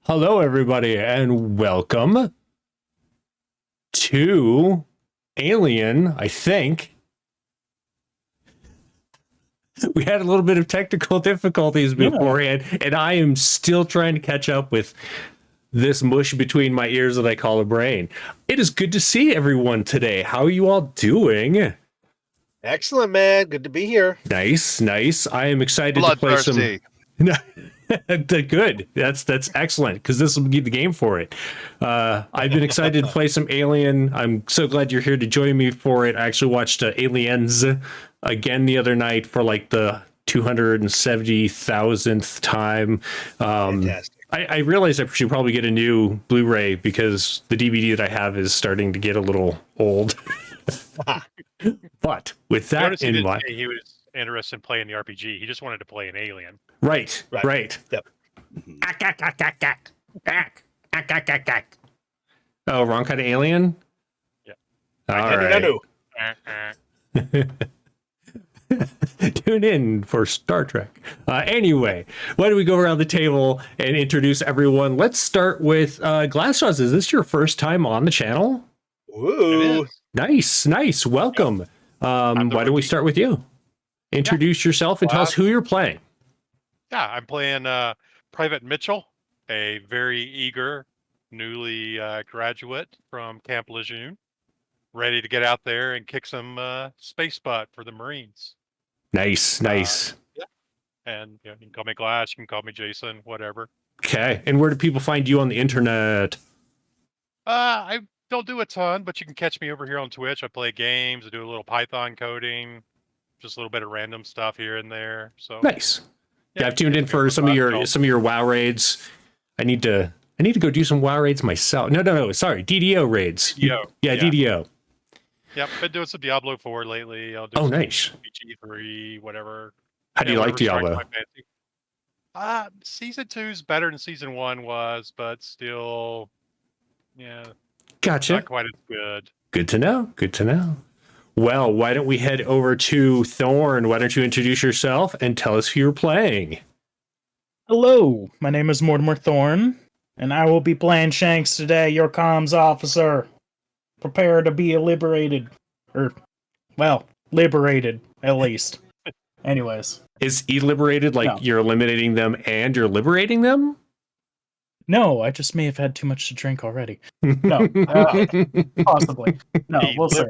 Hello, everybody, and welcome to Alien, I think. We had a little bit of technical difficulties beforehand, and I am still trying to catch up with this mush between my ears that I call a brain. It is good to see everyone today. How are you all doing? Excellent, man. Good to be here. Nice. I am excited to play some... Good. That's excellent, because this will be the game for it. I've been excited to play some Alien. I'm so glad you're here to join me for it. I actually watched Aliens again the other night for like the 270,000th time. Fantastic. I realized I should probably get a new Blu-ray because the DVD that I have is starting to get a little old. But with that in mind, he was interested in playing the RPG. He just wanted to play an Alien. Right. Yep. Oh, wrong kind of alien? Yeah. All right. Tune in for Star Trek. Anyway, why don't we go around the table and introduce everyone? Let's start with Glassjaws. Is this your first time on the channel? Ooh. Nice. Welcome. Why don't we start with you? Introduce yourself and tell us who you're playing. Yeah, I'm playing Private Mitchell, a very eager, newly graduate from Camp Lejeune, ready to get out there and kick some space butt for the Marines. Nice. Yeah. And you can call me Glass, you can call me Jason, whatever. Okay. And where do people find you on the internet? I don't do a ton, but you can catch me over here on Twitch. I play games, I do a little Python coding, just a little bit of random stuff here and there. So nice. Yeah, I've tuned in for some of your WoW raids. I need to go do some WoW raids myself. No. Sorry, DDO raids. DDO. Yeah, DDO. Yep, been doing some Diablo 4 lately. I'll do nice. PG3, whatever. How do you like Diablo? Season 2's better than Season 1 was, but still, Gotcha. Not quite as good. Good to know. Well, why don't we head over to Thorn? Why don't you introduce yourself and tell us who you're playing? Hello, my name is Mortimer Thorn, and I will be playing Shanks today, your comms officer. Prepare to be liberated. Liberated, at least. Anyways. Is liberated like you're eliminating them and you're liberating them? No, I just may have had too much to drink already. No, possibly. No, we'll see.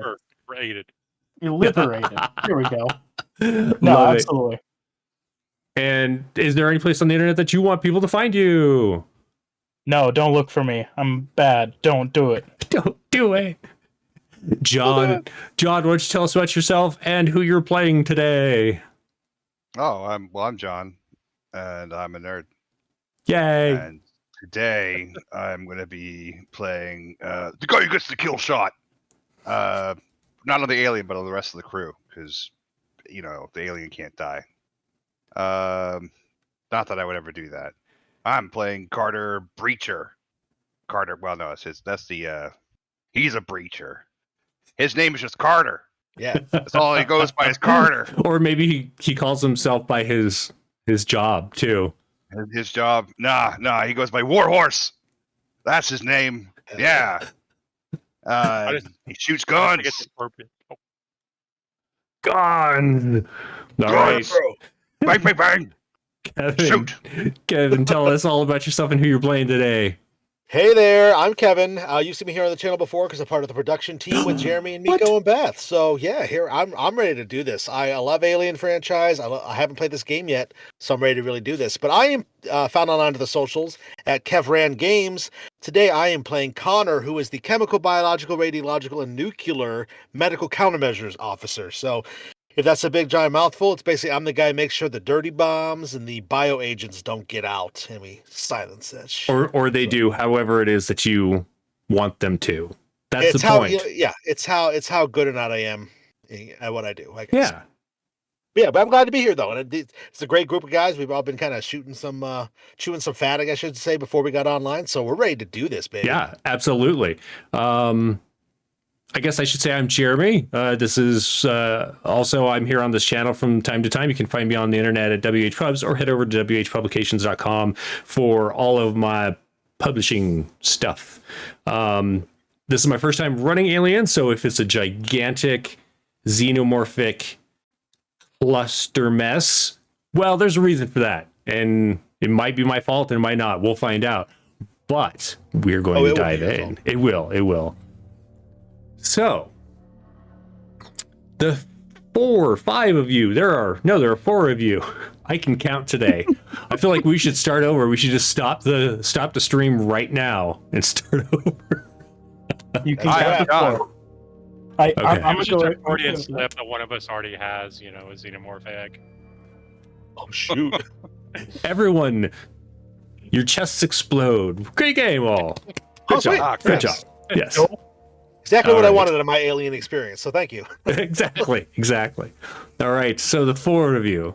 Liberated. Here we go. No, Love absolutely. It. And is there any place on the internet that you want people to find you? No, don't look for me. I'm bad. Don't do it. Don't do it. John, why don't you tell us about yourself and who you're playing today? Oh, I'm John, and I'm a nerd. Yay! And today I'm going to be playing the guy who gets the kill shot. Not on the alien, but on the rest of the crew, because the alien can't die. Not that I would ever do that. I'm playing Carter Breacher. Carter. Well, no, he's a breacher. His name is just Carter. Yeah, that's all he goes by is Carter. Or maybe he calls himself by his job too. His job? Nah. He goes by Warhorse. That's his name. Yeah. He shoots guns. Guns. All right. Bang, bang, bang. Shoot. Kevin, tell us all about yourself and who you're playing today. Hey there, I'm Kevin. You've seen me here on the channel before because I'm part of the production team with Jeremy and Miko and Beth. So yeah, here I'm ready to do this. I love Alien franchise. I haven't played this game yet, so I'm ready to really do this. But I am found online to the socials at Kevran Games. Today I am playing Connor, who is the chemical, biological, radiological, and nuclear medical countermeasures officer. So if that's a big giant mouthful, it's basically I'm the guy who makes sure the dirty bombs and the bio agents don't get out, and we silence that shit. Or they do, however it is that you want them to. That's the point. It's how good or not I am at what I do. Yeah. But I'm glad to be here though, and it's a great group of guys. We've all been kind of chewing some fat, I should say, before we got online. So we're ready to do this, baby. Yeah, absolutely. I guess I should say I'm Jeremy. This is also, I'm here on this channel from time to time. You can find me on the internet at WHPubs or head over to WHpublications.com for all of my publishing stuff. This is my first time running Alien, so if it's a gigantic xenomorphic cluster mess, well, there's a reason for that. And it might be my fault and it might not. We'll find out. But we're going to dive in. It will. So, the 5 of you, there are 4 of you. I can count today. I feel like we should start over. We should just stop the stream right now and start over. You can count the 4. I'm I'm gonna go. a Freudian slip that one of us already has, a xenomorph egg. Oh shoot! Everyone, your chests explode. Great game, all. Good job. Good job. Yes. Exactly what I wanted in my Alien experience. So thank you. Exactly. All right. So the 4 of you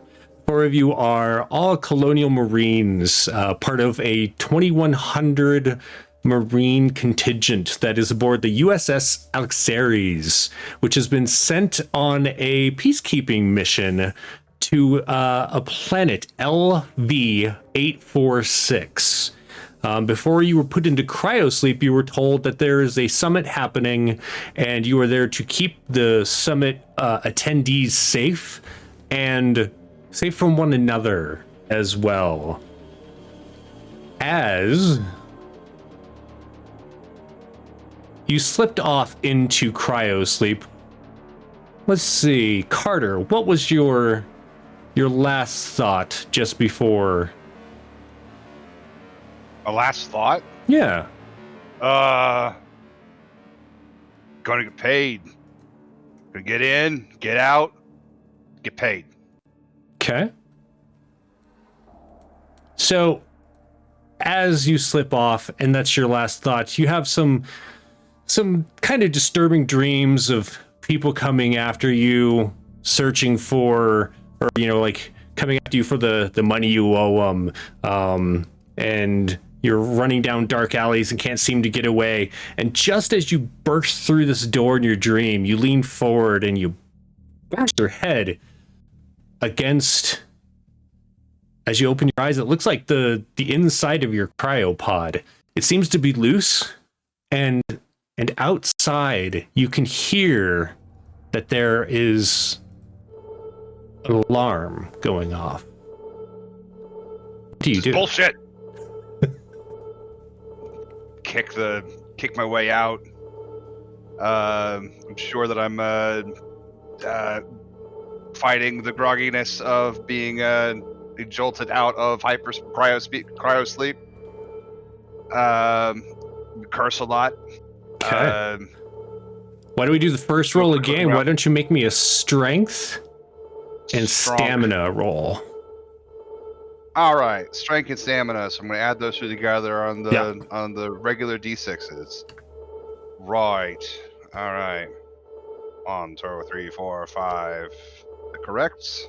are all Colonial Marines, part of a 2,100 Marine contingent that is aboard the USS Alexiares, which has been sent on a peacekeeping mission to a planet LV-846. Before you were put into cryosleep, you were told that there is a summit happening, and you are there to keep the summit attendees safe and safe from one another as well. As you slipped off into cryosleep, let's see, Carter, what was your last thought just before? A last thought? Yeah. Gonna get paid. Gonna get in, get out, get paid. Okay. So, as you slip off, and that's your last thought, you have some kind of disturbing dreams of people coming after you, searching for, or like coming after you for the money you owe them, and you're running down dark alleys and can't seem to get away. And just as you burst through this door in your dream, you lean forward and you bash your head against, as you open your eyes, it looks like the inside of your cryopod. It seems to be loose, and outside you can hear that there is an alarm going off. What do you do? Bullshit. Kick my way out. I'm sure that I'm fighting the grogginess of being jolted out of cryosleep. Curse a lot. Okay. Why don't we do the first roll again? Why don't you make me a strength and stamina roll? All right, strength and stamina. So I'm going to add those two together on the regular d6s. Right. All right. 1, 2, 3, 4, 5. Correct.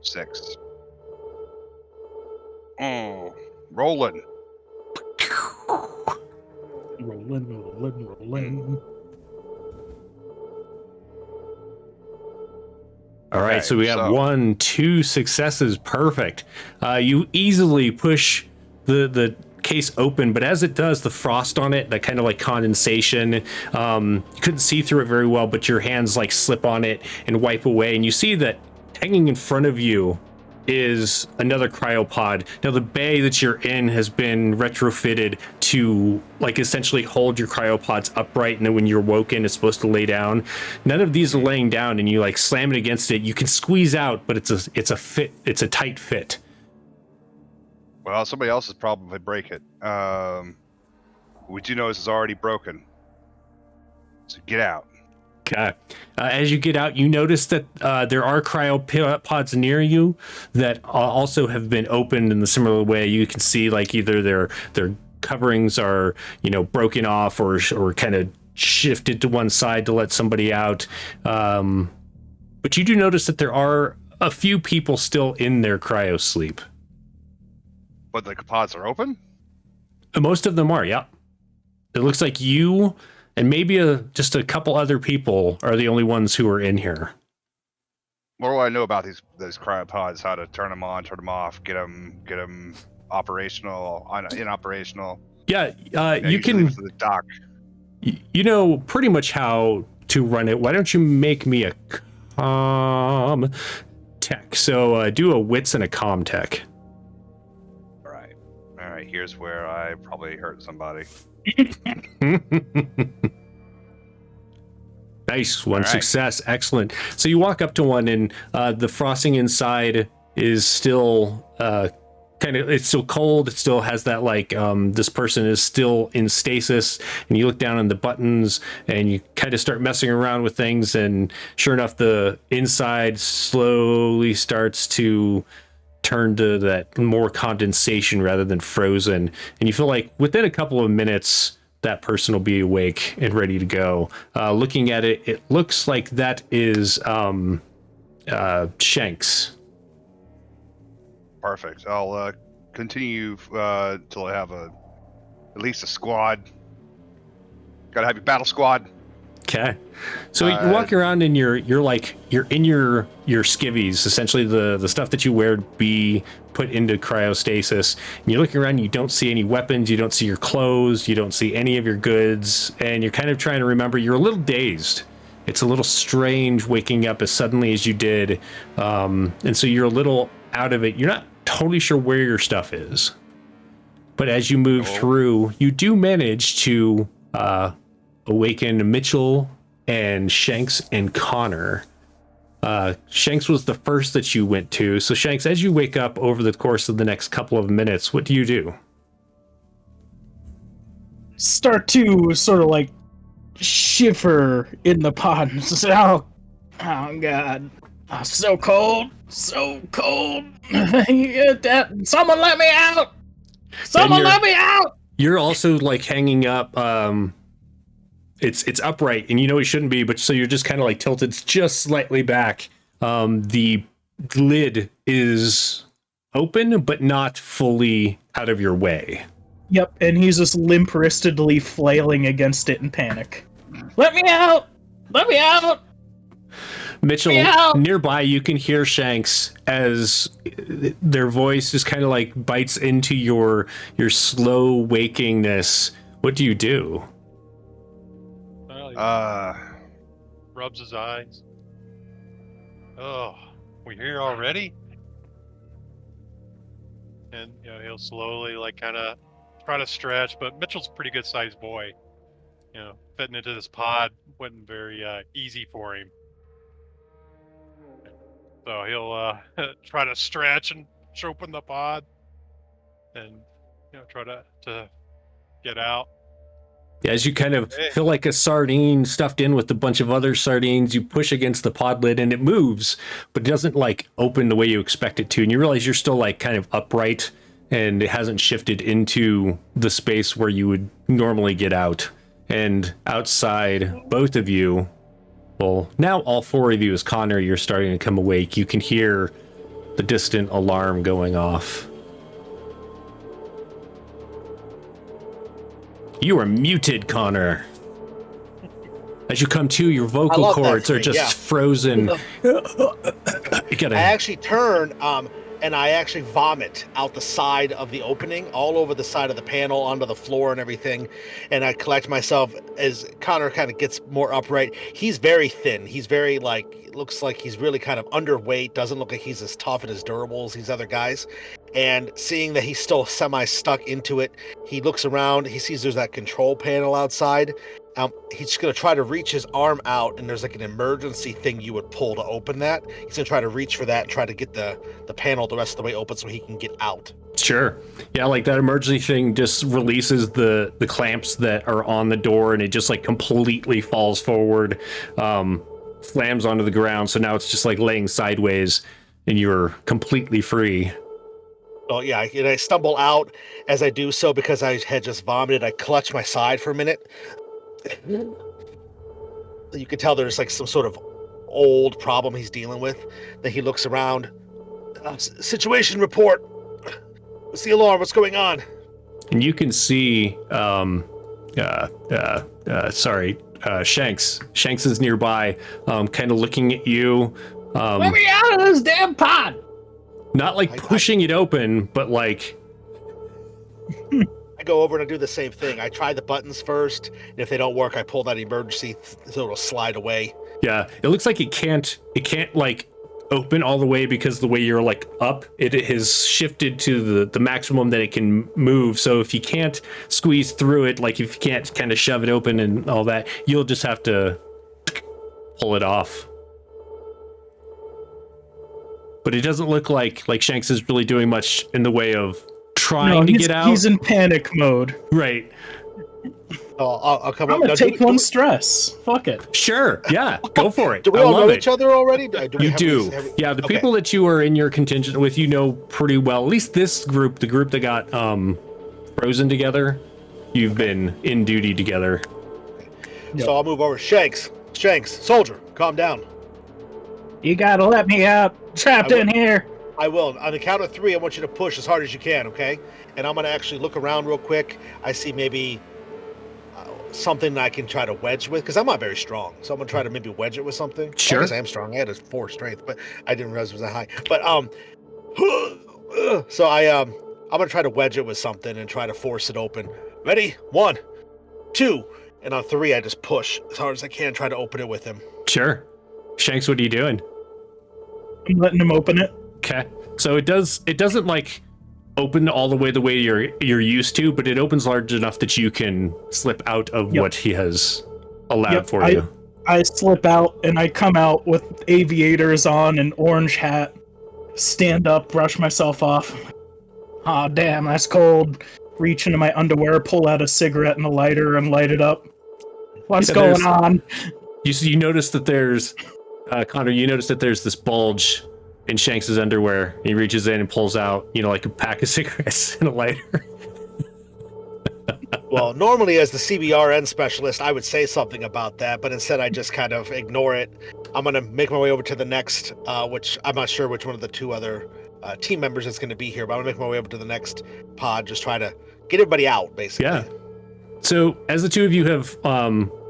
6. Rolling. Rolling. All right, so we have 1, 2 successes. Perfect. You easily push the case open, but as it does, the frost on it, that kind of like condensation, you couldn't see through it very well, but your hands like slip on it and wipe away, and you see that hanging in front of you is another cryopod. Now the bay that you're in has been retrofitted to like essentially hold your cryopods upright, and then when you're woken it's supposed to lay down. None of these are laying down, and you like slam it against it. You can squeeze out, but it's a tight fit. Well, somebody else's problem if I break it. We do know this is already broken. So get out. Okay. As you get out, you notice that there are cryopods near you that also have been opened in the similar way. You can see like either their coverings are broken off or kind of shifted to one side to let somebody out. But you do notice that there are a few people still in their cryosleep. But the pods are open? Most of them are, yeah. It looks like you and maybe just a couple other people are the only ones who are in here. What do I know about those cryopods? How to turn them on, turn them off, get them operational, inoperational? Yeah, you usually can. for the dock. You know pretty much how to run it. Why don't you make me a comm tech? So do a wits and a comm tech. All right. Here's where I probably hurt somebody. Nice, one All right. success, excellent. So you walk up to one, and the frosting inside is still it's still cold. It still has that this person is still in stasis, and you look down on the buttons and you kind of start messing around with things, and sure enough, the inside slowly starts to turn to that more condensation rather than frozen, and you feel like within a couple of minutes that person will be awake and ready to go. Looking at it, it looks like that is Shanks. Perfect. I'll continue till I have at least a squad. Gotta have your battle squad. Okay. So you're walking around and you're in your skivvies, essentially the stuff that you wear to be put into cryostasis. And you're looking around and you don't see any weapons, you don't see your clothes, you don't see any of your goods, and you're kind of trying to remember. You're a little dazed. It's a little strange waking up as suddenly as you did. And so you're a little out of it. You're not totally sure where your stuff is. But as you move through, you do manage to awaken Mitchell and Shanks and Connor. Shanks was the first that you went to. So Shanks, as you wake up over the course of the next couple of minutes, what do you do? Start to sort of like shiver in the pod and say, oh God, oh, so cold. Someone let me out! Someone let me out! You're also like hanging up. It's upright, and you know it shouldn't be, but so you're just kind of like tilted just slightly back. The lid is open, but not fully out of your way. Yep, and he's just limp-wristedly flailing against it in panic. Let me out! Let me out! Mitchell, Meow. nearby, you can hear Shanks as their voice just kind of like bites into your slow wakingness. What do you do? Well, he rubs his eyes. Oh, we here already? And he'll slowly kind of try to stretch, but Mitchell's a pretty good sized boy. Fitting into this pod wasn't very easy for him. So he'll try to stretch and open the pod, and try to get out. Yeah, as you kind of feel like a sardine stuffed in with a bunch of other sardines, you push against the pod lid and it moves, but it doesn't open the way you expect it to. And you realize you're still kind of upright, and it hasn't shifted into the space where you would normally get out. And outside, both of you, well, now all four of you, as Connor, you're starting to come awake. You can hear the distant alarm going off. You are muted, Connor. As you come to, your vocal cords are just frozen. I actually turn and I actually vomit out the side of the opening, all over the side of the panel, onto the floor and everything. And I collect myself as Connor kind of gets more upright. He's very thin. He's very looks like he's really kind of underweight. Doesn't look like he's as tough and as durable as these other guys. And seeing that he's still semi-stuck into it, he looks around. He sees there's that control panel outside. He's just going to try to reach his arm out, and there's an emergency thing you would pull to open that. He's going to try to reach for that and try to get the panel the rest of the way open so he can get out. Sure. Yeah, that emergency thing just releases the clamps that are on the door, and it just completely falls forward, slams onto the ground. So now it's just laying sideways, and you're completely free. Oh, yeah, and I stumble out as I do so because I had just vomited. I clutch my side for a minute. You can tell there's some sort of old problem he's dealing with. Then he looks around. Situation report. What's the alarm? What's going on? And you can see Shanks. Shanks is nearby, kind of looking at you. Let me out of this damn pod! Not like pushing it open, but like... I go over and I do the same thing. I try the buttons first, and if they don't work, I pull that emergency so it'll slide away. Yeah, it looks like it can't like open all the way because the way you're like up, it has shifted to the maximum that it can move. So if you can't squeeze through it, like if you can't kind of shove it open and all that, you'll just have to pull it off. But it doesn't look like Shanks is really doing much in the way of trying to get out. He's in panic mode. Right. I'll come I'm up. gonna take one stress. Fuck it. Sure. Yeah. Go for it. Do we all know each other already? You do. Yeah. The people that you are in your contingent with, you know pretty well. At least this group, the group that got frozen together, you've been in duty together. So I'll move over. Shanks, soldier, calm down. You gotta let me out. Trapped in here. I will. On the count of 3, I want you to push as hard as you can, okay? And I'm going to actually look around real quick. I see maybe something I can try to wedge with, because I'm not very strong. So I'm going to try to maybe wedge it with something. Sure. I guess I am strong. I had a 4 strength, but I didn't realize it was that high. But, so I'm going to try to wedge it with something and try to force it open. Ready? 1, 2, and on 3, I just push as hard as I can, try to open it with him. Sure. Shanks, what are you doing? I'm letting him open it. Okay. So it doesn't like open all the way you're used to, but it opens large enough that you can slip out of what he has allowed for you. I slip out and I come out with aviators on, an orange hat, stand up, brush myself off. Ah, damn, that's cold. Reach into my underwear, pull out a cigarette and a lighter and light it up. What's going on? You notice that there's Connor, you notice that there's this bulge in Shanks's underwear. He reaches in and pulls out, like a pack of cigarettes and a lighter. Well, normally as the CBRN specialist, I would say something about that, but instead I just kind of ignore it. I'm going to make my way over to the next, which I'm not sure which one of the 2 other team members is going to be here, but I'm going to make my way over to the next pod, just try to get everybody out, basically. Yeah. So as the 2 of you have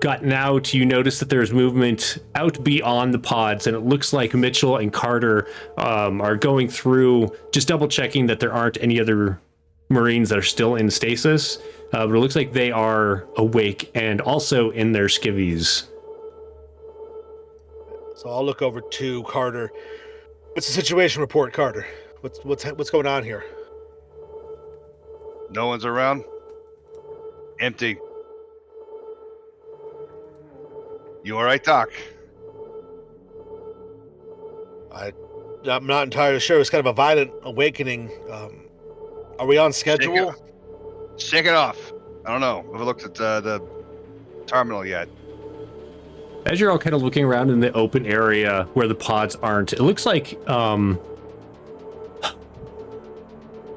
gotten out, you notice that there's movement out beyond the pods, and it looks like Mitchell and Carter are going through, just double checking that there aren't any other Marines that are still in stasis. But it looks like they are awake and also in their skivvies. So I'll look over to Carter. What's the situation report, Carter? What's going on here? No one's around. Empty. You all right, Doc? I'm not entirely sure. It's kind of a violent awakening. Are we on schedule? Shake it off. I don't know. I haven't looked at the terminal yet. As you're all kind of looking around in the open area where the pods aren't, it looks like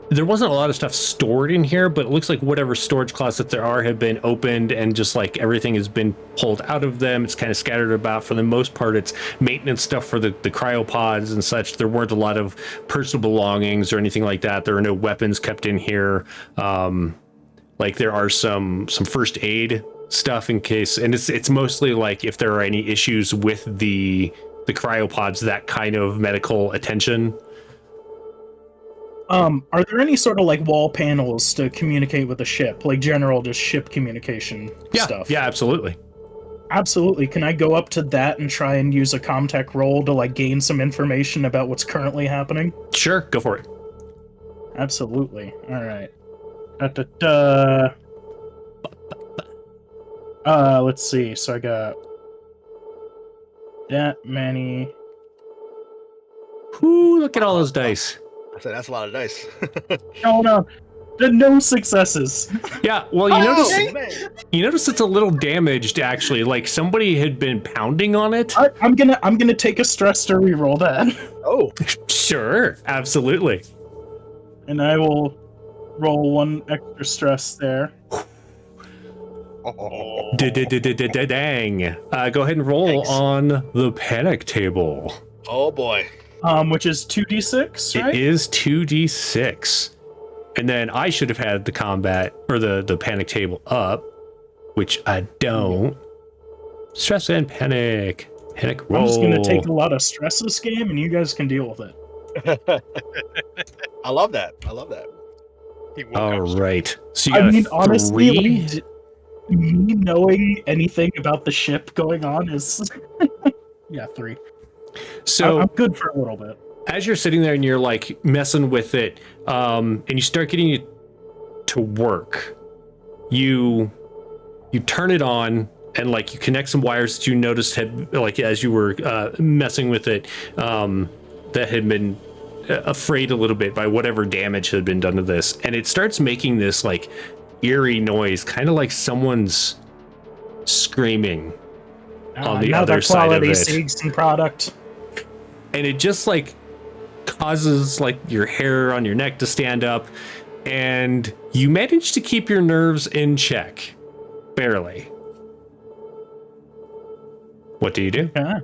there wasn't a lot of stuff stored in here, but it looks like whatever storage closets there are have been opened, and just like everything has been pulled out of them. It's kind of scattered about. For the most part, it's maintenance stuff for the cryopods and such. There weren't a lot of personal belongings or anything like that. There are no weapons kept in here. Like there are some first aid stuff in case, and it's mostly like if there are any issues with the cryopods, that kind of medical attention. Are there any sort of like wall panels to communicate with the ship, like general just ship communication stuff? Yeah, absolutely. Absolutely. Can I go up to that and try and use a comtech roll to like gain some information about what's currently happening? Sure, go for it. Absolutely. All right. Let's see. So I got that many. Ooh, look at all those dice. I said that's a lot of dice. No, no successes. Yeah, well, you notice it's a little damaged actually. Like somebody had been pounding on it. I'm gonna take a stress to reroll that. Oh, sure, absolutely. And I will roll 1 extra stress there. Dang. Go ahead and roll on the panic table. Oh boy. Which is 2d6, right? It is 2d6. And then I should have had the combat or the panic table up. which I don't. Stress and panic. Panic roll. I'm just gonna take a lot of stress this game, and you guys can deal with it. I love that. I love that. He woke All up right. So you got I mean, honestly, three. like, me knowing anything about the ship going on is, yeah, 3. So I'm good for a little bit. as you're sitting there and you're like messing with it, and you start getting it to work, you turn it on and like you connect some wires that you noticed had, like, as you were messing with it, that had been afraid a little bit by whatever damage had been done to this, and it starts making this like eerie noise, kind of like someone's screaming on the other side of quality it. Siegson product. And it just like causes like your hair on your neck to stand up, and you manage to keep your nerves in check, barely. What do you do? Yeah.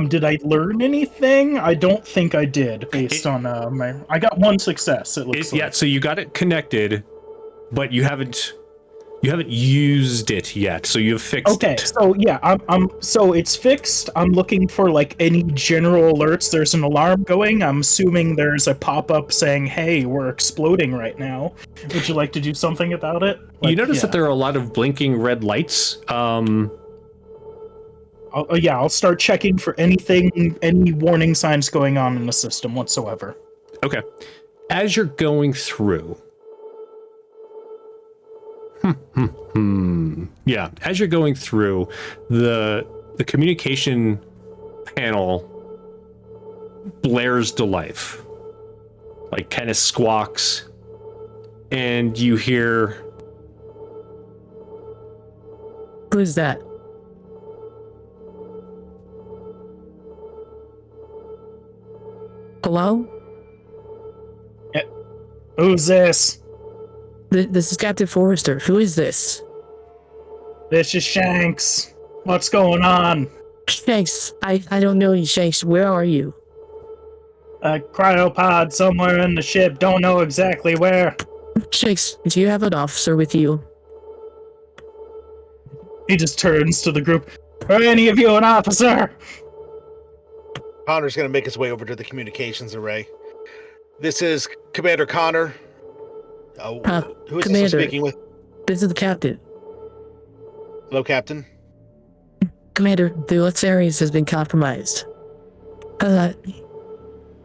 Did I learn anything? I don't think I did, based on my. I got 1 success. It looks like. Yeah, so you got it connected, but you haven't used it yet. So you've fixed Okay, it. so yeah, so it's fixed. I'm looking for like any general alerts. There's an alarm going. I'm assuming there's a pop-up saying, "Hey, we're exploding right now. Would you like to do something about it?" You Like, notice yeah. that there are a lot of blinking red lights. I'll start checking for anything, any warning signs going on in the system whatsoever. Okay. As you're going through. Yeah, as you're going through, the communication panel blares to life. Like kind of squawks, and you hear, Who's that? Hello? Who's this? This is Captain Forrester. Who is this? This is Shanks. What's going on? Shanks. I don't know you, Shanks. Where are you? A cryopod somewhere in the ship. Don't know exactly where. Shanks, do you have an officer with you? He just turns to the group. Are any of you an officer? Connor's going to make his way over to the communications array. This is Commander Connor. Who is this I'm speaking with? This is the captain. Hello, Captain. Commander, the Alexiares has been compromised.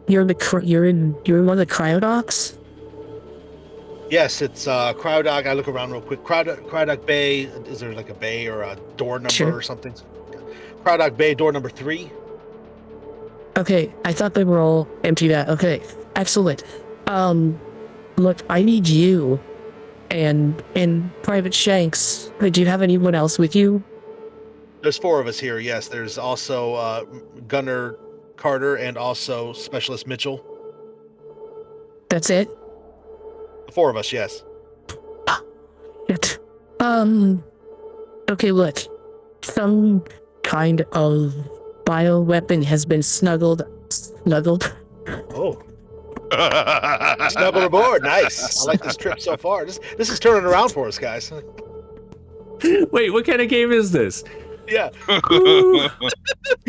You're in one of the cryodocks? Yes, it's Cryodock. I look around real quick. Cryodock Bay. Is there like a bay or a door number or something? Cryodock Bay, door number 3. Okay, I thought they were all empty. Okay, excellent. Look, I need you and Private Shanks. Do you have anyone else with you? There's 4 of us here. Yes, there's also Gunner Carter and also Specialist Mitchell. That's it? The 4 of us, yes. Shit. Okay, look. Some kind of bioweapon has been snuggled. Oh. Snuggle aboard. Nice. I like this trip so far. This is turning around for us, guys. wait, what kind of game is this? Yeah.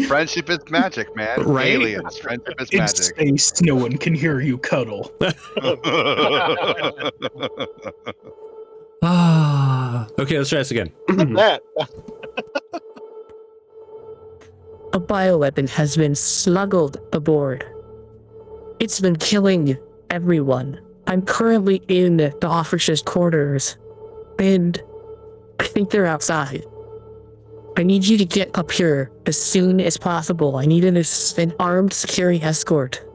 Friendship is magic, man. Right? Aliens. Friendship is In magic. space, no one can hear you cuddle. Okay, let's try this again. That. A bioweapon has been smuggled aboard. It's been killing everyone. I'm currently in the officers' quarters, and I think they're outside. I need you to get up here as soon as possible. I need an armed security escort.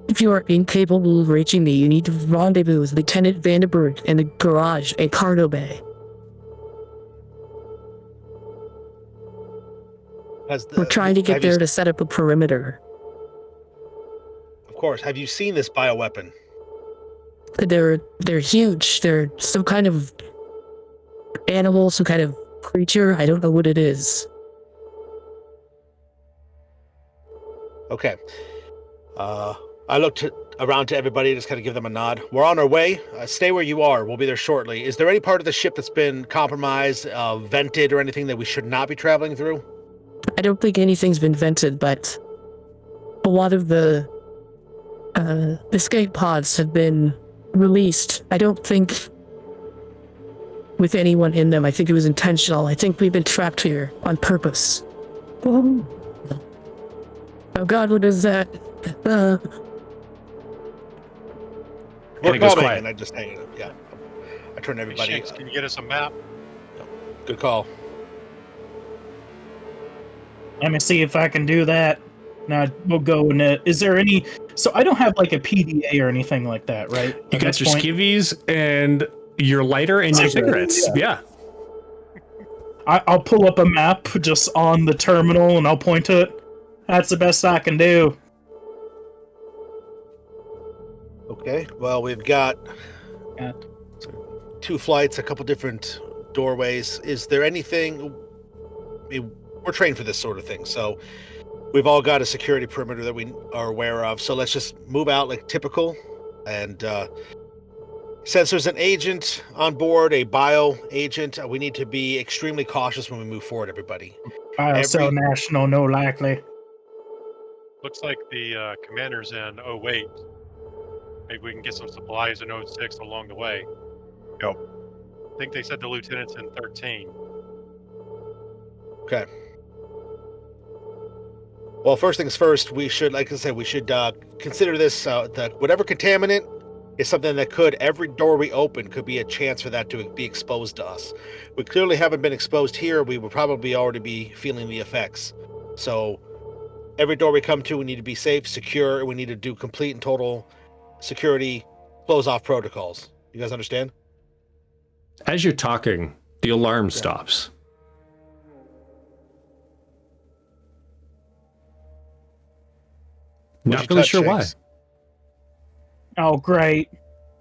If you are incapable of reaching me, you need to rendezvous with Lieutenant Vandenberg in the garage at Cargo Bay. We're trying to get there to set up a perimeter. Of course. Have you seen this bioweapon? They're huge. They're some kind of animal, some kind of creature. I don't know what it is. Okay. I look around to everybody, just kind of give them a nod. We're on our way. Stay where you are. We'll be there shortly. Is there any part of the ship that's been compromised, vented, or anything that we should not be traveling through? I don't think anything's been vented, but a lot of the escape pods have been released. I don't think with anyone in them. I think it was intentional. I think we've been trapped here on purpose. Oh God, what is that? We're it goes coming, quiet. and I just hang it up. Yeah. I turn Hey, everybody. Shanks, can you get us a map? Good call. Let me see if I can do that. Now we'll go in it. Is there any? So I don't have like a PDA or anything like that, right? You At got this your point? skivvies and your lighter and your cigarettes. Yeah. I'll pull up a map just on the terminal and I'll point to it. That's the best I can do. Okay. Well, we've got Yeah. 2 flights, a couple different doorways. Is there anything? I mean, we're trained for this sort of thing, so we've all got a security perimeter that we are aware of. So let's just move out like typical. And since there's an agent on board, a bio agent, we need to be extremely cautious when we move forward, everybody. Biocell National, no likely. Looks like the commander's in 08. Maybe we can get some supplies in 06 along the way. Yep. I think they said the lieutenant's in 13. Okay. Well, first things first, we should, like I said, we should consider this, whatever contaminant is something that every door we open could be a chance for that to be exposed to us. We clearly haven't been exposed here. We would probably already be feeling the effects. So every door we come to, we need to be safe, secure, and we need to do complete and total security close-off protocols. You guys understand? As you're talking, the alarm stops. What'd Not you really touch, sure why. Shanks? Oh, great.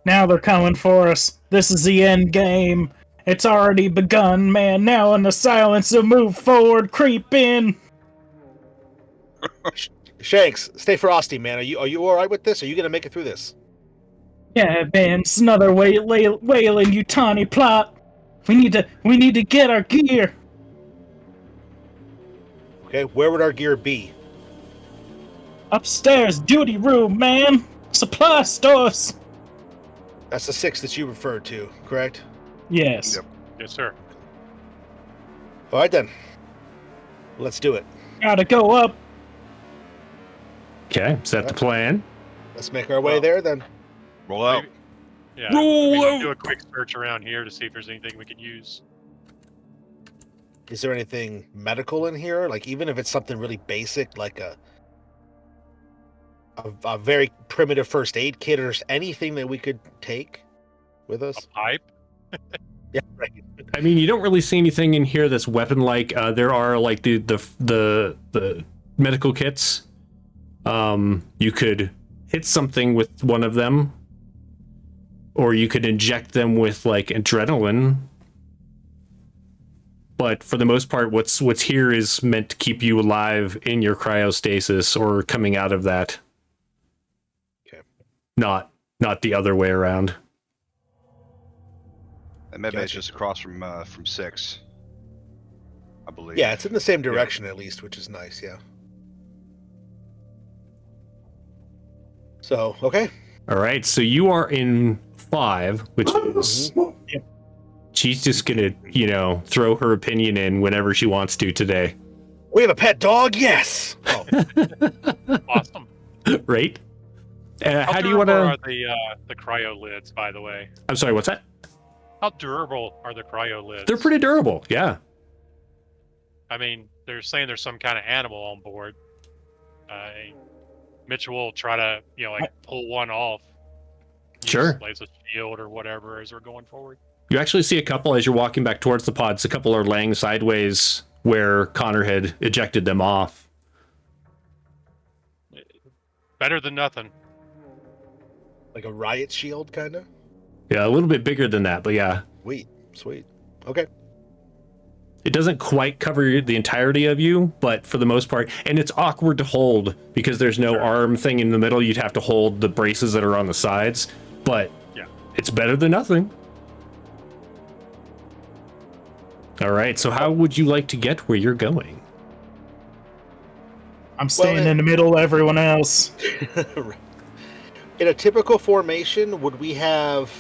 Now they're coming for us. This is the end game. It's already begun, man. Now in the silence, so move forward, creep in. Shanks, stay frosty, man. Are you all right with this? Are you gonna make it through this? Yeah, man, it's another wailing you tawny plot. We need to get our gear. Okay, where would our gear be? Upstairs, duty room, man. Supply stores. That's the 6 that you referred to, correct? Yes. Yep. Yes, sir. All right then. Let's do it. Gotta go up. Okay, is that the plan? Let's make our way Well, there then. Roll out. Yeah, Roll we out. can do a quick search around here to see if there's anything we could use. Is there anything medical in here? Like, even if it's something really basic, like a very primitive first aid kit, or anything that we could take with A us? pipe? Yeah, right. I mean, you don't really see anything in here that's weapon-like. There are like the medical kits. You could hit something with one of them, or you could inject them with like adrenaline. But for the most part, what's here is meant to keep you alive in your cryostasis or coming out of that. Okay. Not the other way around. And maybe it's Gotcha. just across from 6. I believe. Yeah, it's in the same direction at least, which is nice. Yeah. So okay. All right, so you are in 5, which is she's just gonna, throw her opinion in whenever she wants to today, We have a pet dog. Yes. Oh, Awesome. right? How do you durable want to? are the cryo lids, by the way? I'm sorry, what's that? How durable are the cryo lids? They're pretty durable, yeah. I mean, they're saying there's some kind of animal on board. Mitchell will try to, pull one off. Sure. Lays a shield or whatever as we're going forward. You actually see a couple as you're walking back towards the pods. A couple are laying sideways where Connor had ejected them off. Better than nothing. like a riot shield, kind of. Yeah, a little bit bigger than that, but yeah. Sweet. Okay. It doesn't quite cover the entirety of you, but for the most part, and it's awkward to hold because there's no arm thing in the middle. You'd have to hold the braces that are on the sides, but Yeah. it's better than nothing. All right, so how would you like to get where you're going? I'm staying in the middle of everyone else. In a typical formation, would we have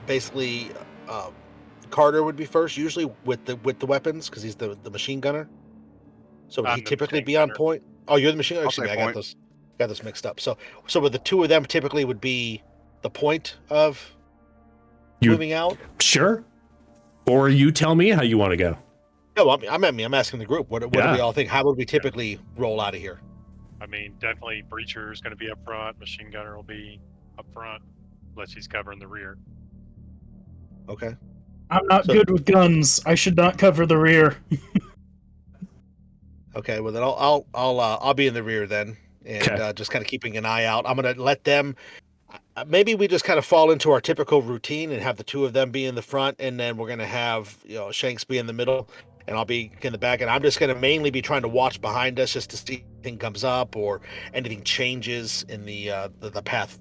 basically Carter would be first, usually with the weapons, because he's the machine gunner. So would I'm he the typically machine be on gunner. point? Oh, you're the machine gunner. I'll Excuse me, say I point. got this mixed up. So with the two of them typically would be the point of moving out. Sure. Or you tell me how you want to go. No, I'm asking the group. What do Yeah. we all think? How would we typically roll out of here? I mean, definitely Breacher is going to be up front. Machine Gunner will be up front, unless he's covering the rear. Okay. I'm not So- good with guns. I should not cover the rear. Okay. Well, then I'll be in the rear then, and Okay. just kind of keeping an eye out. I'm gonna let them. Maybe we just kind of fall into our typical routine and have the two of them be in the front, and then we're gonna have Shanks be in the middle, and I'll be in the back, and I'm just gonna mainly be trying to watch behind us just to see if anything comes up or anything changes in the path.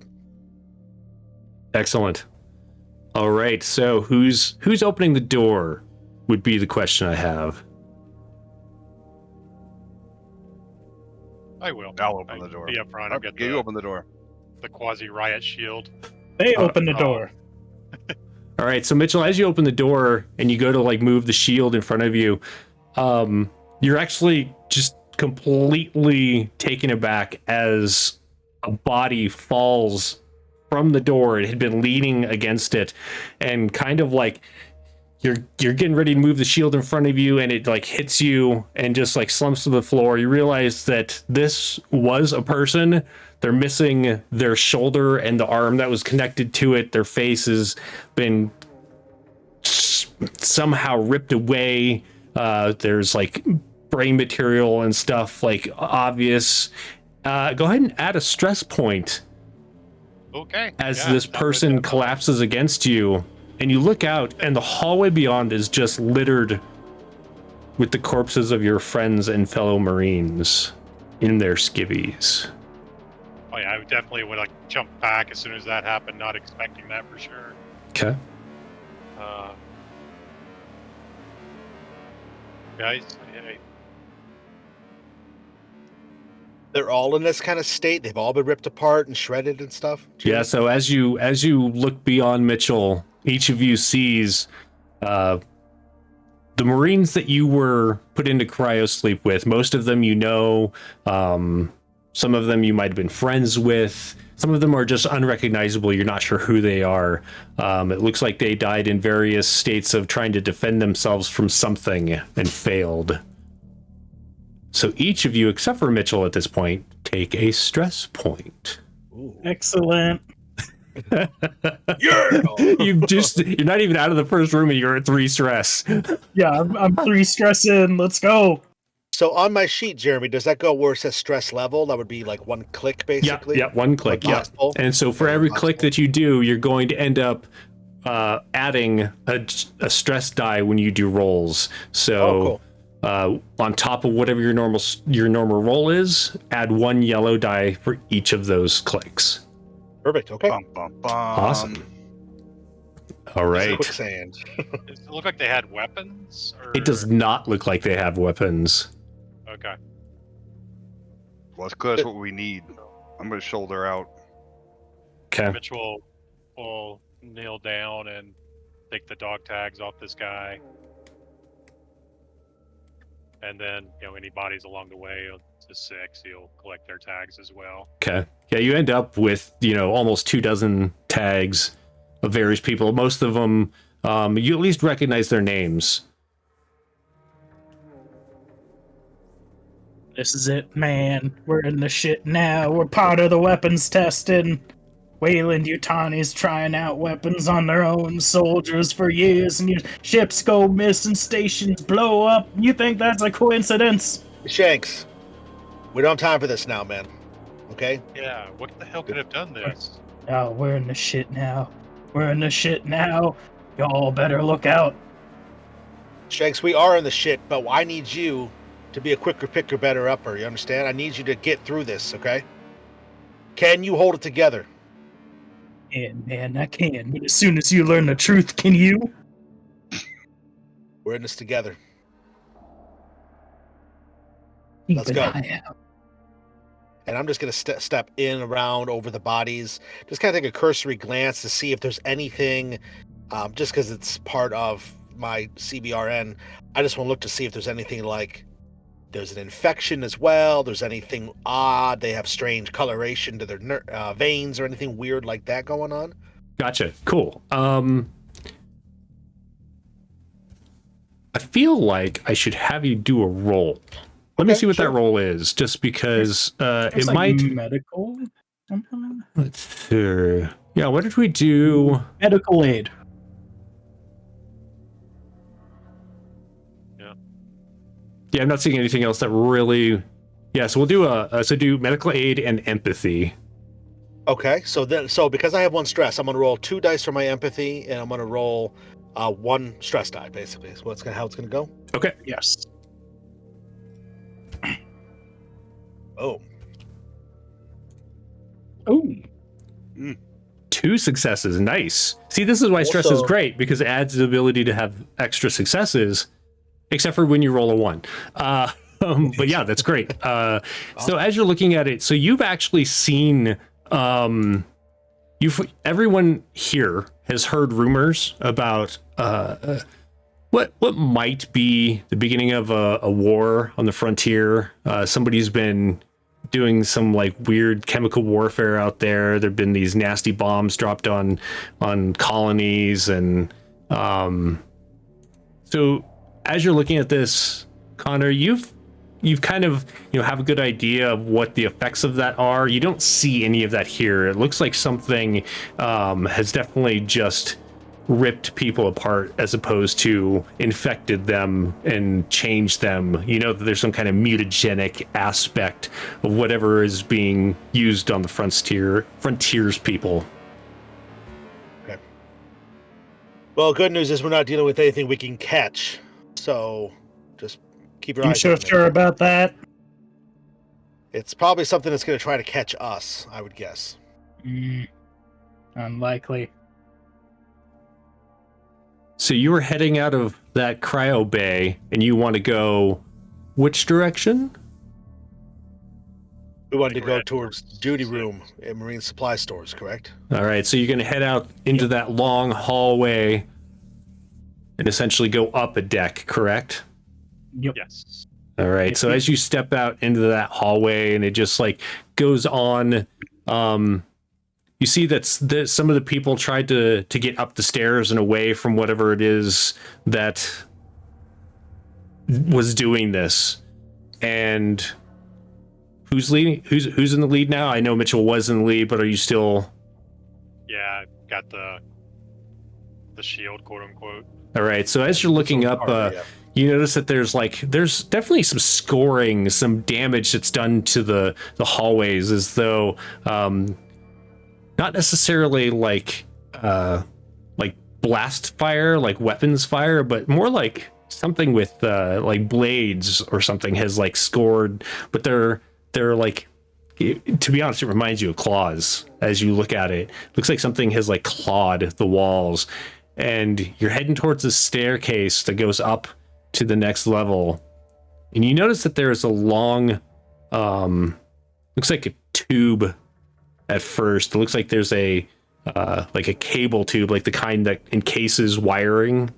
Excellent. All right, so who's opening the door would be the question I have. I will. I'll open I the door. Be up front. I've got You open the door. the quasi riot shield. They open the door. All right, so Mitchell, as you open the door and you go to like move the shield in front of you, you're actually just completely taken aback as a body falls from the door. It had been leaning against it, and kind of like you're getting ready to move the shield in front of you, and it like hits you and just like slumps to the floor. You realize that this was a person. They're missing their shoulder and the arm that was connected to it. Their face has been somehow ripped away. There's like brain material and stuff like obvious. Go ahead and add a stress point Okay. as yeah, this that would person definitely- collapses against you, and you look out and the hallway beyond is just littered with the corpses of your friends and fellow Marines in their skivvies. Oh yeah, I would definitely would like jump back as soon as that happened, not expecting that for sure. Okay. Guys, hey, They're all in this kind of state. They've all been ripped apart and shredded and stuff. Yeah, so as you look beyond Mitchell, each of you sees the Marines that you were put into cryosleep with. Most of them you know, some of them you might have been friends with. Some of them are just unrecognizable. You're not sure who they are. It looks like they died in various states of trying to defend themselves from something and failed. So each of you, except for Mitchell at this point, take a stress point. Excellent. Yeah. You're not even out of the first room and you're at 3 stress. Yeah, I'm 3 stress in. Let's go. So on my sheet, Jeremy, does that go where it says stress level? That would be like 1 click, basically. Yeah, 1 click. Like Yeah. possible? And so for every click that you do, you're going to end up adding a stress die when you do rolls. So on top of whatever your normal roll is, add 1 yellow die for each of those clicks. Perfect. Okay. Bum, bum, bum. Awesome. All right. Quicksand. does it look like they had weapons? Or... It does not look like they have weapons. Okay. Well, that's good. That's what we need. I'm going to shoulder out. Okay. Mitchell will kneel down and take the dog tags off this guy. And then, any bodies along the way, to 6, he'll collect their tags as well. Okay. Yeah, you end up with, almost 24 tags of various people. Most of them, you at least recognize their names. This is it, man. We're in the shit now. We're part of the weapons testing. Wayland Yutani's trying out weapons on their own soldiers for years, and your ships go missing, stations blow up. You think that's a coincidence? Shanks, we don't have time for this now, man. Okay? Yeah, what the hell could have done this? Oh, we're in the shit now. We're in the shit now. Y'all better look out. Shanks, we are in the shit, but I need you to be a quicker picker, better upper. You understand? I need you to get through this, okay? Can you hold it together? And man, I can. But as soon as you learn the truth, can you? We're in this together. Keep Let's an go. eye out. And I'm just going to step in, around, over the bodies. Just kind of take a cursory glance to see if there's anything, just because it's part of my CBRN. I just want to look to see if there's anything like there's an infection as well. There's anything odd. They have strange coloration to their veins or anything weird like that going on. Gotcha. Cool. I feel like I should have you do a roll. Let me see what that roll is, just because it like might. medical. Something? Let's see. Yeah, what did we do? Medical aid. Yeah, I'm not seeing anything else that really. Yeah, so we'll do do medical aid and empathy. Okay, so because I have 1 stress, I'm gonna roll 2 dice for my empathy, and I'm gonna roll 1 stress die, basically. Is how it's gonna go. Okay. Yes. Oh, Oh. 2 successes. Nice. See, this is why stress is Also- great, because it adds the ability to have extra successes, except for when you roll a 1. But yeah, that's great. So as you're looking at it, so you've actually seen, everyone here has heard rumors about what might be the beginning of a war on the frontier. Somebody's been doing some like weird chemical warfare out there. There've been these nasty bombs dropped on colonies, and so as you're looking at this, Connor, you've kind of have a good idea of what the effects of that are. You don't see any of that here. It looks like something has definitely just ripped people apart as opposed to infected them and changed them. You know that there's some kind of mutagenic aspect of whatever is being used on the frontiers people. okay. Well, good news is we're not dealing with anything we can catch, so just keep your You eyes sure on it. sure about that? It's probably something that's going to try to catch us, I would guess. Unlikely. So you were heading out of that cryo bay, and you want to go which direction? We wanted to we're go heading towards towards duty 6. room in marine supply stores, correct? All right, so you're going to head out into that long hallway and essentially go up a deck, correct? Yep. Yes. All right, so as you step out into that hallway and it just like goes on, you see that some of the people tried to get up the stairs and away from whatever it is that was doing this. And who's leading? Who's in the lead now? I know Mitchell was in the lead, but are you still? Yeah, got the shield, quote unquote. All right, so as you're looking up, Yeah. you notice that there's definitely some scoring, some damage that's done to the hallways, as though not necessarily like blast fire, like weapons fire, but more like something with like blades or something has like scored, but they're like, to be honest, it reminds you of claws as you look at it. Looks like something has like clawed the walls, and you're heading towards the staircase that goes up to the next level, and you notice that there is a long looks like a tube at first. It looks like there's a cable tube, like the kind that encases wiring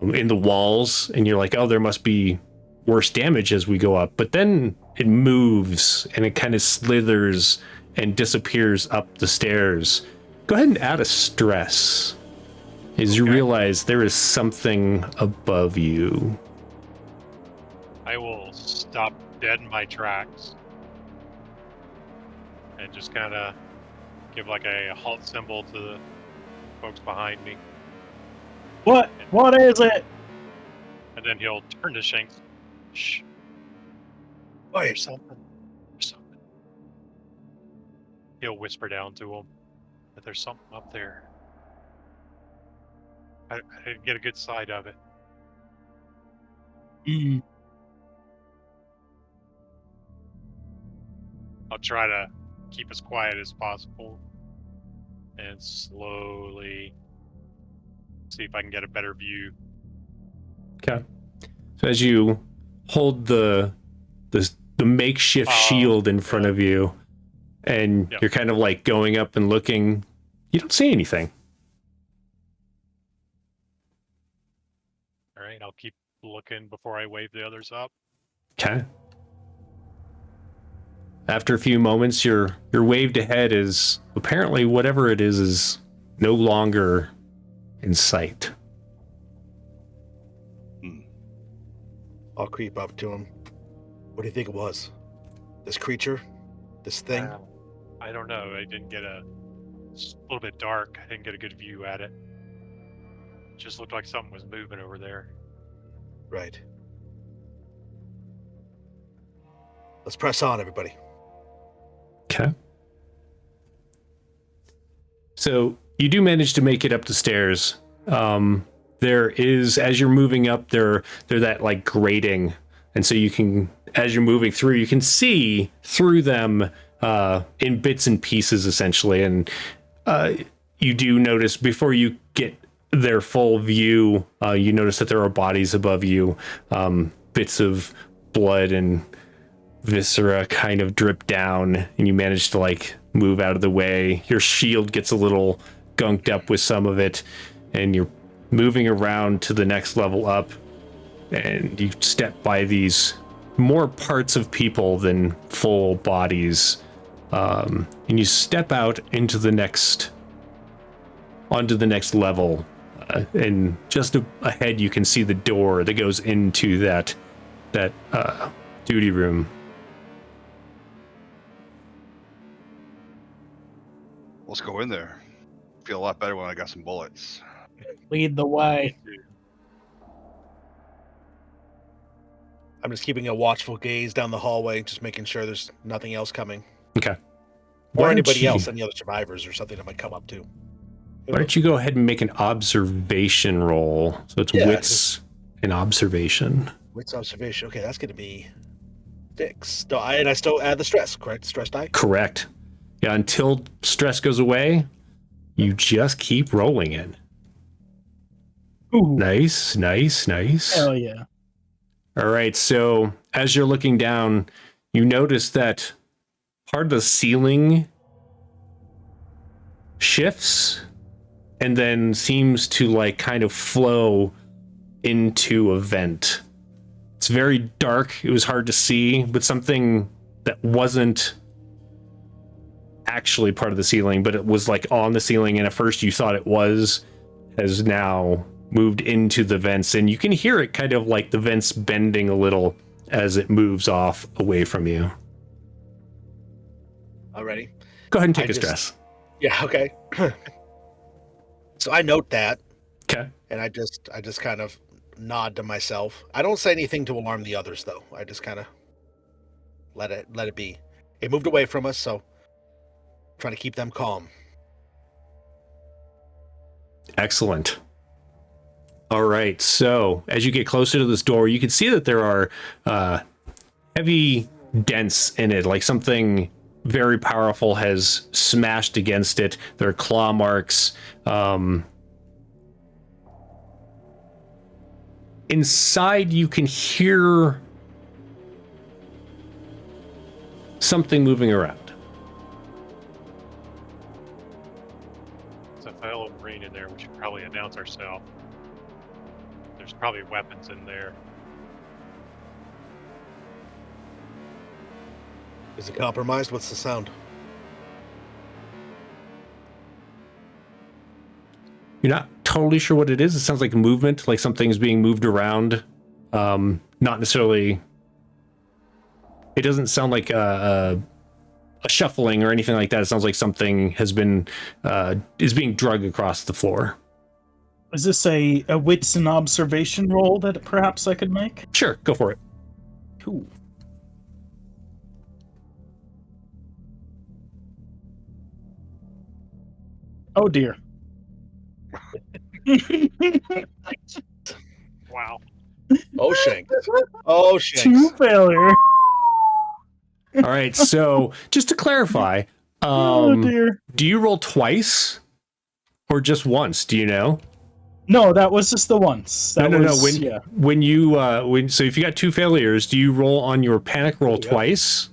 in the walls, and you're like, oh, there must be worse damage as we go up. But then it moves and it kind of slithers and disappears up the stairs. Go ahead and add a stress as you realize there is something above you. I will stop dead in my tracks and just kind of give like a halt symbol to the folks behind me. What? What is it? And then he'll turn to Shanks. Shh. Wait. There's something. There's something. He'll whisper down to him that there's something up there. I didn't get a good sight of it. Mm. I'll try to keep as quiet as possible and slowly see if I can get a better view. Okay. So as you hold the makeshift shield in front of you, and you're kind of like going up and looking, you don't see anything. All right, I'll keep looking before I wave the others up. Okay. After a few moments, you're waved ahead as apparently whatever it is no longer in sight. I'll creep up to him. What do you think it was? This creature? This thing? I don't know. I didn't get it's a little bit dark. I didn't get a good view at it. Just looked like something was moving over there. Right. Let's press on, everybody. Okay. So you do manage to make it up the stairs. There is, as you're moving up, there that like grating, and so you can, as you're moving through, you can see through them in bits and pieces, essentially. And you do notice before you get their full view, you notice that there are bodies above you, bits of blood and viscera kind of drip down, and you manage to like move out of the way. Your shield gets a little gunked up with some of it, and you're moving around to the next level up, and you step by these more parts of people than full bodies, and you step out onto the next level, and just ahead you can see the door that goes into that duty room. Let's go in there. Feel a lot better when I got some bullets. Lead the way. I'm just keeping a watchful gaze down the hallway, just making sure there's nothing else coming. Okay. Or anybody else, any other survivors or something that might come up too. Why don't you go ahead and make an observation roll? So it's wits and observation. Wits observation. Okay, that's going to be 6. And I still add the stress, correct? Stress die? Correct. Yeah, until stress goes away, you just keep rolling it. Ooh. Nice. Hell yeah. All right, so as you're looking down, you notice that part of the ceiling shifts and then seems to like kind of flow into a vent. It's very dark. It was hard to see, but something that wasn't actually part of the ceiling, but it was like on the ceiling, and at first you thought it was, has now moved into the vents, and you can hear it kind of like the vents bending a little as it moves off away from you. Alrighty. Go ahead and take a stress. Yeah, okay. So I note that. Okay. And I just kind of nod to myself. I don't say anything to alarm the others though. I just kind of let it be. It moved away from us, so trying to keep them calm. Excellent. All right, so as you get closer to this door, you can see that there are heavy dents in it, like something very powerful has smashed against it. There are claw marks. Inside, you can hear something moving around. There's a fellow Marine in there. We should probably announce ourselves. There's probably weapons in there. Is it compromised? What's the sound? You're not totally sure what it is. It sounds like movement, like something's being moved around. Not necessarily. It doesn't sound like a shuffling or anything like that. It sounds like something has been is being dragged across the floor. Is this a wits and observation roll that perhaps I could make? Sure, go for it. Cool. Oh dear. Wow. Oh, Shanks. Oh, Two Shanks. failure. All right, so just to clarify, Oh dear. do you roll twice or just once? Do you know? No, that was just the once. That No. was, yeah. When you so if you got two failures, do you roll on your panic roll Yeah. twice?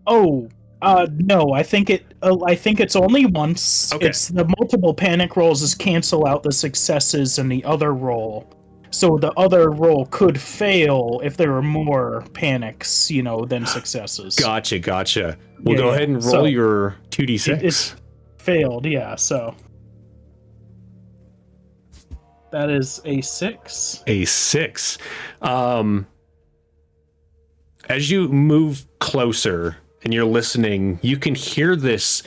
Oh, no. I think it's only once. Okay. It's the multiple panic rolls is cancel out the successes in the other roll. So the other roll could fail if there are more panics, than successes. Gotcha. We'll Yeah, go yeah. ahead and roll So, your 2d6. It's failed, yeah. So that is a 6. A 6. As you move closer and you're listening, you can hear this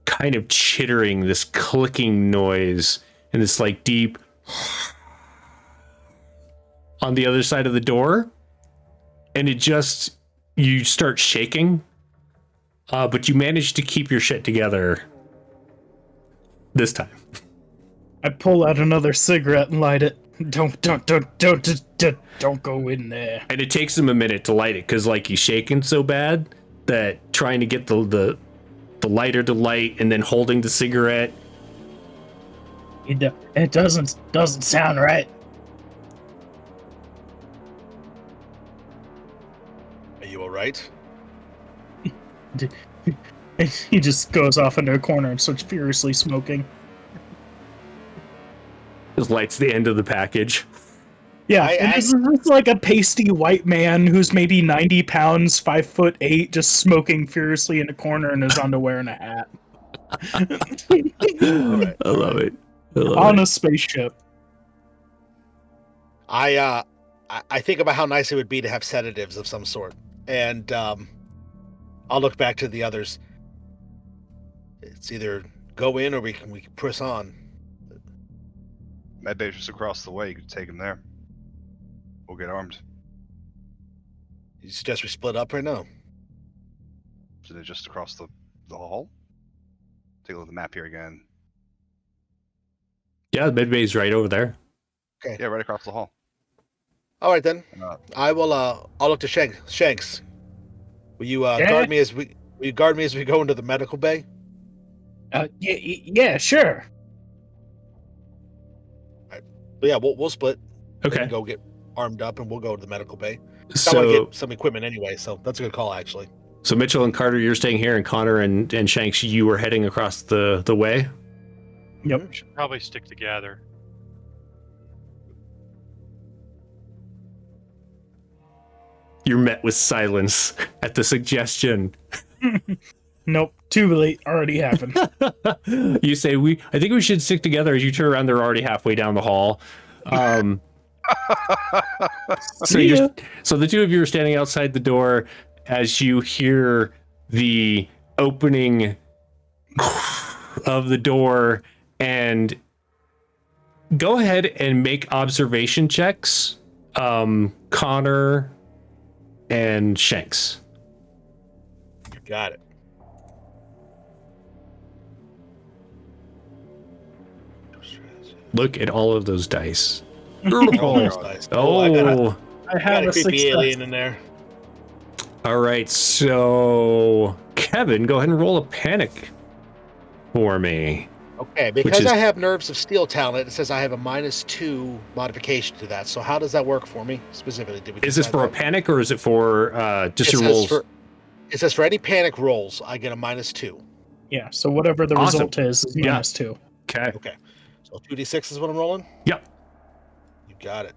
kind of chittering, this clicking noise, and this like deep on the other side of the door. And you start shaking, but you manage to keep your shit together this time. I pull out another cigarette and light it. Don't go in there. And it takes him a minute to light it because like he's shaking so bad that trying to get the lighter to light and then holding the cigarette. It doesn't sound right. Are you all right? He just goes off into a corner and starts furiously smoking. Just lights the end of the package. Yeah, and this is like a pasty white man who's maybe 90 pounds, 5'8", just smoking furiously in a corner in his underwear and a hat. Right. I love it. On a spaceship. I think about how nice it would be to have sedatives of some sort, and I'll look back to the others. It's either go in or we can press on. Med bay's just across the way. You can take him there. We'll get armed. You suggest we split up right now? So they're just across the hall. Take a look at the map here again. Yeah, the medbay's right over there. Okay. Yeah, right across the hall. All right then. Uh, I will. I'll look to Shanks. Will you Yeah? guard me as we? Will you guard me as we go into the medical bay? Yeah, sure. But yeah, we'll split. Okay. And go get armed up, and we'll go to the medical bay. I want to So get some equipment anyway, so that's a good call actually. so Mitchell and Carter, you're staying here, and Connor and Shanks, you were heading across the way. Yep. We should probably stick together. You're met with silence at the suggestion. Nope. Too late. Already happened. You say I think we should stick together. As you turn around, they're already halfway down the hall. So the two of you are standing outside the door as you hear the opening of the door, and go ahead and make observation checks. Connor and Shanks. You got it. Look at all of those dice. Oh, that's nice. Oh, I have got a a creepy 6. alien in there. all right. So, Kevin, go ahead and roll a panic for me. Okay, because is- I have nerves of steel talent, it says I have a -2 modification to that. So how does that work for me specifically? Did we Is this decide for a that? panic or is it for just It your says rolls? it says for any panic rolls, I get a -2. Yeah, so whatever the Awesome. result is Yeah. -2. Okay. Okay, so 2d6 is what I'm rolling. Yep. You got it.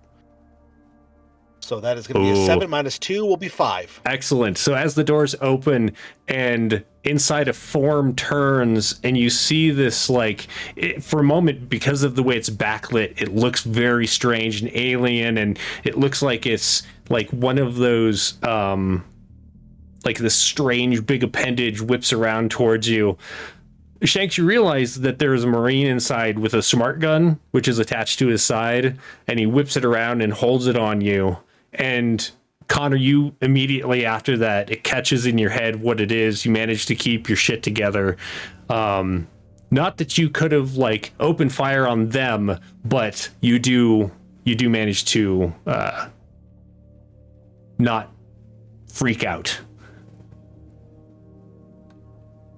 So that is going to be Ooh. a 7 -2 will be 5. Excellent. So as the doors open and inside a form turns and you see this, for a moment, because of the way it's backlit, it looks very strange and alien, and it looks like it's like one of those like this strange big appendage whips around towards you. Shanks, you realize that there is a Marine inside with a smart gun, which is attached to his side, and he whips it around and holds it on you. And Connor, you immediately after that, it catches in your head what it is. You manage to keep your shit together. Not that you could have opened fire on them, but you do manage to not freak out.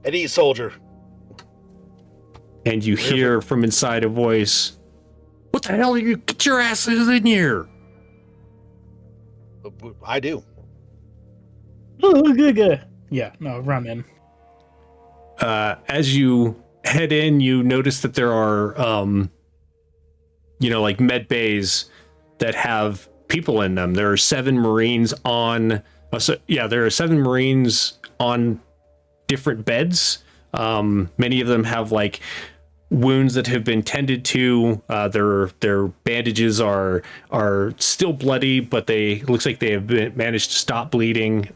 At ease, soldier. And you hear from inside a voice, "What the hell are you? Get your asses in here!" I do. Yeah, no, run in. As you head in, you notice that there are, like med bays that have people in them. There are 7 Marines on. There are 7 Marines on different beds. Many of them have like wounds that have been tended to. Their bandages are still bloody, but looks like they have managed to stop bleeding.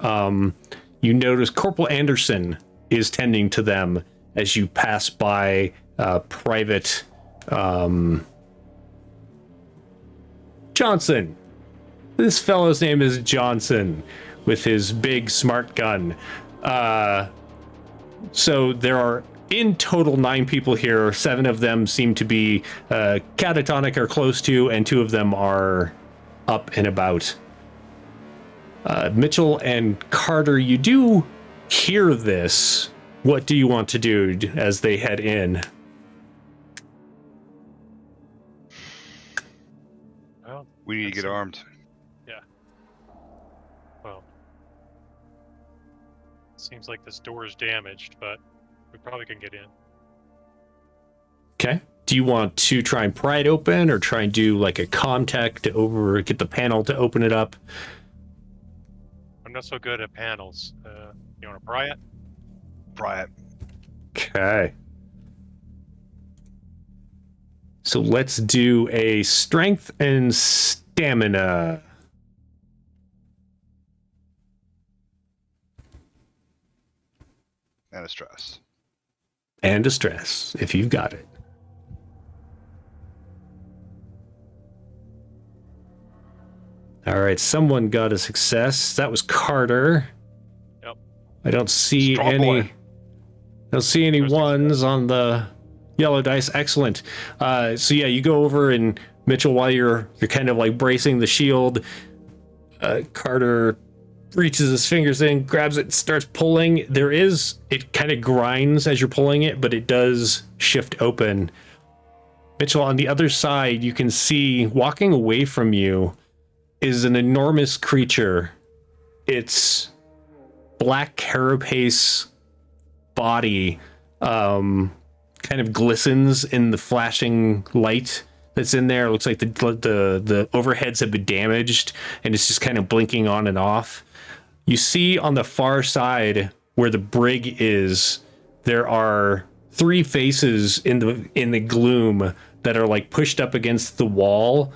You notice Corporal Anderson is tending to them as you pass by Private Johnson. This fellow's name is Johnson with his big smart gun. So there are in total 9 people here. 7 of them seem to be catatonic or close to, and 2 of them are up and about. Mitchell and Carter, you do hear this. What do you want to do as they head in? Well, We need to get armed. well, seems like this door is damaged, but we probably can get in. Okay. Do you want to try and pry it open, or try and do like a comm-tech to get the panel to open it up? I'm not so good at panels. You want to pry it? Pry it. Okay. So let's do a strength and stamina. And a stress. And a stress, if you've got it. All right, someone got a success. That was Carter. Yep. I don't see Strong any. boy. Don't see any ones on the yellow dice. Excellent. So yeah, you go over, and Mitchell, while you're kind of like bracing the shield, Carter reaches his fingers in, grabs it, and starts pulling. It kind of grinds as you're pulling it, but it does shift open. Mitchell, on the other side, you can see walking away from you is an enormous creature. Its black carapace body kind of glistens in the flashing light that's in there. It looks like the overheads have been damaged, and it's just kind of blinking on and off. You see on the far side where the brig is, there are 3 faces in the gloom that are like pushed up against the wall,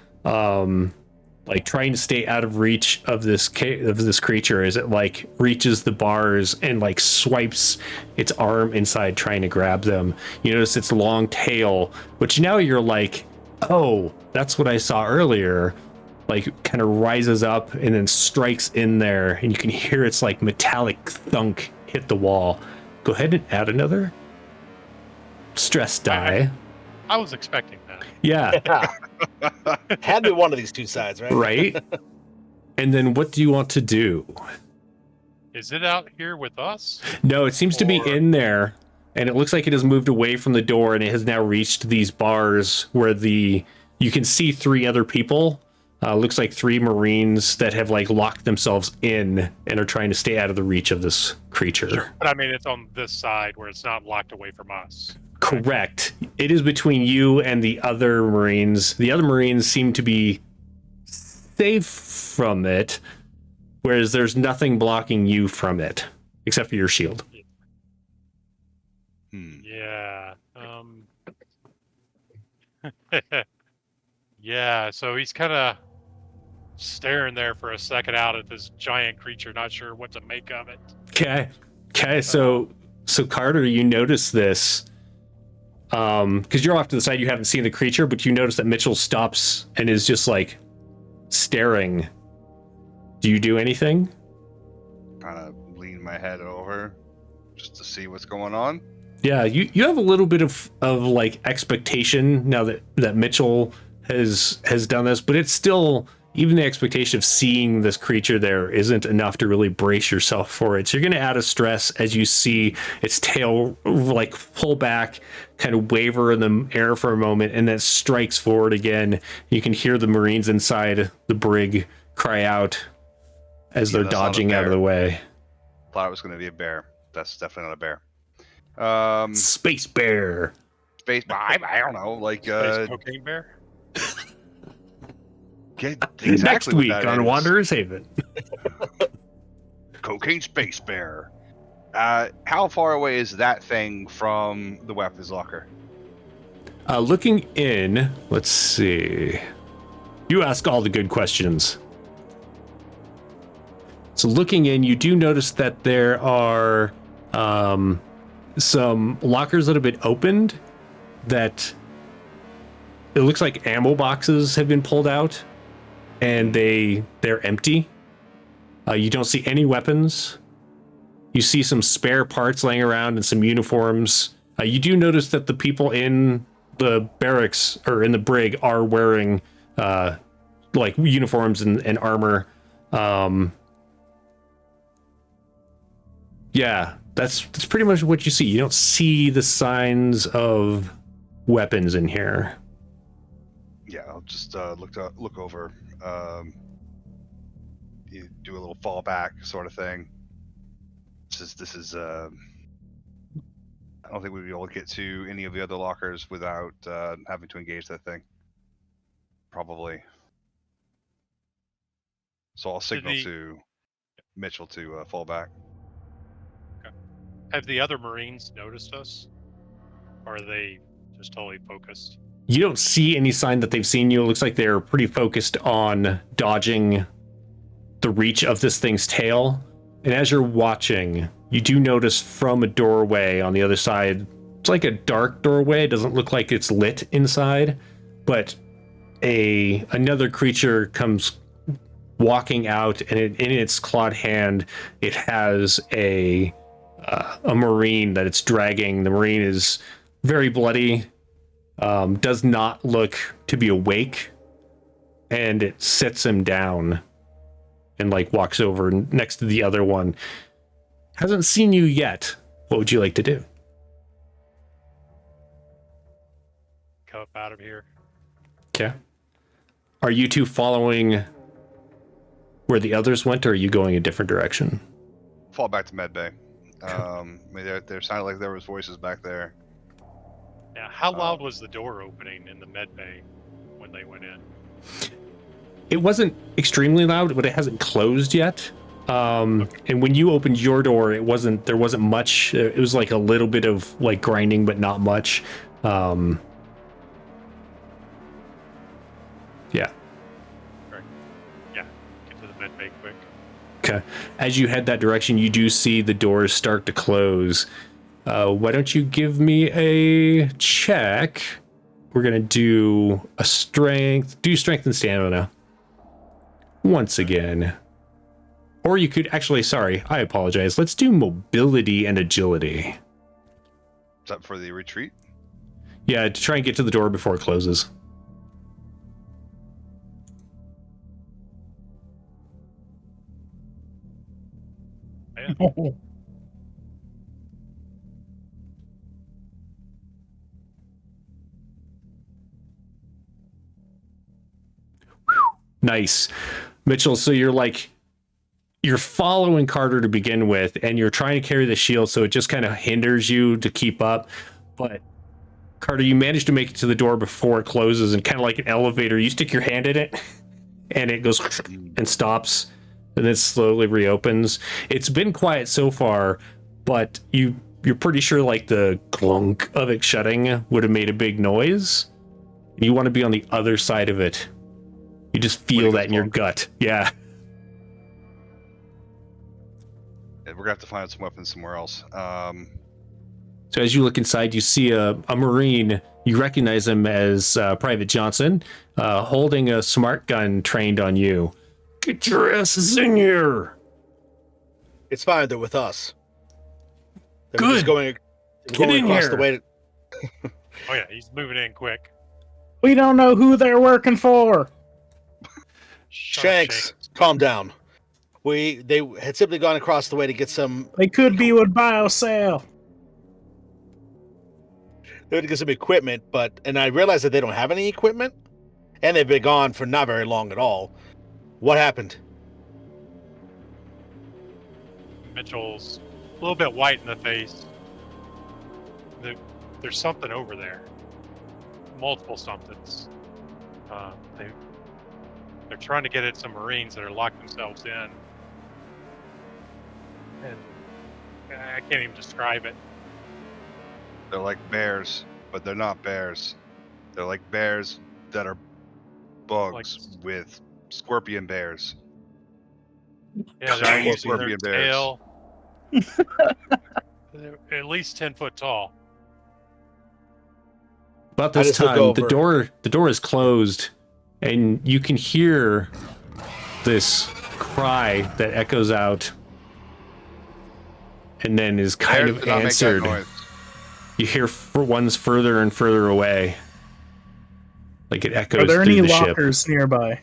like trying to stay out of reach of this creature as it like reaches the bars and like swipes its arm inside trying to grab them. You notice its long tail, which now you're like, oh, that's what I saw earlier. Like kind of rises up and then strikes in there, and you can hear its like metallic thunk hit the wall. Go ahead and add another stress die. I was expecting that. Yeah. Had to be one of these 2 sides, right? Right. And then what do you want to do? Is it out here with us? No, it seems to be in there, and it looks like it has moved away from the door, and it has now reached these bars where you can see 3 other people. Looks like 3 Marines that have like locked themselves in and are trying to stay out of the reach of this creature. But I mean, it's on this side where it's not locked away from us. Correct. It is between you and the other Marines. The other Marines seem to be safe from it, whereas there's nothing blocking you from it except for your shield. Yeah. Yeah, so he's kind of staring there for a second out at this giant creature, not sure what to make of it. Okay. So Carter, you notice this because you're off to the side. You haven't seen the creature, but you notice that Mitchell stops and is just like staring. Do you do anything? Kind of lean my head over just to see what's going on. Yeah, you have a little bit of like expectation now that Mitchell has done this, but it's still even the expectation of seeing this creature there isn't enough to really brace yourself for it. So you're going to add a stress as you see its tail like pull back, kind of waver in the air for a moment, and then strikes forward again. You can hear the Marines inside the brig cry out as they're dodging out of the way. Thought it was going to be a bear. That's definitely not a bear. Space bear. Space. I don't know. Like Space cocaine bear. Exactly Next week on Wanderer's Haven. Cocaine space bear. How far away is that thing from the weapons locker? Looking in, let's see. You ask all the good questions. So looking in, you do notice that there are some lockers that have been opened that it looks like ammo boxes have been pulled out and they're empty. You don't see any weapons. You see some spare parts laying around and some uniforms. You do notice that the people in the barracks or in the brig are wearing like uniforms and armor. Yeah, that's pretty much what you see. You don't see the signs of weapons in here. Yeah, I'll just look over. You do a little fallback sort of thing. This is. I don't think we'd be able to get to any of the other lockers without having to engage that thing. Probably. So I'll signal to Mitchell to fall back. Have the other Marines noticed us? Or are they just totally focused? You don't see any sign that they've seen you. It looks like they're pretty focused on dodging the reach of this thing's tail. And as you're watching, you do notice from a doorway on the other side, it's like a dark doorway. It doesn't look like it's lit inside, but another creature comes walking out, and in its clawed hand, it has a Marine that it's dragging. The Marine is very bloody, does not look to be awake, and it sits him down and like walks over next to the other one. Hasn't seen you yet. What would you like to do? Come up out of here. Okay. Are you two following where the others went, or are you going a different direction? Fall back to medbay. I mean, there sounded like there was voices back there. Now, how loud was the door opening in the med bay when they went in? It wasn't extremely loud, but it hasn't closed yet. And when you opened your door, there wasn't much. It was like a little bit of like grinding, but not much. Yeah. Right. Yeah. Get to the med bay quick. Okay. As you head that direction, you do see the doors start to close. Why don't you give me a check? We're gonna do strength and stamina once again. Or you could actually, sorry, I apologize. Let's do mobility and agility. Is that for the retreat? Yeah, to try and get to the door before it closes. Yeah. Nice. Mitchell, so you're following Carter to begin with, and you're trying to carry the shield, so it just kind of hinders you to keep up. But Carter, you manage to make it to the door before it closes, and kind of like an elevator, you stick your hand in it, and it goes and stops, and then slowly reopens. It's been quiet so far, but you're pretty sure like the clunk of it shutting would have made a big noise. You want to be on the other side of it. You just feel that in your gut. Yeah. We're gonna have to find some weapons somewhere else. So as you look inside, you see a Marine. You recognize him as Private Johnson, holding a smart gun trained on you. Get your asses in here. It's fine. They're with us. They're Good. Just going in across here. the way. Oh yeah, he's moving in quick. We don't know who they're working for. Shanks, calm down. They had simply gone across the way to get some. They could be with BioSale. They had to get some equipment, and I realized that they don't have any equipment, and they've been gone for not very long at all. What happened? Mitchell's a little bit white in the face. There's something over there. Multiple somethings. They're trying to get at some Marines that are locked themselves in. And I can't even describe it. They're like bears, but they're not bears. They're like bears that are bugs with scorpion bears. Yeah, Giant they're scorpion bears. tail. They're at least 10 foot tall. About this time, the door is closed, and you can hear this cry that echoes out, and then is kind of answered. You hear ones further and further away, like it echoes through the ship. Are there any lockers nearby?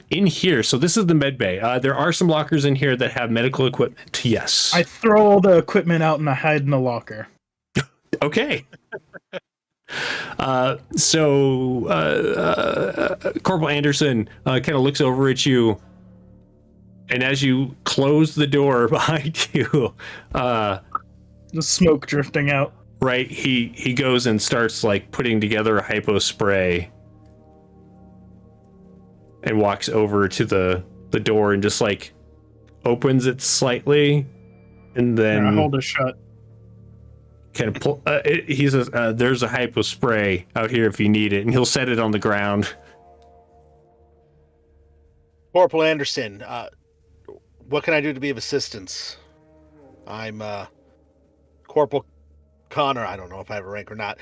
In here, so this is the med bay. There are some lockers in here that have medical equipment. Yes. I throw all the equipment out and I hide in the locker. Okay. Corporal Anderson kind of looks over at you, and as you close the door behind you, the smoke drifting out. Right, he goes and starts like putting together a hypo spray, and walks over to the door and just like opens it slightly, and then I hold it shut. Kind of pull. He says, "There's a hypo spray out here if you need it," and he'll set it on the ground. Corporal Anderson, what can I do to be of assistance? I'm Corporal Connor. I don't know if I have a rank or not.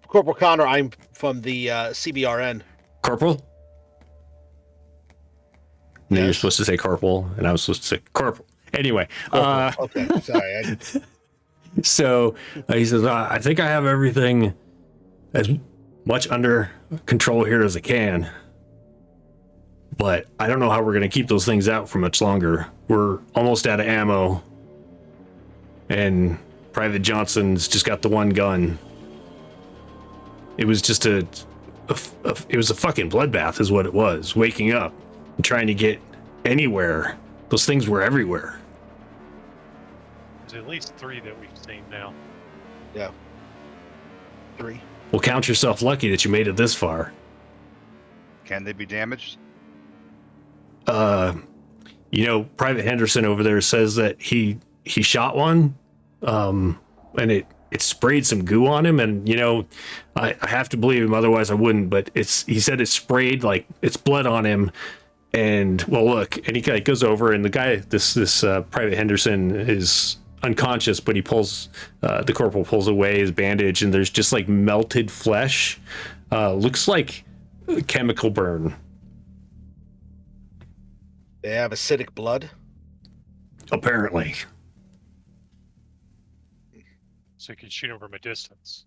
Corporal Connor. I'm from the CBRN. Corporal. No, Yes. you're supposed to say corporal, and I was supposed to say corporal. Anyway, Okay, sorry. So he says, I think I have everything as much under control here as I can, but I don't know how we're going to keep those things out for much longer. We're almost out of ammo, and Private Johnson's just got the one gun. It was just it was a fucking bloodbath is what it was, waking up and trying to get anywhere. Those things were everywhere. There's at least 3 that we've seen now. Yeah. 3. Well, count yourself lucky that you made it this far. Can they be damaged? Private Henderson over there says that he shot one, and it sprayed some goo on him, and I have to believe him, otherwise I wouldn't. But he said it sprayed like it's blood on him, and well, look, and he kind of goes over, and the guy, this Private Henderson is unconscious, but the corporal pulls away his bandage, and there's just like melted flesh. Looks like a chemical burn. They have acidic blood? Apparently. So you can shoot them from a distance.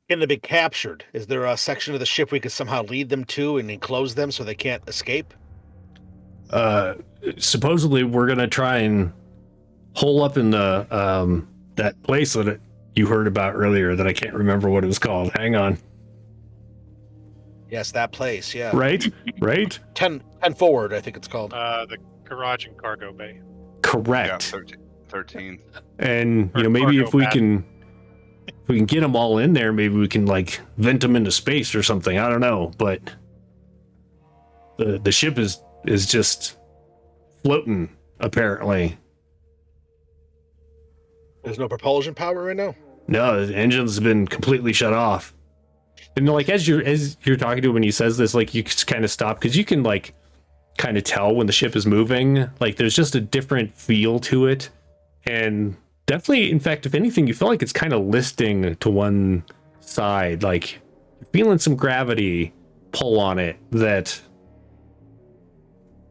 Can they be captured? Is there a section of the ship we could somehow lead them to and enclose them so they can't escape? Supposedly we're gonna try and hole up in the that place that you heard about earlier that I can't remember what it was called. Hang on. Yes, that place, yeah. Right? 10 forward, I think it's called. The garage and cargo bay. Correct. Yeah, 13. And Or maybe cargo if we pad. can get them all in there, maybe we can like vent them into space or something. I don't know, but the ship is just floating apparently. There's no propulsion power right now? No, the engines have been completely shut off. And like as you're talking to him and he says this, like you just kind of stop because you can like kind of tell when the ship is moving. Like there's just a different feel to it, and definitely, in fact, if anything, you feel like it's kind of listing to one side, like you're feeling some gravity pull on it that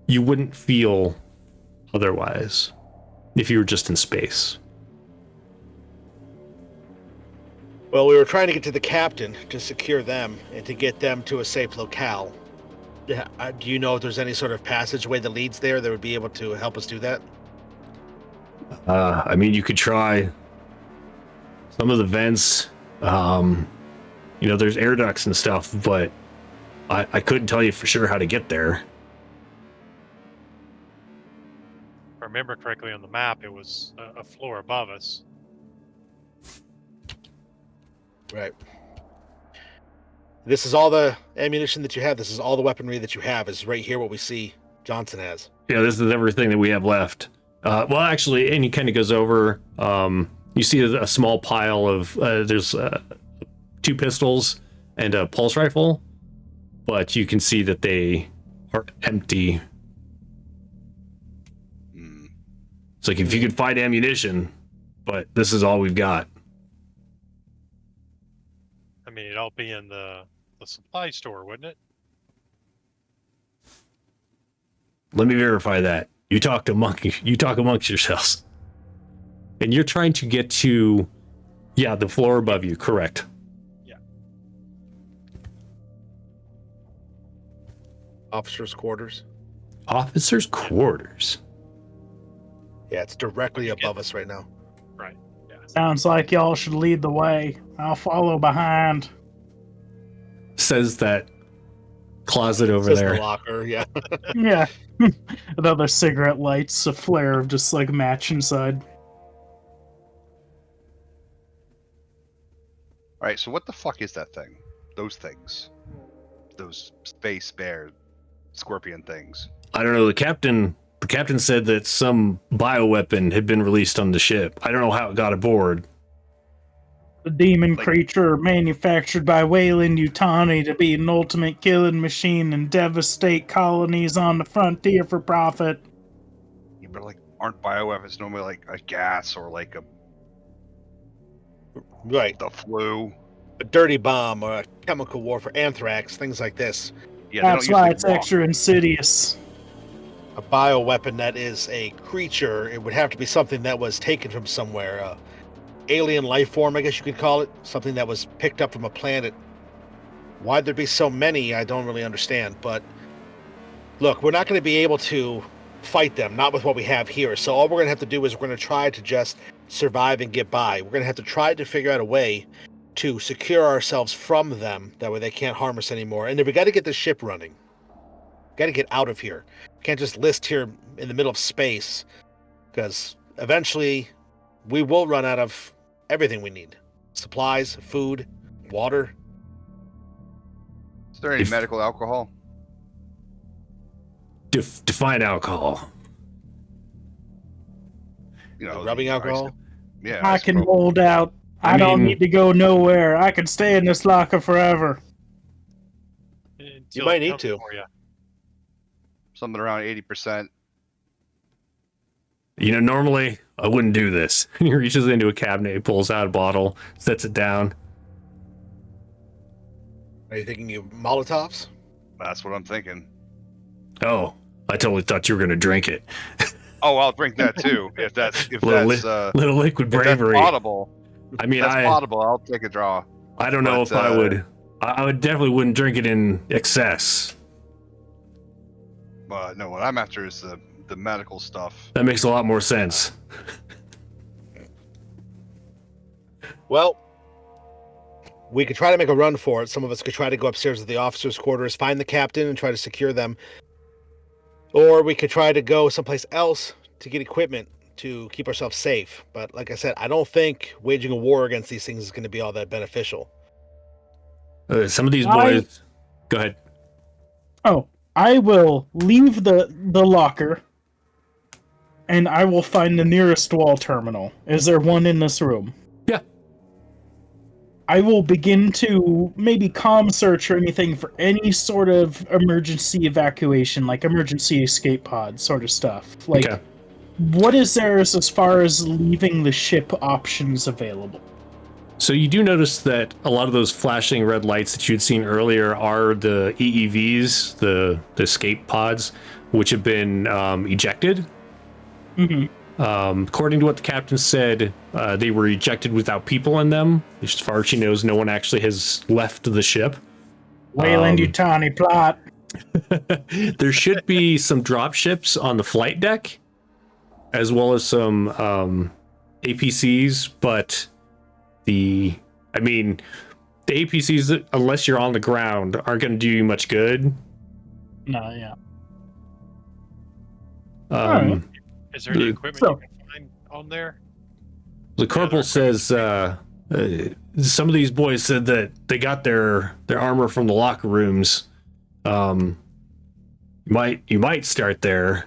you wouldn't feel otherwise if you were just in space. Well, we were trying to get to the captain to secure them and to get them to a safe locale. Yeah, do you know if there's any sort of passageway that leads there that would be able to help us do that? I mean, you could try some of the vents. There's air ducts and stuff, but I couldn't tell you for sure how to get there. If I remember correctly on the map, it was a floor above us. Right. This is all the ammunition that you have. This is all the weaponry that you have. Is right here what we see Johnson has. Yeah, this is everything that we have left. Well, actually, and he kind of goes over. You see a small pile of there's 2 pistols and a pulse rifle, but you can see that they are empty. It's like if you could find ammunition, but this is all we've got. I mean, it'd all be in the supply store, wouldn't it? Let me verify that. You talk amongst yourselves. And you're trying to get to, the floor above you, correct? Yeah. Officers' quarters. Officers' quarters. Yeah, it's directly above us right now. Right. Yeah. Sounds like y'all should lead the way. I'll follow behind. Says that closet over Says there. the locker, yeah. Yeah. Another cigarette lights, a flare of just like match inside. All right, so what the fuck is that thing? Those things. Those space bear scorpion things. I don't know. The captain said that some bioweapon had been released on the ship. I don't know how it got aboard. The demon creature manufactured by Wayland Yutani to be an ultimate killing machine and devastate colonies on the frontier for profit. Yeah, but aren't bioweapons normally like a gas or like Right. the flu? A dirty bomb or a chemical warfare, anthrax, things like this. Yeah, That's why it's extra insidious. A bioweapon that is a creature, it would have to be something that was taken from somewhere. Alien life form, I guess you could call it. Something that was picked up from a planet. Why'd there be so many, I don't really understand. But look, we're not going to be able to fight them, not with what we have here. So all we're going to have to do is we're going to try to just survive and get by. We're going to have to try to figure out a way to secure ourselves from them. That way they can't harm us anymore. And then we got to get the ship running. Got to get out of here. Can't just list here in the middle of space. Because eventually we will run out of everything we need. Supplies, food, water. Is there any medical alcohol? Define alcohol. Rubbing alcohol? Yeah. I can hold out. I don't need to go nowhere. I can stay in this locker forever. You might need to. Something around 80%. Normally I wouldn't do this. He reaches into a cabinet, he pulls out a bottle, sets it down. Are you thinking of Molotovs? That's what I'm thinking. Oh, I totally thought you were going to drink it. Oh, I'll drink that too. If that's little liquid bravery. If that's potable. I mean, that's potable. I'll take a draw. I don't know if I would. I would definitely wouldn't drink it in excess. No, what I'm after is the medical stuff. That makes a lot more sense. Well, we could try to make a run for it. Some of us could try to go upstairs to the officers' quarters, find the captain, and try to secure them. Or we could try to go someplace else to get equipment to keep ourselves safe. But like I said, I don't think waging a war against these things is going to be all that beneficial. Some of these boys... Go ahead. Oh, I will leave the locker, and I will find the nearest wall terminal. Is there one in this room? Yeah. I will begin to maybe comm search or anything for any sort of emergency evacuation, like emergency escape pod sort of stuff. Like, what is there as far as leaving the ship options available? So you do notice that a lot of those flashing red lights that you'd seen earlier are the EEVs, the escape pods, which have been ejected. Mm-hmm. According to what the captain said, they were ejected without people in them. As far as she knows, no one actually has left the ship. Wayland Yutani plot. There should be some drop ships on the flight deck, as well as some APCs, but the APCs, unless you're on the ground, aren't going to do you much good. No, yeah. Um, Is there any equipment you can find on there? The corporal says some of these boys said that they got their armor from the locker rooms. You might start there.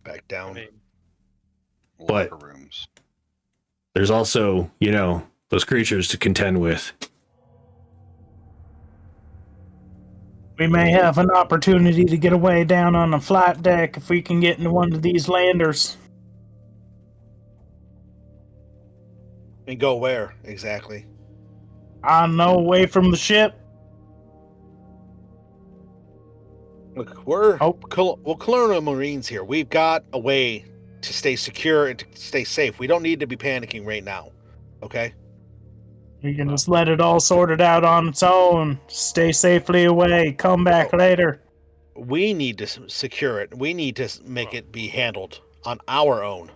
Back down. But Locker rooms. there's also, those creatures to contend with. We may have an opportunity to get away down on the flight deck if we can get into one of these landers. And go where exactly? I know, away from the ship. Look, we're Colonial Marines here. We've got a way to stay secure and to stay safe. We don't need to be panicking right now. Okay? We can just let it all sort it out on its own. Stay safely away. Come back later. We need to secure it. We need to make it be handled on our own.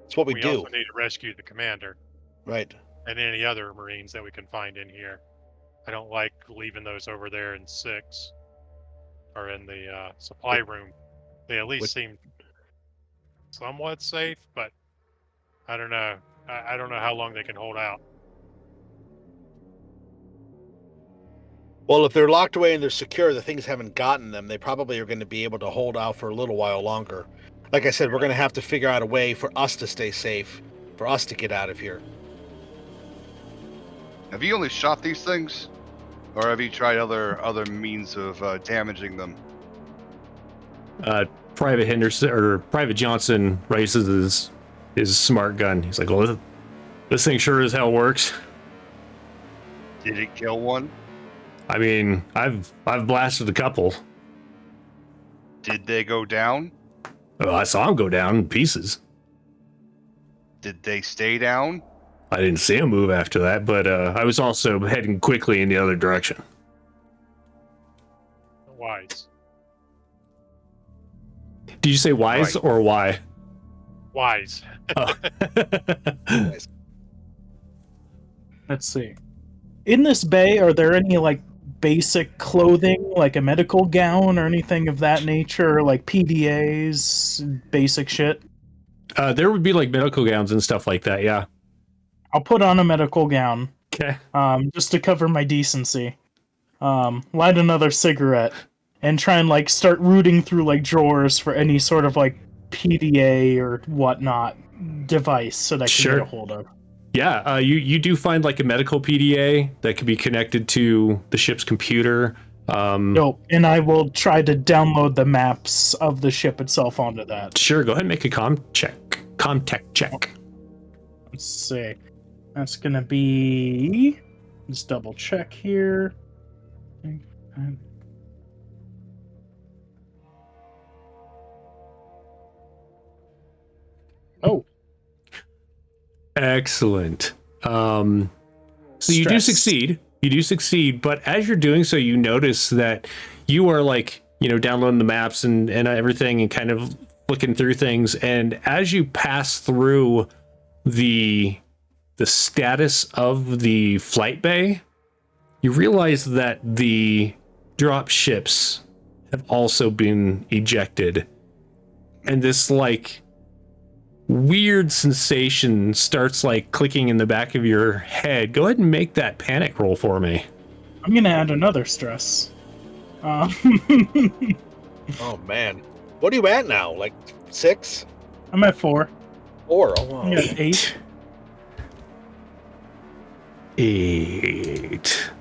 It's what we do. Also need to rescue the commander Right. and any other Marines that we can find in here. I don't like leaving those over there in 6 or in the supply room. They at least seem somewhat safe, but I don't know. I don't know how long they can hold out. Well, if they're locked away and they're secure, the things haven't gotten them. They probably are going to be able to hold out for a little while longer. Like I said, we're going to have to figure out a way for us to stay safe, for us to get out of here. Have you only shot these things, or have you tried other means of damaging them? Private Henderson or Private Johnson raises his smart gun. He's like, "Well, this thing sure as hell works." Did it kill one? I mean, I've blasted a couple. Did they go down? Oh, I saw them go down in pieces. Did they stay down? I didn't see him move after that, but I was also heading quickly in the other direction. Wise. Did you say wise Right. or why? Wise. Oh. Let's see. In this bay, are there any, basic clothing, like a medical gown or anything of that nature, like PDAs, basic shit? There would be medical gowns and stuff like that. Yeah. I'll put on a medical gown, Okay. just to cover my decency. Light another cigarette, and try and start rooting through drawers for any sort of PDA or whatnot device that I can get a hold of. Yeah, you do find a medical PDA that could be connected to the ship's computer. Nope, and I will try to download the maps of the ship itself onto that. Sure, go ahead and make a contact check. Let's see. That's gonna be... Let's double check here. Oh. Excellent. So you do succeed. You do succeed, but as you're doing so, you notice that you are downloading the maps and everything and kind of looking through things. And as you pass through the status of the flight bay, you realize that the drop ships have also been ejected. And this weird sensation starts clicking in the back of your head. Go ahead and make that panic roll for me. I'm gonna add another stress. Oh man, what are you at now? 6? I'm at 4. 4. Oh, wow. I'm at 8. 8.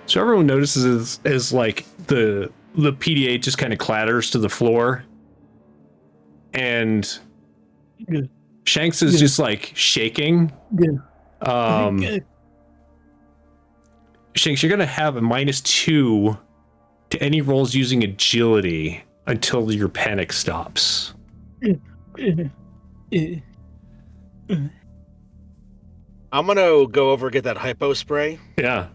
So everyone notices as the PDA just kind of clatters to the floor, and Good. Shanks is just shaking. Good. Shanks, you're gonna have a -2 to any rolls using agility until your panic stops. I'm gonna go over and get that hypo spray, Yeah.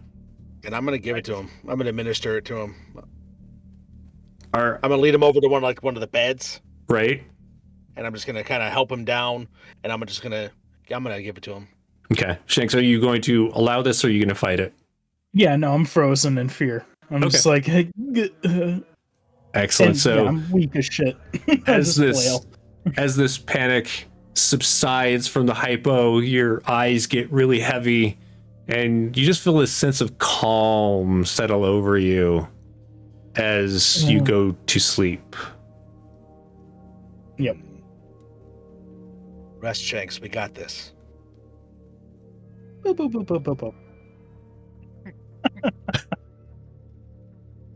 and I'm gonna give it to him. I'm gonna administer it to him. Are I'm gonna lead him over to one of the beds, right. and I'm just gonna kind of help him down, and I'm gonna give it to him. Okay. Shanks, are you going to allow this or are you going to fight it? Yeah, no, I'm frozen in fear. I'm Okay. just like, hey, Excellent. and, So yeah, I'm weak as shit. I as just flail. this panic subsides from the hypo, your eyes get really heavy and you just feel this sense of calm settle over you as you go to sleep. Yep. Rest, Shanks. We got this. Boop, boop, boop, boop, boop, boop.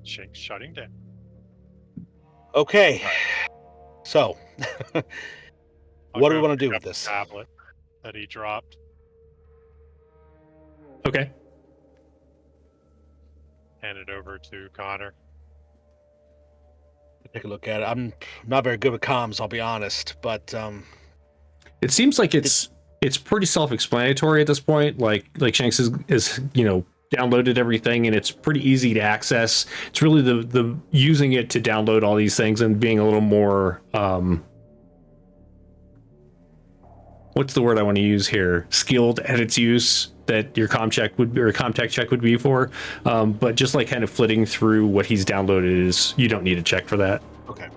Shank's shutting down. Okay. So, I'll what do we go want to do pick with up the this? tablet that he dropped. Okay. Hand it over to Connor. Take a look at it. I'm not very good with comms, I'll be honest, but It seems like it's pretty self-explanatory at this point. Like Shanks is downloaded everything and it's pretty easy to access. It's really the using it to download all these things and being a little more what's the word I want to use here? Skilled at its use that your contact check would be for. But just like kind of flitting through what he's downloaded is you don't need a check for that. okay.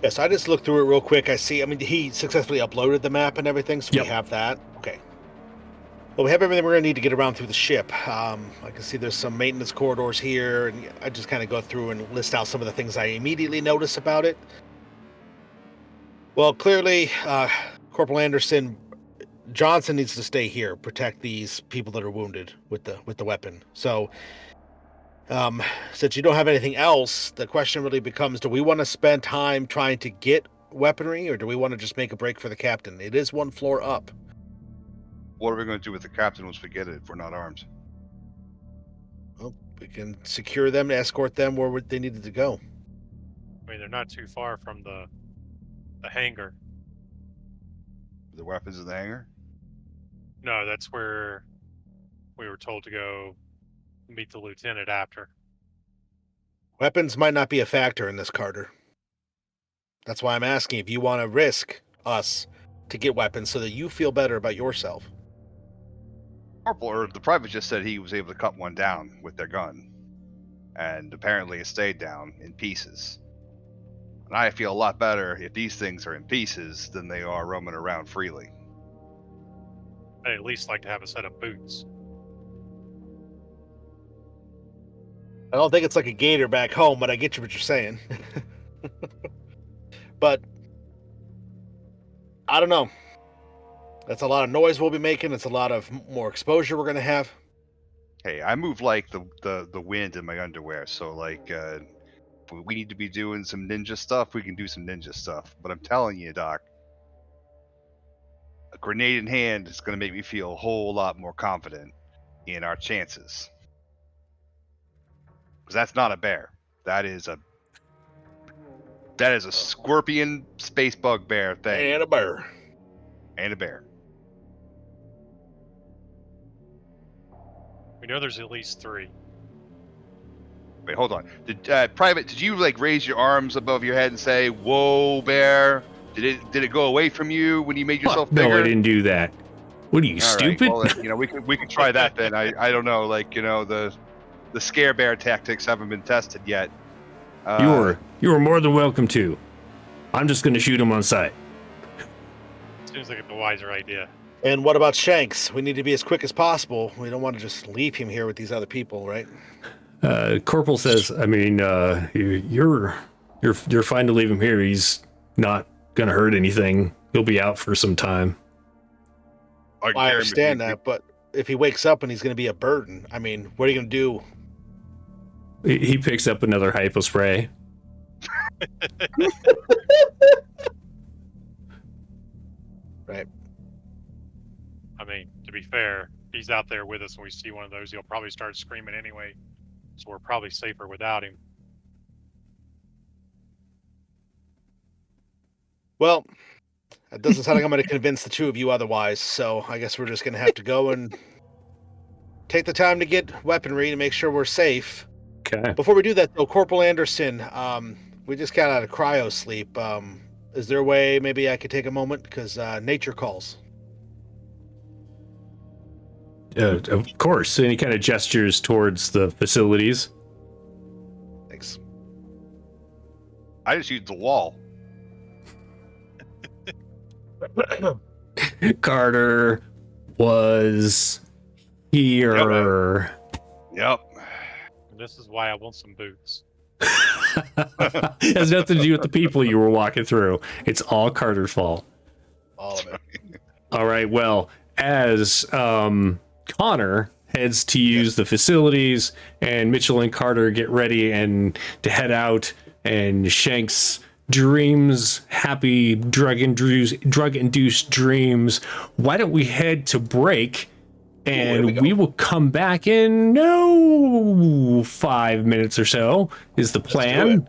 Yes, I just looked through it real quick. I see, he successfully uploaded the map and everything, so Yep. we have that. Okay. Well, we have everything we're going to need to get around through the ship. I can see there's some maintenance corridors here, and I just kind of go through and list out some of the things I immediately notice about it. Well, clearly, Corporal Johnson needs to stay here, protect these people that are wounded with the weapon. So, since you don't have anything else, the question really becomes, do we want to spend time trying to get weaponry, or do we want to just make a break for the captain? It is one floor up. What are we going to do with the captain once we get it if we're not armed? Well, we can secure them, escort them where they needed to go. I mean, they're not too far from the hangar. The weapons in the hangar? No, that's where we were told to go meet the lieutenant after. Weapons might not be a factor in this, Carter. That's why I'm asking if you want to risk us to get weapons so that you feel better about yourself. Corporal, or the private just said he was able to cut one down with their gun. And apparently it stayed down in pieces. And I feel a lot better if these things are in pieces than they are roaming around freely. I'd at least like to have a set of boots. I don't think it's like a gator back home, but I get you what you're saying. But I don't know. That's a lot of noise we'll be making. It's a lot of more exposure we're going to have. Hey, I move like the wind in my underwear, so like if we need to be doing some ninja stuff, we can do some ninja stuff. But I'm telling you, Doc, a grenade in hand is going to make me feel a whole lot more confident in our chances. Because that's not a bear. That is a scorpion space bug bear thing. And a bear. And a bear. We know there's at least 3. Wait, hold on. Private, did you like raise your arms above your head and say, "Whoa, bear"? Did it go away from you when you made yourself bigger? No, I didn't do that. What are you, All stupid? right, well, then, we can try that then. I don't know, like the scare bear tactics haven't been tested yet. You were more than welcome to. I'm just going to shoot him on sight. Seems like a wiser idea. And what about Shanks? We need to be as quick as possible. We don't want to just leave him here with these other people, right? Corporal says, I mean, you're fine to leave him here. He's not going to hurt anything. He'll be out for some time. I understand that, but if he wakes up and he's going to be a burden, I mean, what are you going to do? He picks up another hypo spray. Right. I mean, to be fair, he's out there with us and we see one of those, he'll probably start screaming anyway. So we're probably safer without him. Well, it doesn't sound like I'm going to convince the two of you otherwise, so I guess we're just going to have to go and take the time to get weaponry to make sure we're safe. Okay. Before we do that, though, Corporal Anderson, we just got out of cryosleep. Is there a way maybe I could take a moment? Because nature calls. Of course. And he kind of gestures towards the facilities. Thanks. I just used the wall. Carter was here. Yep. This is why I want some boots. It has nothing to do with the people you were walking through. It's all Carter's fault. All of it. All right. Well, as Connor heads to use the facilities and Mitchell and Carter get ready and to head out, and Shanks dreams happy drug-induced dreams, why don't we head to break? And we will come back in 5 minutes or so is the plan.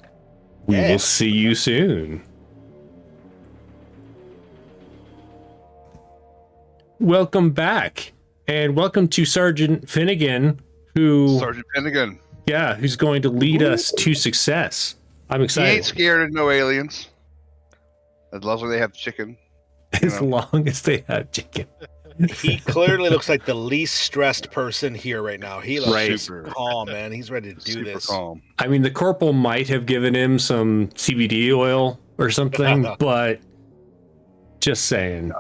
We will see you soon. Welcome back, and welcome to Sergeant Finnegan, who's going to lead us to success. I'm He excited. ain't scared of no aliens. As long as they have chicken. As long as they have chicken. He clearly looks like the least stressed person here right now. He looks Super calm, man. He's ready to do super this. calm. I mean, the corporal might have given him some CBD oil or something, but just saying.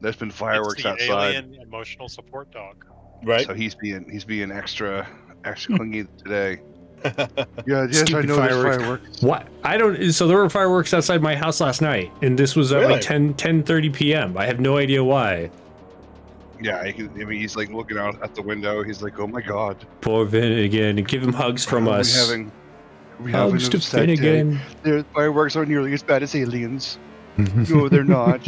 There's been fireworks It's the outside. alien emotional support dog. Right? So he's being extra clingy today. Yeah, yes, Stupid I know fireworks. there's fireworks. What? I don't. So there were fireworks outside my house last night, and this was at like 10:30 p.m. I have no idea why. Yeah, he's like looking out at the window. He's like, "Oh my god, Poor Finnegan, and give him hugs from us. We Hugs having to a sad day. Finnegan. Their fireworks aren't nearly as bad as aliens. No, they're not.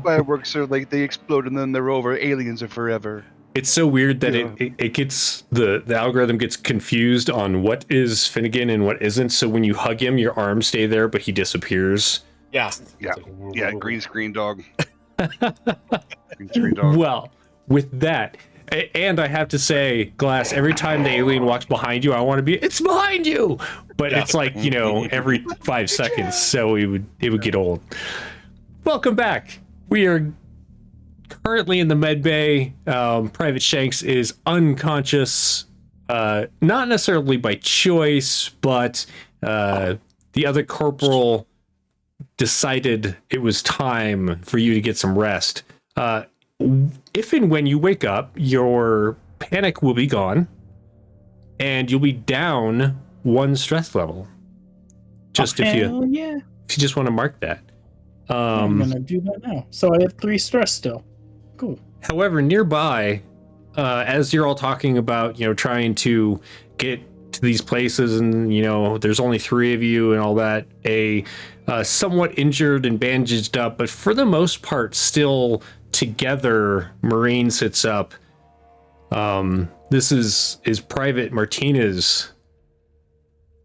Fireworks are like they explode and then they're over. Aliens are forever." It's so weird that Yeah. it gets the algorithm gets confused on what is Finnegan and what isn't. So when you hug him, your arms stay there, but he disappears. Yeah. Yeah, green screen dog. Green screen dog. Well, with that, and I have to say, Glass, every time the alien walks behind you, I want to be, it's behind you! But it's like, every 5 seconds, so it would get old. Welcome back. We are currently in the med bay. Private Shanks is unconscious, not necessarily by choice, but the other corporal decided it was time for you to get some rest. If and when you wake up, your panic will be gone, and you'll be down 1 stress level. Just if you just want to mark that. I'm gonna do that now. So I have 3 stress still. Cool. However, nearby, as you're all talking about, trying to get to these places, and there's only 3 of you and all that, a somewhat injured and bandaged up, but for the most part still together, Marine sits up. This is Private Martinez.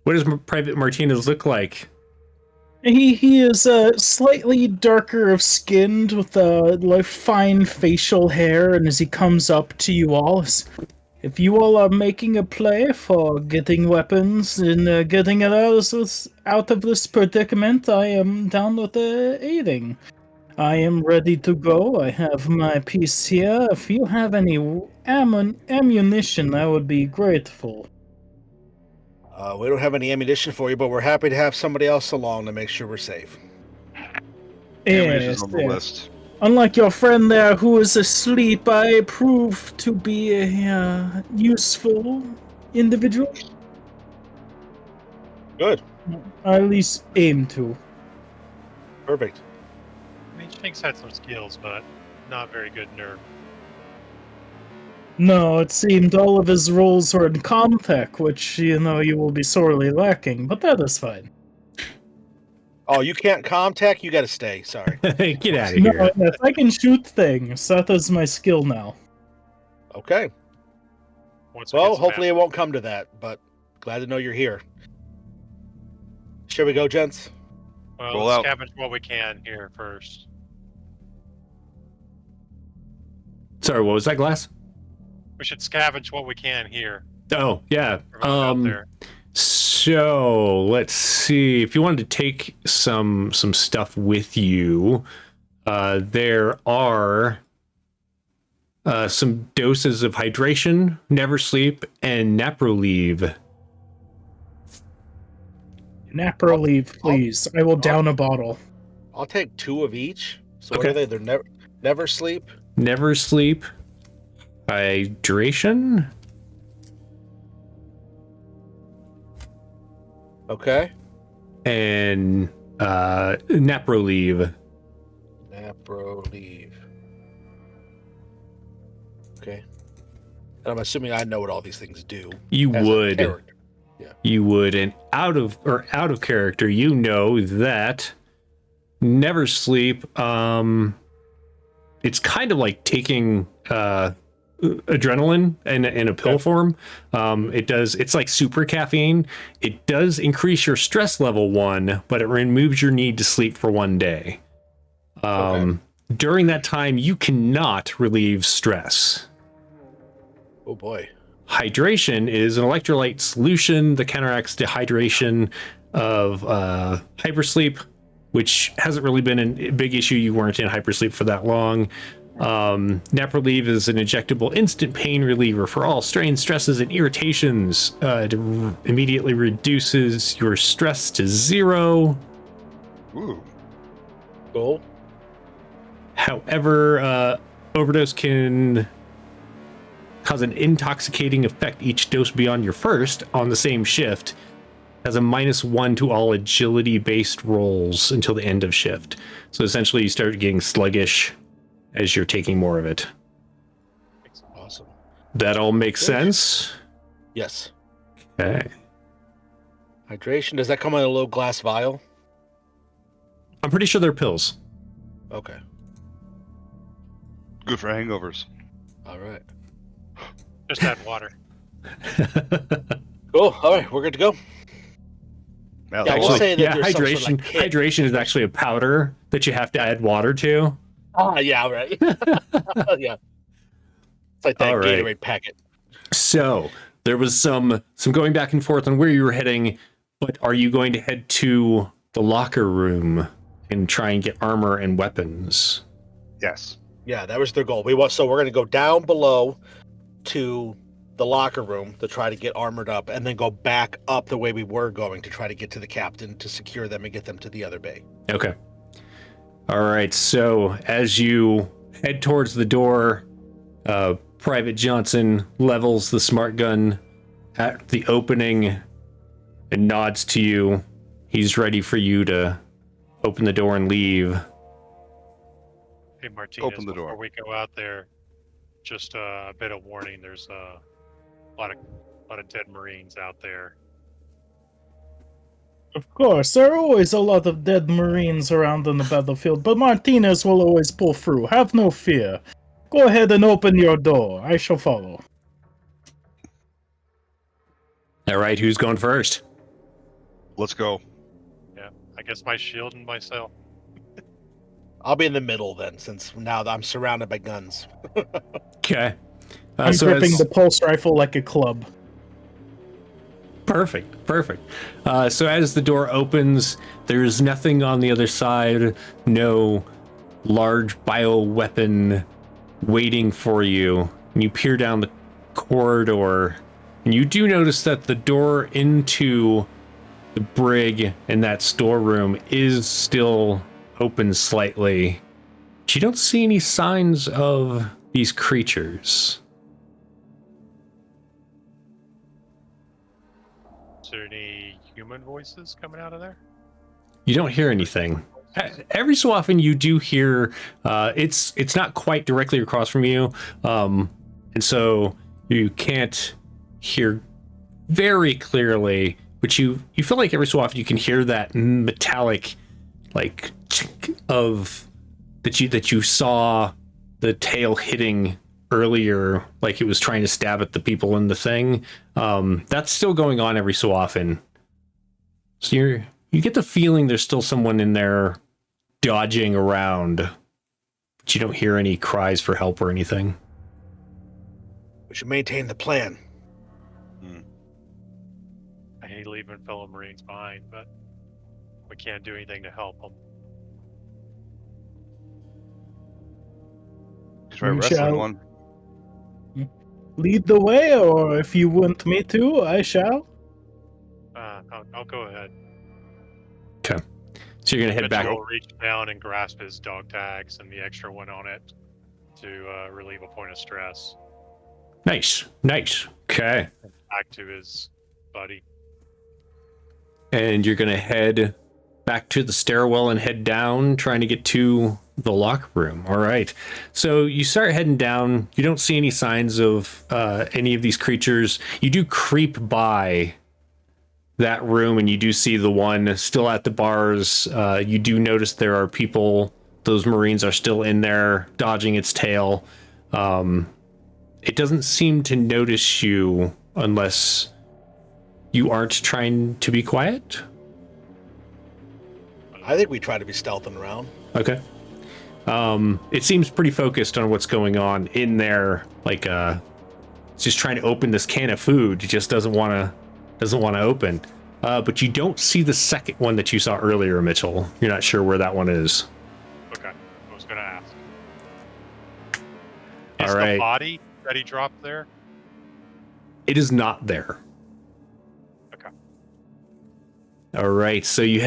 What does Private Martinez look like? He is slightly darker of skinned with fine facial hair, and as he comes up to you all, if you all are making a play for getting weapons and getting it out of this predicament, I am down with aiding. I am ready to go. I have my piece here. If you have any ammunition, I would be grateful. We don't have any ammunition for you, but we're happy to have somebody else along to make sure we're safe. Ammunition's on the list. Unlike your friend there who is asleep, I prove to be a useful individual. Good. I at least aim to. Perfect. I mean, Shanks had some skills, but not very good nerve. No, it seemed all of his roles were in Comtech, which, you will be sorely lacking, but that is fine. Oh, you can't Comtech? You gotta stay. Sorry. Get out of No, here. yes, I can shoot things. That is my skill now. Okay. Once we Well, get some hopefully it won't come to that, but glad to know you're here. Shall we go, gents? Well, Roll let's out. scavenge what we can here first. Sorry, what was that, Glass? We should scavenge what we can here. Oh, yeah. Out there. So let's see. If you wanted to take some stuff with you, there are some doses of hydration, never sleep, and Naproleave. Napper leave, please. I will down a bottle. I'll take 2 of each. So Okay. what are they? They're never sleep. Never sleep, hydration, Okay. and Naproleave. Napro leave. Okay. And I'm assuming I know what all these things do. You as a would. character. You would, and out of character, you know that never sleep. It's kind of like taking adrenaline in a pill form. It's like super caffeine. It does increase your stress level 1, but it removes your need to sleep for 1 day. During that time, you cannot relieve stress. Oh boy. Hydration is an electrolyte solution that counteracts dehydration of hypersleep, which hasn't really been a big issue. You weren't in hypersleep for that long. Naproleave is an injectable instant pain reliever for all strains, stresses, and irritations. It immediately reduces your stress to 0. Ooh. Cool. However, overdose can cause an intoxicating effect each dose beyond your first on the same shift. Has a -1 to all agility-based rolls until the end of shift. So essentially, you start getting sluggish as you're taking more of it. Awesome. That all makes sense? Yes. Okay. Hydration. Does that come in a little glass vial? I'm pretty sure they're pills. Okay. Good for hangovers. All right. Just add water. Cool. All right. We're good to go. Now, Yeah, that's we'll Actually, say that yeah, there's some sort of, hydration. like, kit. Hydration is actually a powder that you have to add water to. Yeah, right. Yeah. It's like that All right. Gatorade packet. So there was some going back and forth on where you were heading, but are you going to head to the locker room and try and get armor and weapons? yes. Yeah, that was their goal. We're going to go down below to the locker room to try to get armored up, and then go back up the way we were going to try to get to the captain to secure them and get them to the other bay. Okay. All right. So as you head towards the door, Private Johnson levels the smart gun at the opening and nods to you. He's ready for you to open the door and leave. Hey, Martinez, Open the door. before we go out there, just a bit of warning. There's a lot of dead Marines out there. Of course, there are always a lot of dead Marines around on the battlefield, but Martinez will always pull through. Have no fear. Go ahead and open your door. I shall follow. All right. Who's going first? Let's go. Yeah, I guess my shield and myself. I'll be in the middle then, since now I'm surrounded by guns. Okay. I'm so gripping as- the pulse rifle like a club. Perfect. So as the door opens, there's nothing on the other side, no large bioweapon waiting for you. And you peer down the corridor, and you do notice that the door into the brig and that storeroom is still open slightly. But you don't see any signs of these creatures. Is there any human voices coming out of there? You don't hear anything. Every so often you do hear, it's not quite directly across from you, and so you can't hear very clearly, but you feel like every so often you can hear that metallic, like, chink of that you saw the tail hitting earlier, like it was trying to stab at the people in the thing. That's still going on every so often. So You get the feeling there's still someone in there dodging around, but you don't hear any cries for help or anything. We should maintain the plan. I hate leaving fellow Marines behind, but we can't do anything to help them. Try We wrestling shall- one. Lead the way, or if you want me to, I shall. I'll go ahead. So you're gonna head back. Mitchell will reach down and grasp his dog tags and the extra one on it to relieve a point of stress Nice. Okay. back to his buddy. And you're gonna head back to the stairwell and head down, trying to get to the locker room. All right. So you start heading down. You don't see any signs of any of these creatures. You do creep by that room, and you do see the one still at the bars. You do notice there are people. Those Marines are still in there, dodging its tail. It doesn't seem to notice you unless you aren't trying to be quiet. I think we try to be stealthing around. Okay. It seems pretty focused on what's going on in there. Like, it's just trying to open this can of food. It just doesn't want to open. But you don't see the second one that you saw earlier, Mitchell. You're not sure where that one is. Okay, I was gonna ask. All Is right. the body that he dropped there? It is not there. Okay. All right. So you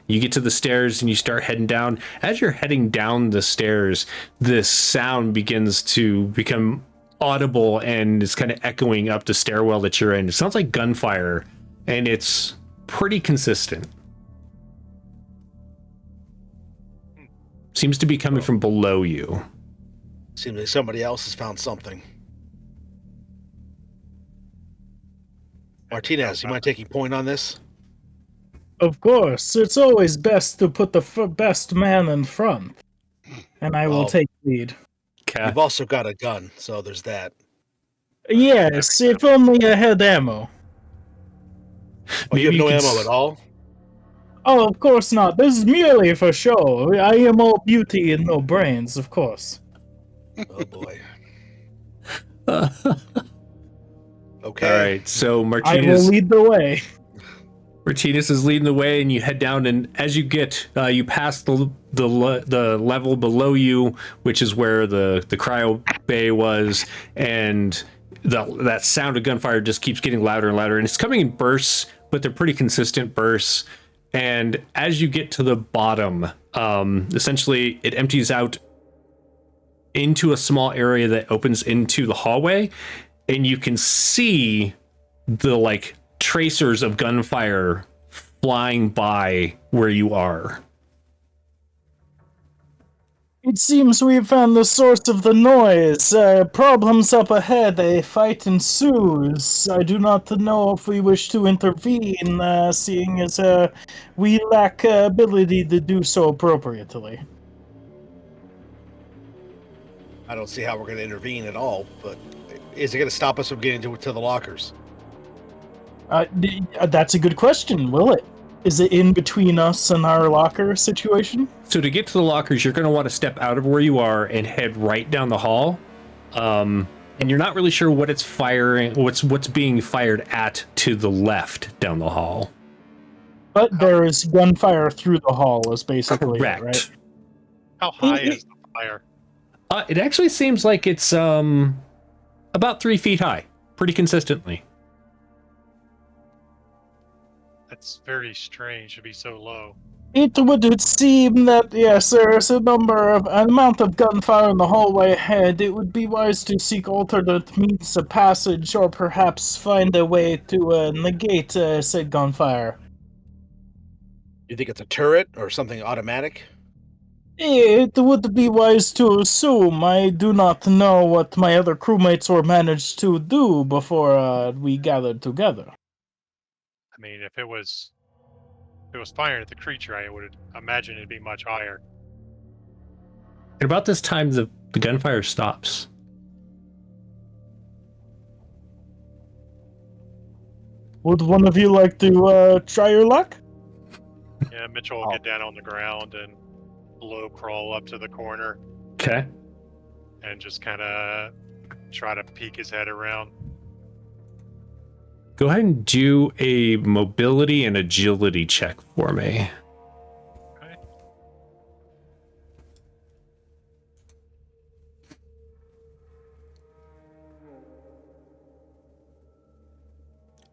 get to the stairs and you start heading down. As you're heading down the stairs, this sound begins to become audible and it's kind of echoing up the stairwell that you're in. It sounds like gunfire, and it's pretty consistent. Seems to be coming from below you. Seems like somebody else has found something. Martinez, you mind taking point on this? Of course, it's always best to put the best man in front. And I will Well- take lead. Okay. You've also got a gun, so there's that. Yes, if only I had ammo. Oh, you have Maybe no you can ammo s- at all? Oh, of course not. This is merely for show. I am all beauty and no brains, of course. Oh boy. All Okay. right. So I will Martinez lead the way. is leading the way, and you head down. And as you get, you pass the level below you, which is where the cryo bay was, and that sound of gunfire just keeps getting louder and louder, and it's coming in bursts, but they're pretty consistent bursts. And as you get to the bottom, essentially it empties out into a small area that opens into the hallway, and you can see the like tracers of gunfire flying by where you are. It seems we've found the source of the noise. Problems up ahead. A fight ensues. I do not know if we wish to intervene, seeing as we lack ability to do so appropriately. I don't see how we're going to intervene at all, but is it going to stop us from getting to the lockers? That's a good question. Will it? Is it in between us and our locker situation? So to get to the lockers, you're going to want to step out of where you are and head right down the hall. And you're not really sure what it's firing, what's being fired at to the left down the hall. But there is gunfire through the hall, is basically Correct. it, right? How high is the fire? It actually seems like it's about 3 feet high, pretty consistently. That's very strange to be so low. It would seem that, yes, there is an amount of gunfire in the hallway ahead. It would be wise to seek alternate means of passage, or perhaps find a way to negate said gunfire. You think it's a turret or something automatic? It would be wise to assume. I do not know what my other crewmates were managed to do before we gathered together. I mean, if it was firing at the creature, I would imagine it'd be much higher. And about this time, the gunfire stops. Would one of you like to try your luck? Yeah, Mitchell will get down on the ground and low crawl up to the corner Okay. and just kind of try to peek his head around. Go ahead and do a mobility and agility check for me. Okay.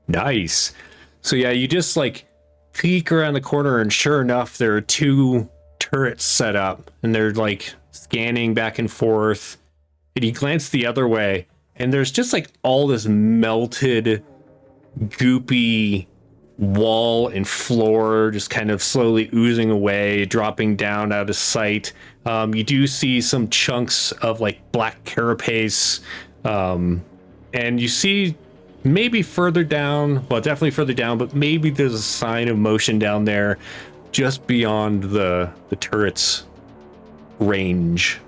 Nice. So yeah, you just like peek around the corner, and sure enough, there are two turrets set up, and they're like scanning back and forth. And you glance the other way, and there's just like all this melted, goopy wall and floor just kind of slowly oozing away, dropping down out of sight. You do see some chunks of like black carapace, and you see maybe further down, well, definitely further down, but maybe there's a sign of motion down there just beyond the turret's range.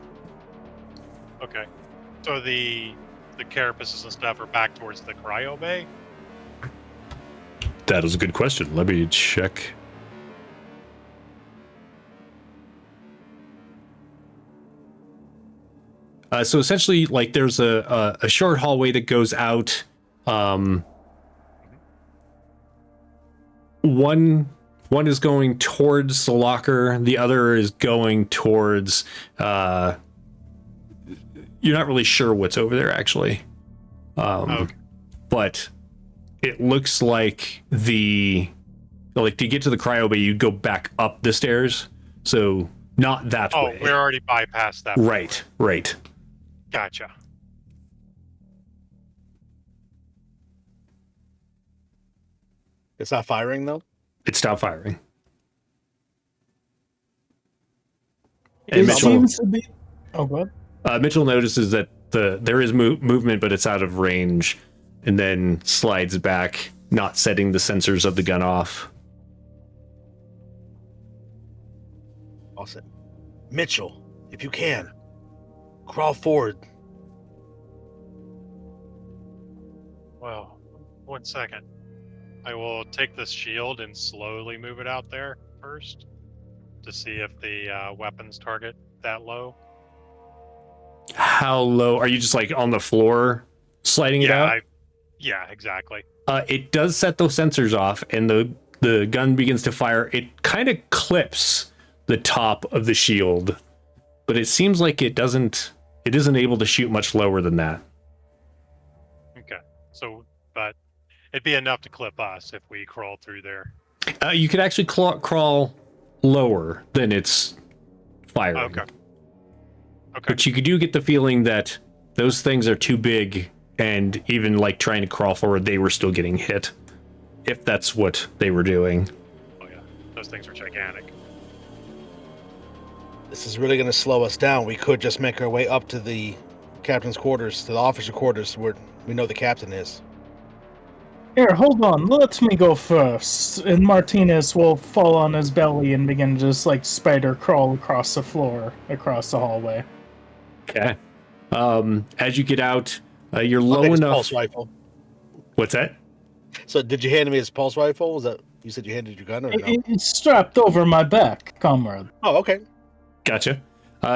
Okay. So the carapaces and stuff are back towards the cryo bay? That is a good question. Let me check. So essentially, like, there's a short hallway that goes out. One is going towards the locker. The other is going towards. You're not really sure what's over there, actually. Okay. But it looks like to get to the cryo bay, you go back up the stairs. So not that way. Oh, we're already bypassed that. Right, right. Gotcha. It's not firing though. It stopped firing. It And Mitchell, seems to be. Oh, what? Mitchell notices that there is movement, but it's out of range, and then slides back, not setting the sensors of the gun off. Awesome. Mitchell, if you can, crawl forward. Well, 1 second. I will take this shield and slowly move it out there first to see if the weapons target that low. How low are you? Just like on the floor, sliding it out? Yeah, exactly. It does set those sensors off, and the gun begins to fire. It kind of clips the top of the shield, but it seems like it isn't able to shoot much lower than that. Okay. So, but it'd be enough to clip us if we crawl through there. You could actually crawl lower than it's firing. Okay. Okay. But you do get the feeling that those things are too big, and even like trying to crawl forward, they were still getting hit, if that's what they were doing. Oh yeah, those things are gigantic. This is really going to slow us down. We could just make our way up to the captain's quarters, to the officer quarters, where we know the captain is. Here, hold on. Let me go first. And Martinez will fall on his belly and begin to just like spider crawl across the floor, across the hallway. Okay. As you get out, you're I'll low take his enough. pulse rifle. What's that? So, did you hand me his pulse rifle? Was that you said you handed your gun or no? It's strapped over my back, comrade. Oh, okay. Gotcha.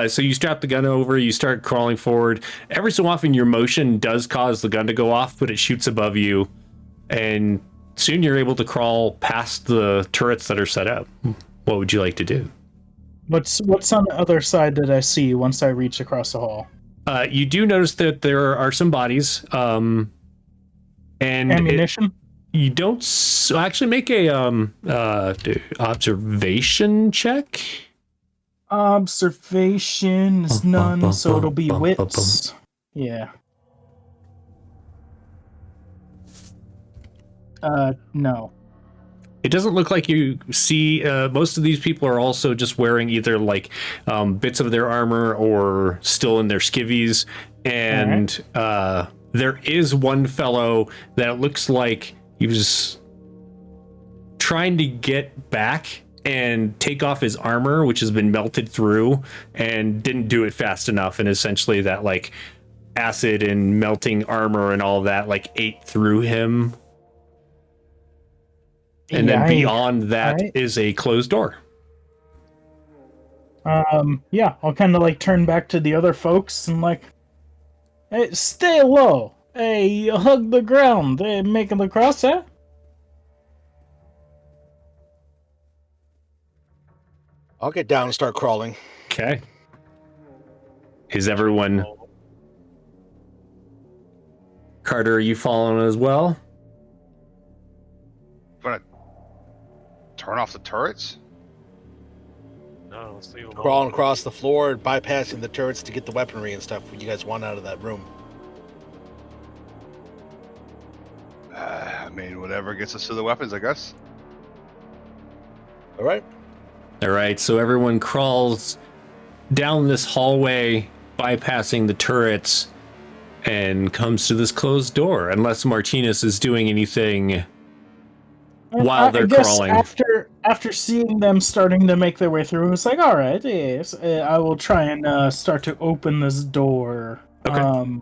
So you strap the gun over, you start crawling forward. Every so often, your motion does cause the gun to go off, but it shoots above you, and soon you're able to crawl past the turrets that are set up. What would you like to do? What's on the other side that I see once I reach across the hall? You do notice that there are some bodies, and Ammunition? you don't actually make a observation check. Observation is none, so it'll be wits. Yeah. No. It doesn't look like you see. Most of these people are also just wearing either like bits of their armor or still in their skivvies. And there is one fellow that looks like he was trying to get back and take off his armor, which has been melted through, and didn't do it fast enough. And essentially that like acid and melting armor and all that like ate through him. And then Yikes. beyond that Alright. is a closed door. Yeah, I'll kind of like turn back to the other folks and like, hey, stay low. Hey, you hug the ground. Hey, making the cross, eh? I'll get down and start crawling. Okay. Is everyone... Carter, are you following as well? Gonna turn off the turrets? No, let's leave 'em Crawling on. across the floor, bypassing the turrets to get the weaponry and stuff you guys want out of that room. I mean, whatever gets us to the weapons, I guess. All right. All right, so everyone crawls down this hallway, bypassing the turrets, and comes to this closed door, unless Martinez is doing anything while they're I guess crawling. After seeing them starting to make their way through, it's like, all right, yes, I will try and start to open this door. Okay.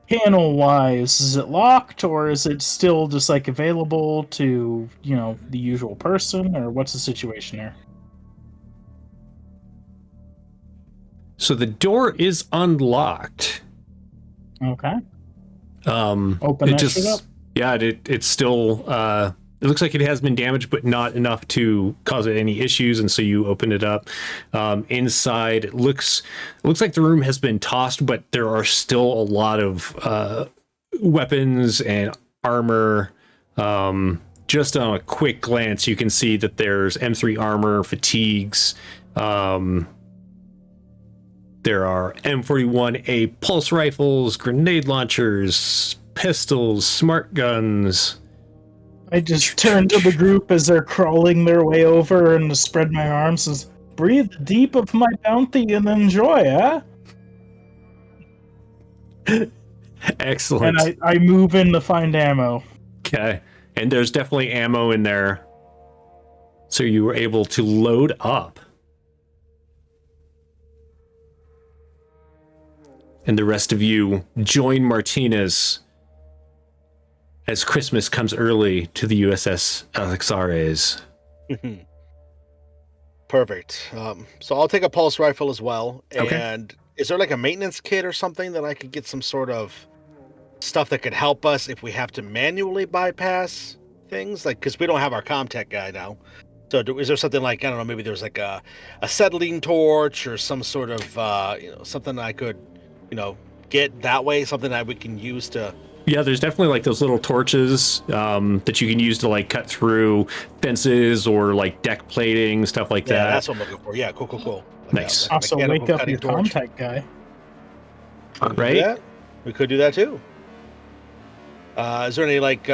Panel-wise, is it locked, or is it still just like available to, you know, the usual person, or what's the situation here? So the door is unlocked. Okay. it Open that just, shit up. yeah, it's still it looks like it has been damaged, but not enough to cause it any issues, and so you open it up. Inside, it looks like the room has been tossed, but there are still a lot of weapons and armor. Just on a quick glance, you can see that there's M3 armor, fatigues. There are M41A pulse rifles, grenade launchers, pistols, smart guns. I just turn to the group as they're crawling their way over and spread my arms and breathe deep of my bounty and enjoy, eh? Excellent. And I move in to find ammo. Okay. And there's definitely ammo in there. So you were able to load up. And the rest of you join Martinez as Christmas comes early to the USS Alexiares. Perfect. So I'll take a pulse rifle as well. Okay. And is there like a maintenance kit or something that I could get some sort of stuff that could help us if we have to manually bypass things? Like, because we don't have our ComTech guy now. So is there something like, I don't know, maybe there's like a acetylene torch or some sort of, something I could, get that way, something that we can use to... Yeah, there's definitely like those little torches that you can use to like cut through fences or like deck plating, stuff like Yeah, that. that's what I'm looking for. Yeah, cool. Like Nice. like a Also, mechanical wake up cutting your torch. contact guy. We could do Right? that. We could do that too. Is there any like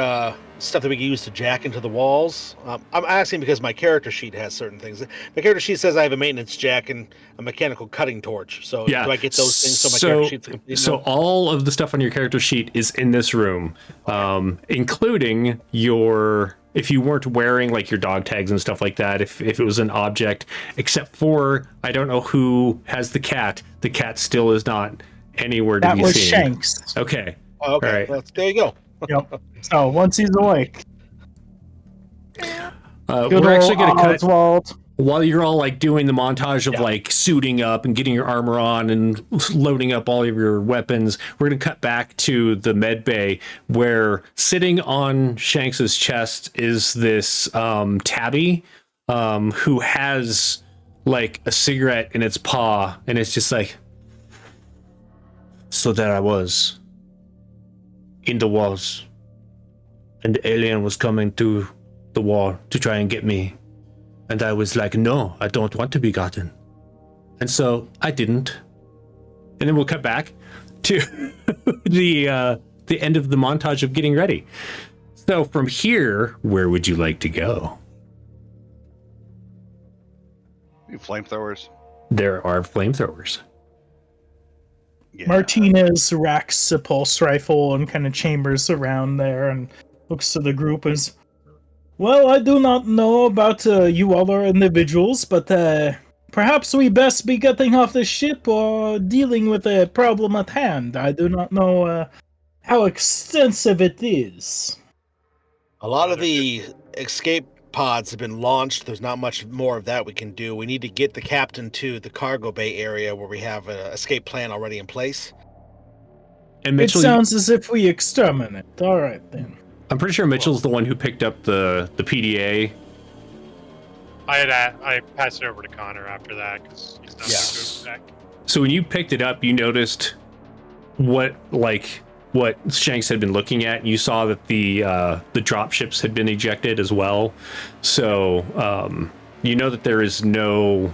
stuff that we can use to jack into the walls? I'm asking because my character sheet has certain things. My character sheet says I have a maintenance jack and a mechanical cutting torch. So Yeah. do I get those things so my character sheet's complete? So all of the stuff on your character sheet is in this room, including your, if you weren't wearing like your dog tags and stuff like that, if it was an object, except for, I don't know who has the cat still is not anywhere to That be was seen. Shanks. Okay. Oh, okay, All right. well, there you go. Yep. So once he's awake, good We're actually going old to cut Oswald. while you're all like doing the montage of Yeah. like suiting up and getting your armor on and loading up all of your weapons. We're going to cut back to the med bay where sitting on Shanks's chest is this tabby who has like a cigarette in its paw, and it's just like, so there I was in the walls, and the alien was coming through the wall to try and get me. And I was like, no, I don't want to be gotten. And so I didn't. And then we'll cut back to the end of the montage of getting ready. So from here, where would you like to go? Flamethrowers. There are flamethrowers. Yeah. Martinez racks a pulse rifle and kind of chambers around there and looks to the group as, well, I do not know about you other individuals, but perhaps we best be getting off the ship or dealing with a problem at hand. I do not know how extensive it is. A lot of the escape pods have been launched. There's not much more of that we can do. We need to get the captain to the cargo bay area where we have an escape plan already in place. And It Mitchell, sounds as if we exterminate. All right, then. I'm pretty sure Mitchell's the one who picked up the PDA. I passed it over to Connor after that because he's not Yeah. going back. So when you picked it up, you noticed what Shanks had been looking at, and you saw that the drop ships had been ejected as well. So you know that there is no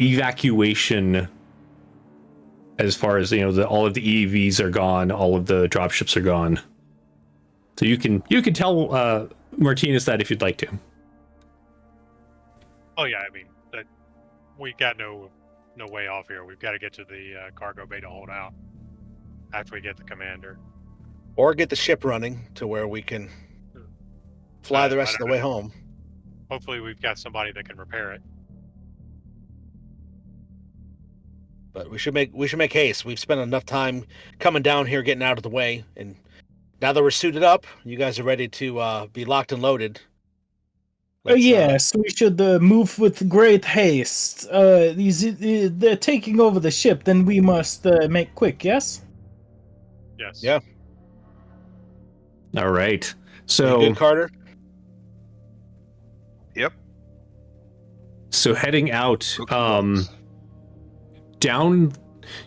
evacuation as far as, you know, all of the EVs are gone, all of the drop ships are gone. So you can tell Martinez that if you'd like to. Oh yeah, I mean we got no way off here. We've got to get to the cargo bay to hold out after we get the commander. Or get the ship running to where we can fly the rest of the way home. Hopefully we've got somebody that can repair it. But we should make haste. We've spent enough time coming down here, getting out of the way, and now that we're suited up, you guys are ready to be locked and loaded. Yes, we should move with great haste. They're taking over the ship, then we must make quick, yes? Yes. Yeah. All right. You So good, Carter? Yep. so heading out, Cooking books. down,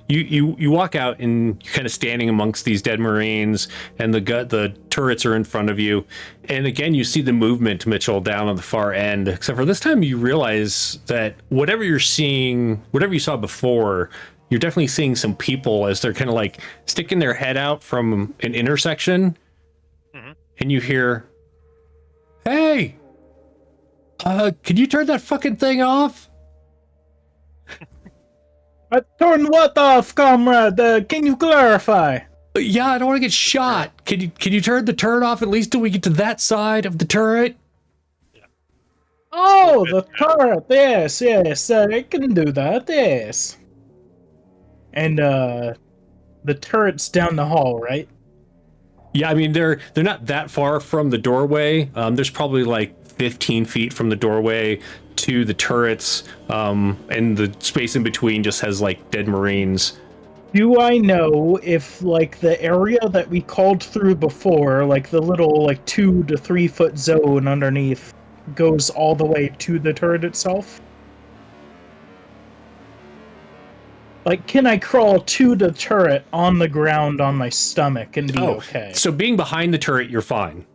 you walk out and you're kind of standing amongst these dead Marines, and the turrets are in front of you, and again you see the movement, Mitchell, down on the far end. Except for this time, you realize that whatever you saw before, you're definitely seeing some people as they're kind of like sticking their head out from an intersection, and you hear, "Hey, can you turn that fucking thing off?" Turn what off, comrade? Can you clarify? Yeah, I don't want to get shot. Can you turn the turret off at least till we get to that side of the turret? Oh, the turret. Yes, I can do that. Yes. And the turret's down the hall, right? Yeah, I mean they're not that far from the doorway. There's probably like 15 feet from the doorway to the turrets, and the space in between just has like dead Marines. Do I know if, like, the area that we called through before, like the little, like, 2 to 3 foot zone underneath, goes all the way to the turret itself? Like, can I crawl to the turret on the ground on my stomach and be okay? So being behind the turret, you're fine.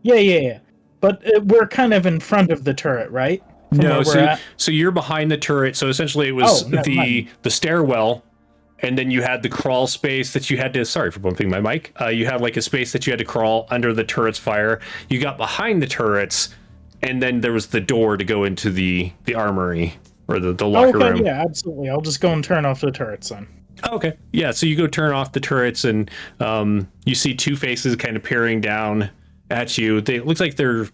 Yeah. But we're kind of in front of the turret, right? From No, where we're at? so you're behind the turret. So essentially, it was never mind. the stairwell, and then you had the crawl space that you had to. Sorry for bumping my mic. You had like a space that you had to crawl under the turret's fire. You got behind the turrets, and then there was the door to go into the armory or the locker room. Yeah, absolutely. I'll just go and turn off the turrets then. Okay. Yeah, so you go turn off the turrets, and you see two faces kind of peering down at you. It looks like they're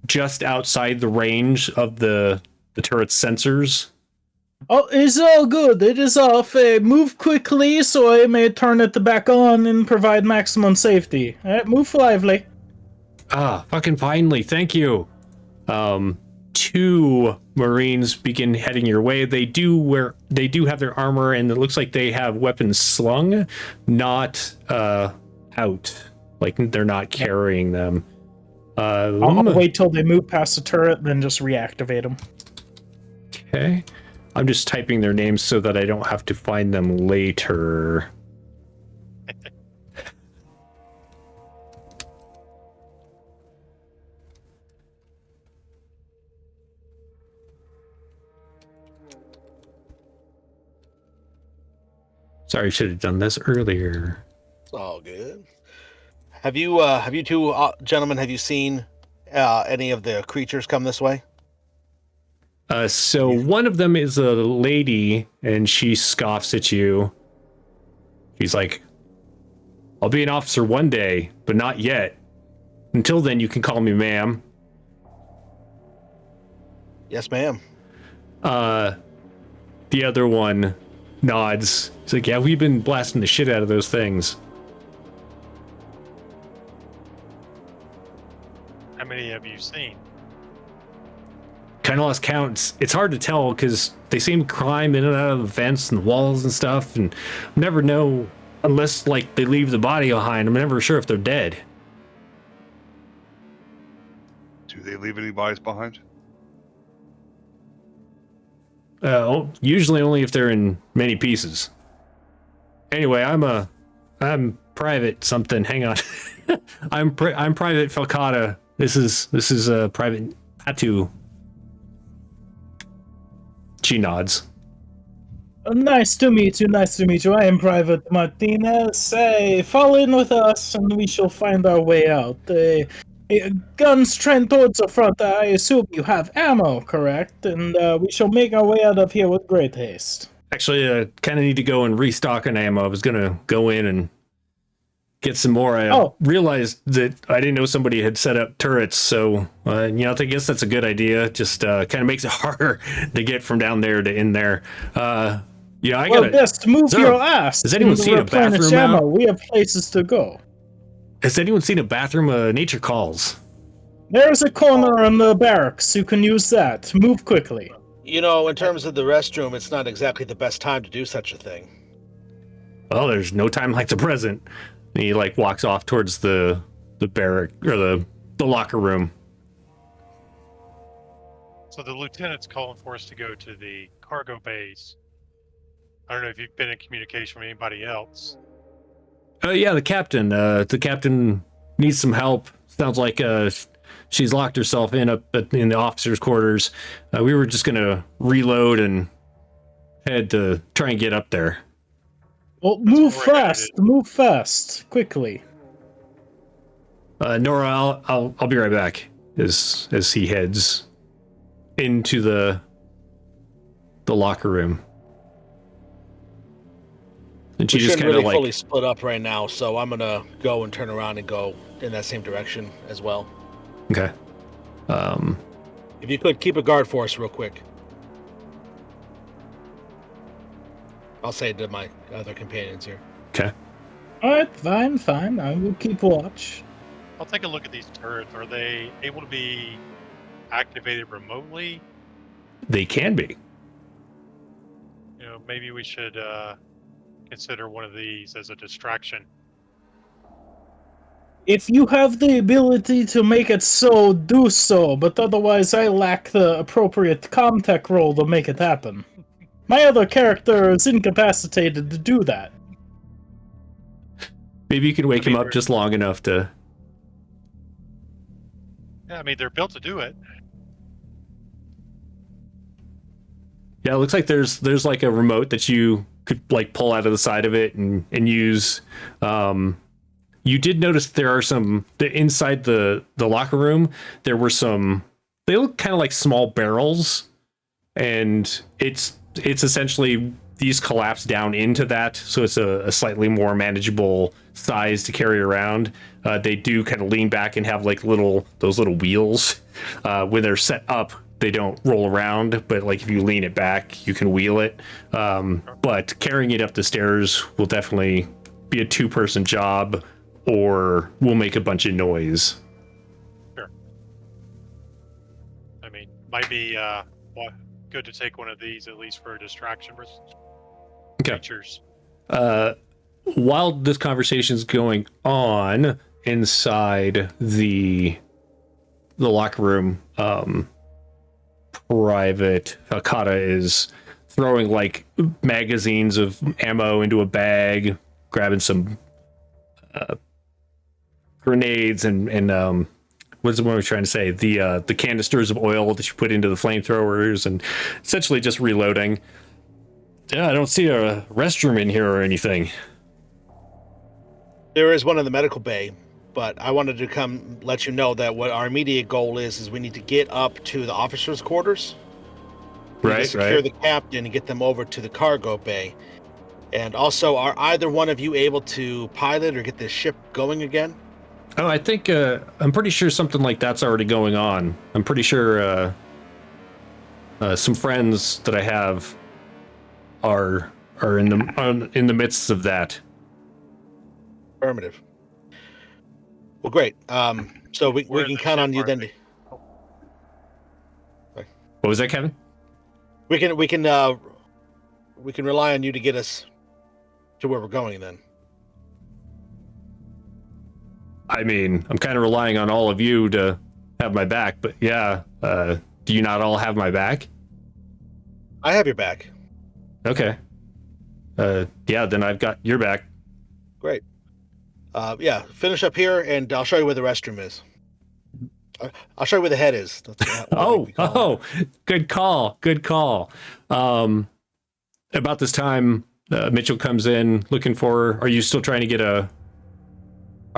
just outside the range of the turret's sensors. Oh, it's all good. It is off. Move quickly so I may turn it back on and provide maximum safety. Move lively. Ah, fucking finally. Thank you. Two Marines begin heading your way. They do have their armor, and it looks like they have weapons slung, not out. Like they're not carrying them. I'll wait till they move past the turret, then just reactivate them. Okay. I'm just typing their names so that I don't have to find them later. Sorry, I should have done this earlier. It's all good. Have you two gentlemen, have you seen any of the creatures come this way? So one of them is a lady, and she scoffs at you. She's like, "I'll be an officer one day, but not yet. Until then, you can call me ma'am." Yes, ma'am. The other one nods. He's like, "Yeah, we've been blasting the shit out of those things." How many have you seen? Kind of lost count. It's hard to tell because they seem to climb in and out of the vents and the walls and stuff, and never know unless like they leave the body behind. I'm never sure if they're dead. Do they leave any bodies behind? Usually only if they're in many pieces. Anyway, I'm private something. Hang on. I'm private Falcata. This is a private Patu. She nods. Nice to meet you. Nice to meet you. I am Private Martinez. Say, fall in with us, and we shall find our way out. Guns trend towards the front. I assume you have ammo, correct? And we shall make our way out of here with great haste. Actually, kind of need to go and restock on ammo. I was gonna go in and get some more. I realized that I didn't know somebody had set up turrets, so I guess that's a good idea. Just kind of makes it harder to get from down there to in there. I gotta. Best move your ass. Has anyone seen a bathroom ammo? We have places to go. Has anyone seen a bathroom? Nature calls. There's a corner in the barracks. You can use that. Move quickly. In terms of the restroom, it's not exactly the best time to do such a thing. Well, there's no time like the present. And he walks off towards the barrack or the locker room. So the lieutenant's calling for us to go to the cargo bays. I don't know if you've been in communication with anybody else. Yeah, the captain. The captain needs some help. Sounds like she's locked herself in the officers' quarters. We were just gonna reload and head to try and get up there. Well, move fast. Move fast, quickly. Nora, I'll be right back. As he heads into the locker room, and she we just shouldn't kind of really fully split up right now, so I'm gonna go and turn around and go in that same direction as well. Okay. If you could keep a guard for us real quick. I'll say it to my other companions here. Okay. Alright, fine. I will keep watch. I'll take a look at these turrets. Are they able to be activated remotely? They can be. Maybe we should consider one of these as a distraction. If you have the ability to make it so, do so, but otherwise I lack the appropriate comtech role to make it happen. My other character is incapacitated to do that. Maybe you can wake him up just long enough to... Yeah, they're built to do it. Yeah, it looks like there's a remote that you could pull out of the side of it and use. You did notice there are inside the locker room, there were they look kind of like small barrels, and it's essentially these collapse down into that, so it's a slightly more manageable size to carry around. They do kind of lean back and have those little wheels. When they're set up, they don't roll around, but if you lean it back, you can wheel it. But carrying it up the stairs will definitely be a 2-person job, or will make a bunch of noise. Sure. Might be good to take one of these at least for a distraction for creatures. While this conversation is going on inside the locker room, Private Falcata is throwing magazines of ammo into a bag, grabbing some grenades and what's the one we're trying to say? The canisters of oil that you put into the flamethrowers, and essentially just reloading. Yeah, I don't see a restroom in here or anything. There is one in the medical bay, but I wanted to come let you know that what our immediate goal is we need to get up to the officers' quarters. Right. Secure the captain and get them over to the cargo bay. And also, are either one of you able to pilot or get this ship going again? Oh, I think I'm pretty sure something like that's already going on. I'm pretty sure some friends that I have are in the midst of that. Affirmative. Well, great. So we We're in can the count on ship, you aren't then. What was that, Kevin? We can rely on you to get us to where we're going then. I mean, I'm kind of relying on all of you to have my back, but yeah, do you not all have my back? I have your back. Okay. Yeah, then I've got your back. Great. Yeah, finish up here, and I'll show you where the restroom is. I'll show you where the head is. That's what we call it. Good call. Good call. About this time, Mitchell comes in looking for. Are you still trying to get a?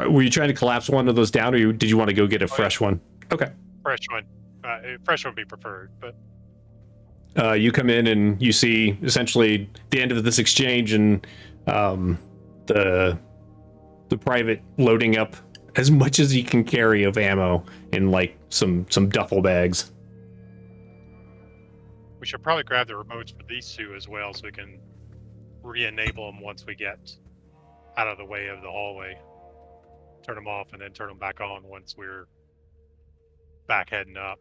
Were you trying to collapse one of those down, or did you want to go get a fresh one? Okay. Fresh one. Fresh would be preferred, but You come in and you see essentially the end of this exchange, and the private loading up as much as he can carry of ammo in like some duffel bags. we should probably grab the remotes for these two as well, so we can re-enable them once we get out of the way of the hallway. Turn them off and then turn them back on once we're back heading up.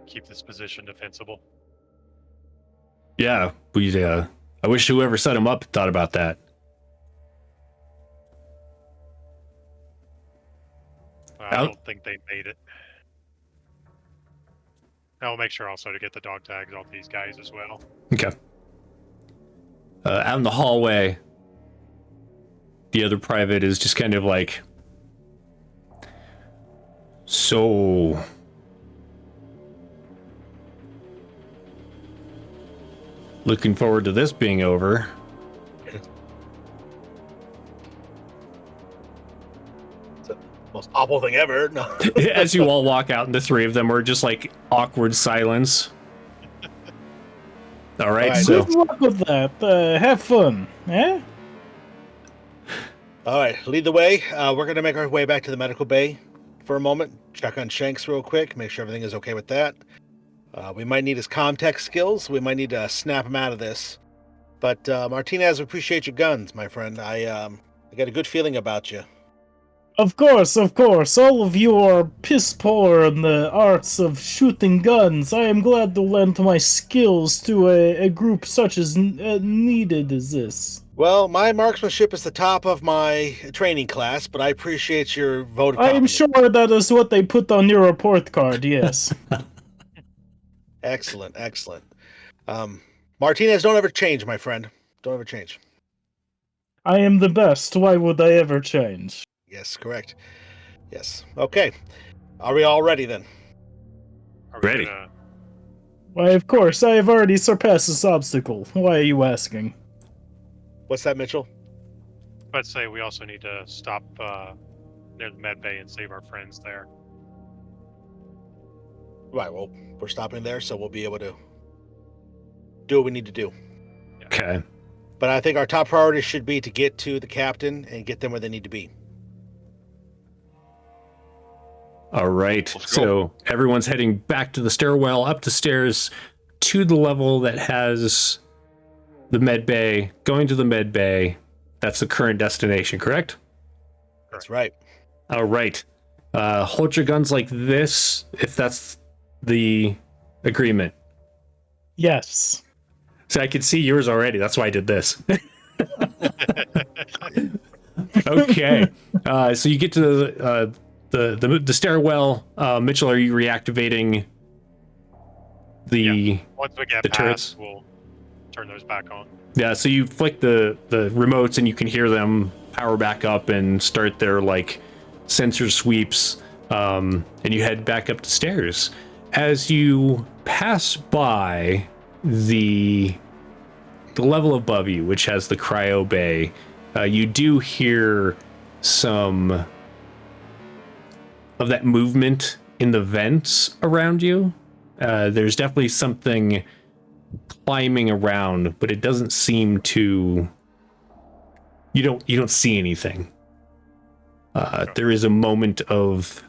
Keep this position defensible. Yeah, I wish whoever set him up thought about that. I don't think they made it. I'll make sure also to get the dog tags off these guys as well. Okay. Out in the hallway, the other private is just kind of like, so looking forward to this being over. Most awful thing ever. No. As you all walk out, and the three of them are just like awkward silence. All right, so Good luck with that. Have fun, eh? All right, lead the way. We're going to make our way back to the medical bay for a moment. Check on Shanks real quick. Make sure everything is okay with that. We might need his comm-tech skills. We might need to snap him out of this. But Martinez, we appreciate your guns, my friend. I got a good feeling about you. Of course. All of you are piss poor in the arts of shooting guns. I am glad to lend my skills to a group such as needed as this. Well, my marksmanship is the top of my training class, but I appreciate your vote of I am confidence. sure that is what they put on your report card, yes. Excellent. Martinez, don't ever change, my friend. Don't ever change. I am the best. Why would I ever change? Yes, correct. Yes. Okay. Are we all ready then? Are we Ready. Why, of course, I have already surpassed this obstacle. Why are you asking? What's that, Mitchell? Let's say we also need to stop near the med bay and save our friends there. Right, well, we're stopping there, so we'll be able to do what we need to do. okay. But I think our top priority should be to get to the captain and get them where they need to be. All right. Let's go. So everyone's heading back to the stairwell, up the stairs to the level that has the med bay, going to the med bay. That's the current destination, correct? That's right. All right. Hold your guns like this, if that's the agreement. Yes. So I could see yours already. That's why I did this. Okay. So you get to the stairwell. Mitchell, are you reactivating the Once we get The past, turrets? we'll turn those back on. Yeah, so you flick the remotes and you can hear them power back up and start their like sensor sweeps, and you head back up the stairs. As you pass by the level above you, which has the cryo bay, you do hear some of that movement in the vents around you. There's definitely something climbing around, but it doesn't seem to. You don't see anything. There is a moment of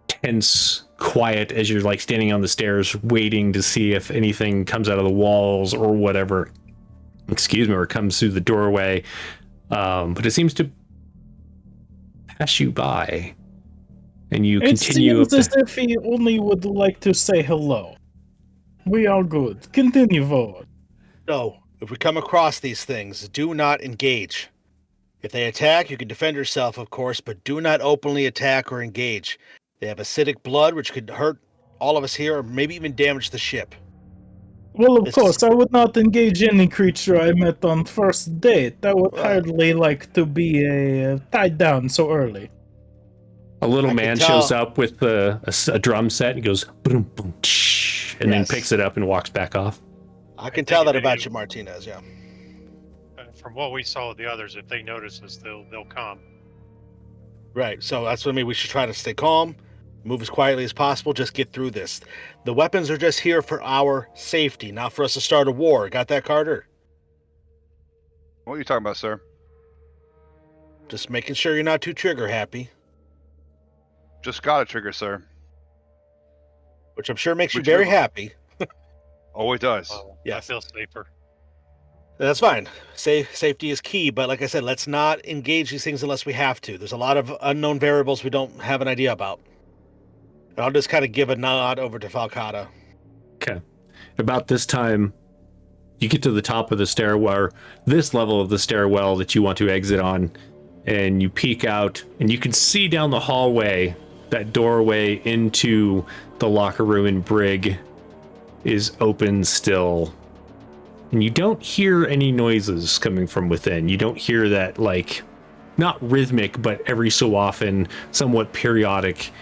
tense quiet as you're like standing on the stairs waiting to see if anything comes out of the walls or whatever, or comes through the doorway, but it seems to pass you by. And you It continue seems as if he only would like to say hello. We are good. Continue forward. No, if we come across these things, do not engage. If they attack, you can defend yourself, of course, but do not openly attack or engage. They have acidic blood, which could hurt all of us here, or maybe even damage the ship. Well, of This course, I would not engage any creature I met on first date. I would Well- hardly like to be tied down so early. a little I can man tell- shows up with a drum set and goes boom, boom, tsh, and then Yes. picks it up and walks back off. I can think tell that if about you- you, Martinez, yeah. From what we saw with the others, if they notice us, they'll come. Right, so that's what I mean. We should try to stay calm, move as quietly as possible, just get through this. The weapons are just here for our safety, not for us to start a war. Got that, Carter? What are you talking about, sir? Just making sure you're not too trigger happy, Just got a trigger, sir. which I'm sure makes you Which very you- happy. Oh, it does. Yes. I feel safer. That's fine. Safety is key, but like I said, let's not engage these things unless we have to. There's a lot of unknown variables we don't have an idea about. And I'll just kind of give a nod over to Falcata. Okay. About this time, you get to the top of the stairwell, this level of the stairwell that you want to exit on, and you peek out, and you can see down the hallway that doorway into the locker room in Brig is open still. And you don't hear any noises coming from within. You don't hear that, like, not rhythmic, but every so often, somewhat periodic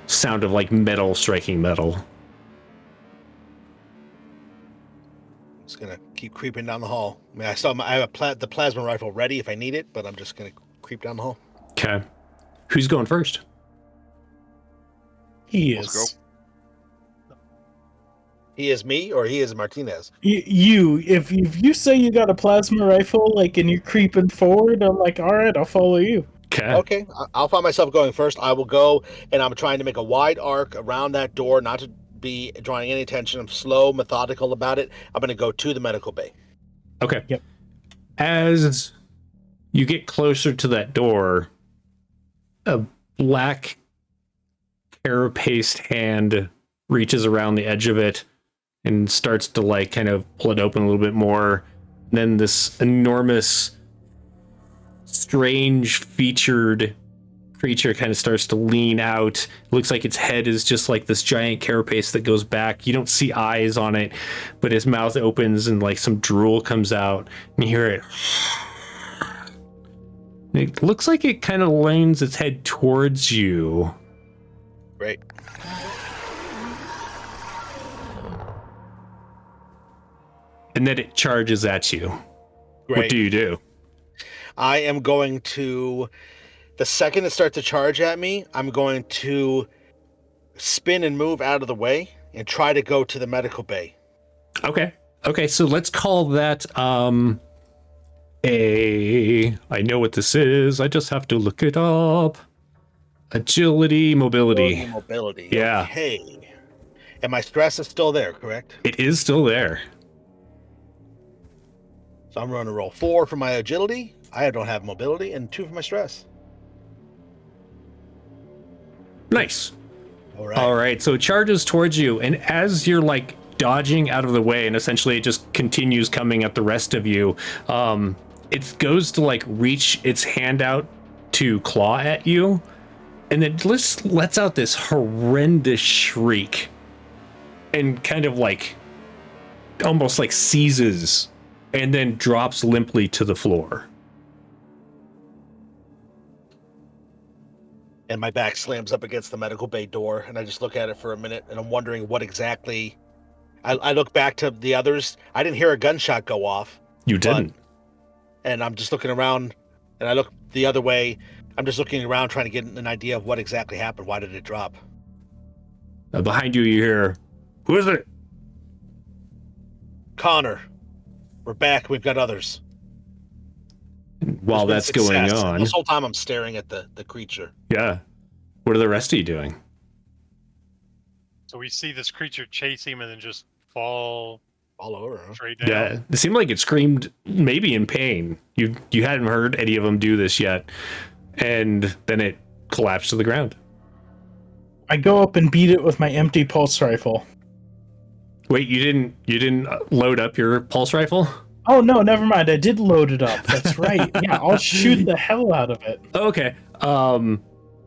sound of like metal striking metal. Just gonna keep creeping down the hall. I mean, I have the plasma rifle ready if I need it, but I'm just gonna creep down the hall. Okay. Who's going first? He Let's is. He is me, or he is Martinez. If you say you got a plasma rifle, like, and you're creeping forward, I'm like, all right, I'll follow you. Okay. Okay, I'll find myself going first. I will go, and I'm trying to make a wide arc around that door, not to be drawing any attention. I'm slow, methodical about it. I'm going to go to the medical bay. Okay. Yep. As you get closer to that door, a black carapaced hand reaches around the edge of it and starts to like kind of pull it open a little bit more. Then this enormous, strange featured creature kind of starts to lean out. It looks like its head is just like this giant carapace that goes back. You don't see eyes on it, but his mouth opens and like some drool comes out, and you hear it. It looks like it kind of leans its head towards you. Great. And then it charges at you. Great. What do you do? I am going to, the second it starts to charge at me, I'm going to spin and move out of the way and try to go to the medical bay. Okay. Okay, so let's call that I know what this is. I just have to look it up. Agility, mobility. Mobility. Yeah. Okay. And my stress is still there, correct? It is still there. So I'm going to roll 4 for my agility. I don't have mobility, and 2 for my stress. Nice. All right. All right, so it charges towards you, and as you're like dodging out of the way, and essentially it just continues coming at the rest of you, it goes to like reach its hand out to claw at you, and it just lets out this horrendous shriek and kind of like almost like seizes and then drops limply to the floor. And my back slams up against the medical bay door, and I just look at it for a minute, and I'm wondering what exactly. I look back to the others. I didn't hear a gunshot go off, You didn't. and I'm just looking around, and I look the other way. I'm just looking around, trying to get an idea of what exactly happened. Why did it drop? Behind you, you hear, "Who is it?" Connor, we're back. We've got others. While There's that's been going success. on, This whole time I'm staring at the creature. yeah. What are the rest of you doing? So we see this creature chase him and then just fall all over. Huh? Straight down. Yeah, it seemed like it screamed maybe in pain. You hadn't heard any of them do this yet, and then it collapsed to the ground. I go up and beat it with my empty pulse rifle. Wait, you didn't load up your pulse rifle? Oh no, never mind. I did load it up. That's right. Yeah, I'll shoot the hell out of it. Okay.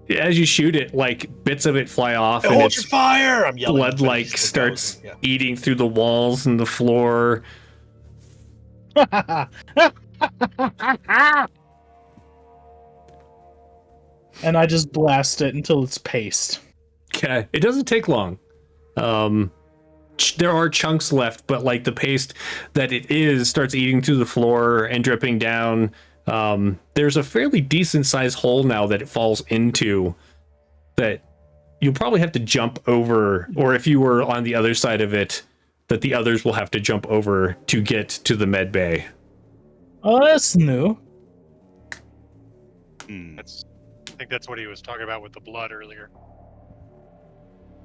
As you shoot it, like bits of it fly off, and Hold its your fire! I'm yelling. blood but like he still goes. starts Yeah. eating through the walls and the floor. And I just blast it until it's paste. Okay, it doesn't take long. There are chunks left, but like the paste that it is starts eating through the floor and dripping down. There's a fairly decent sized hole now that it falls into that you'll probably have to jump over, or if you were on the other side of it, that the others will have to jump over to get to the med bay. Oh, that's new. Hmm. I think that's what he was talking about with the blood earlier.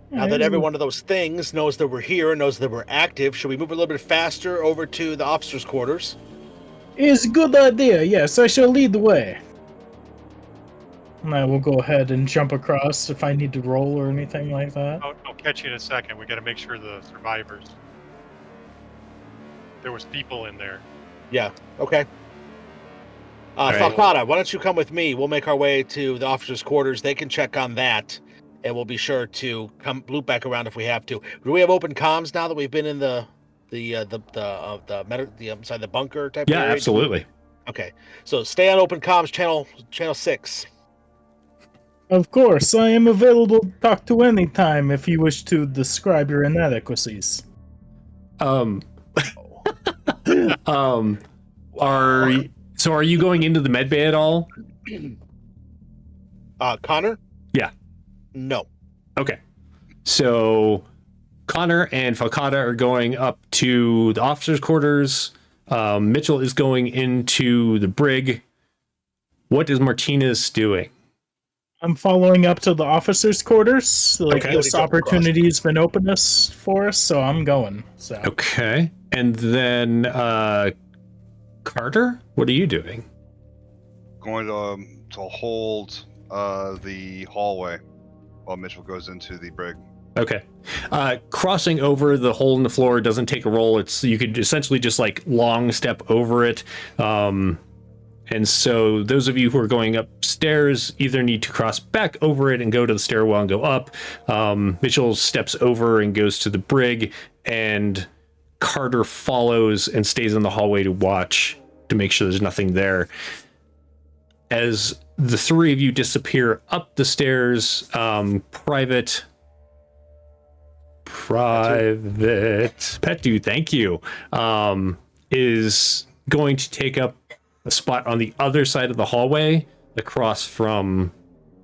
Now that every one of those things knows that we're here, knows that we're active, should we move a little bit faster over to the officers' quarters? Is a good idea. Yes, I shall lead the way. And I will go ahead and jump across if I need to roll or anything like that. I'll catch you in a second. We got to make sure the survivors. There was people in there. Yeah. Okay. right. Falcata, why don't you come with me? We'll make our way to the officers' quarters. They can check on that, and we'll be sure to come loop back around if we have to. Do we have open comms now that we've been in the bunker type? Yeah, area? absolutely. Okay. So stay on open comms, channel 6. Of course, I am available to talk to any time if you wish to describe your inadequacies. Are you going into the med bay at all? Connor? Yeah. No. Okay. So Connor and Falcata are going up to the officers' quarters. Mitchell is going into the brig. What is Martinez doing? I'm following up to the officers' quarters. Like Okay. this opportunity's been open for us, so I'm going. So Okay. And then Carter, what are you doing? Going to hold the hallway while Mitchell goes into the brig. Okay. Crossing over the hole in the floor doesn't take a roll. You could essentially just like long step over it. And so those of you who are going upstairs either need to cross back over it and go to the stairwell and go up. Mitchell steps over and goes to the brig, and Carter follows and stays in the hallway to watch to make sure there's nothing there. As the three of you disappear up the stairs, Private Pet Dude, thank you, is going to take up a spot on the other side of the hallway across from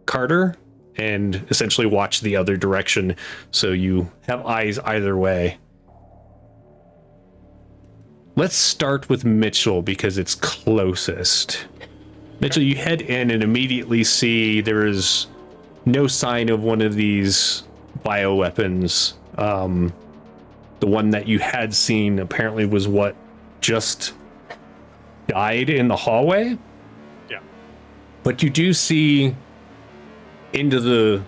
Carter and essentially watch the other direction so you have eyes either way. Let's start with Mitchell because it's closest. Mitchell, you head in and immediately see there is no sign of one of these bioweapons. The one that you had seen apparently was what just died in the hallway. Yeah. But you do see into the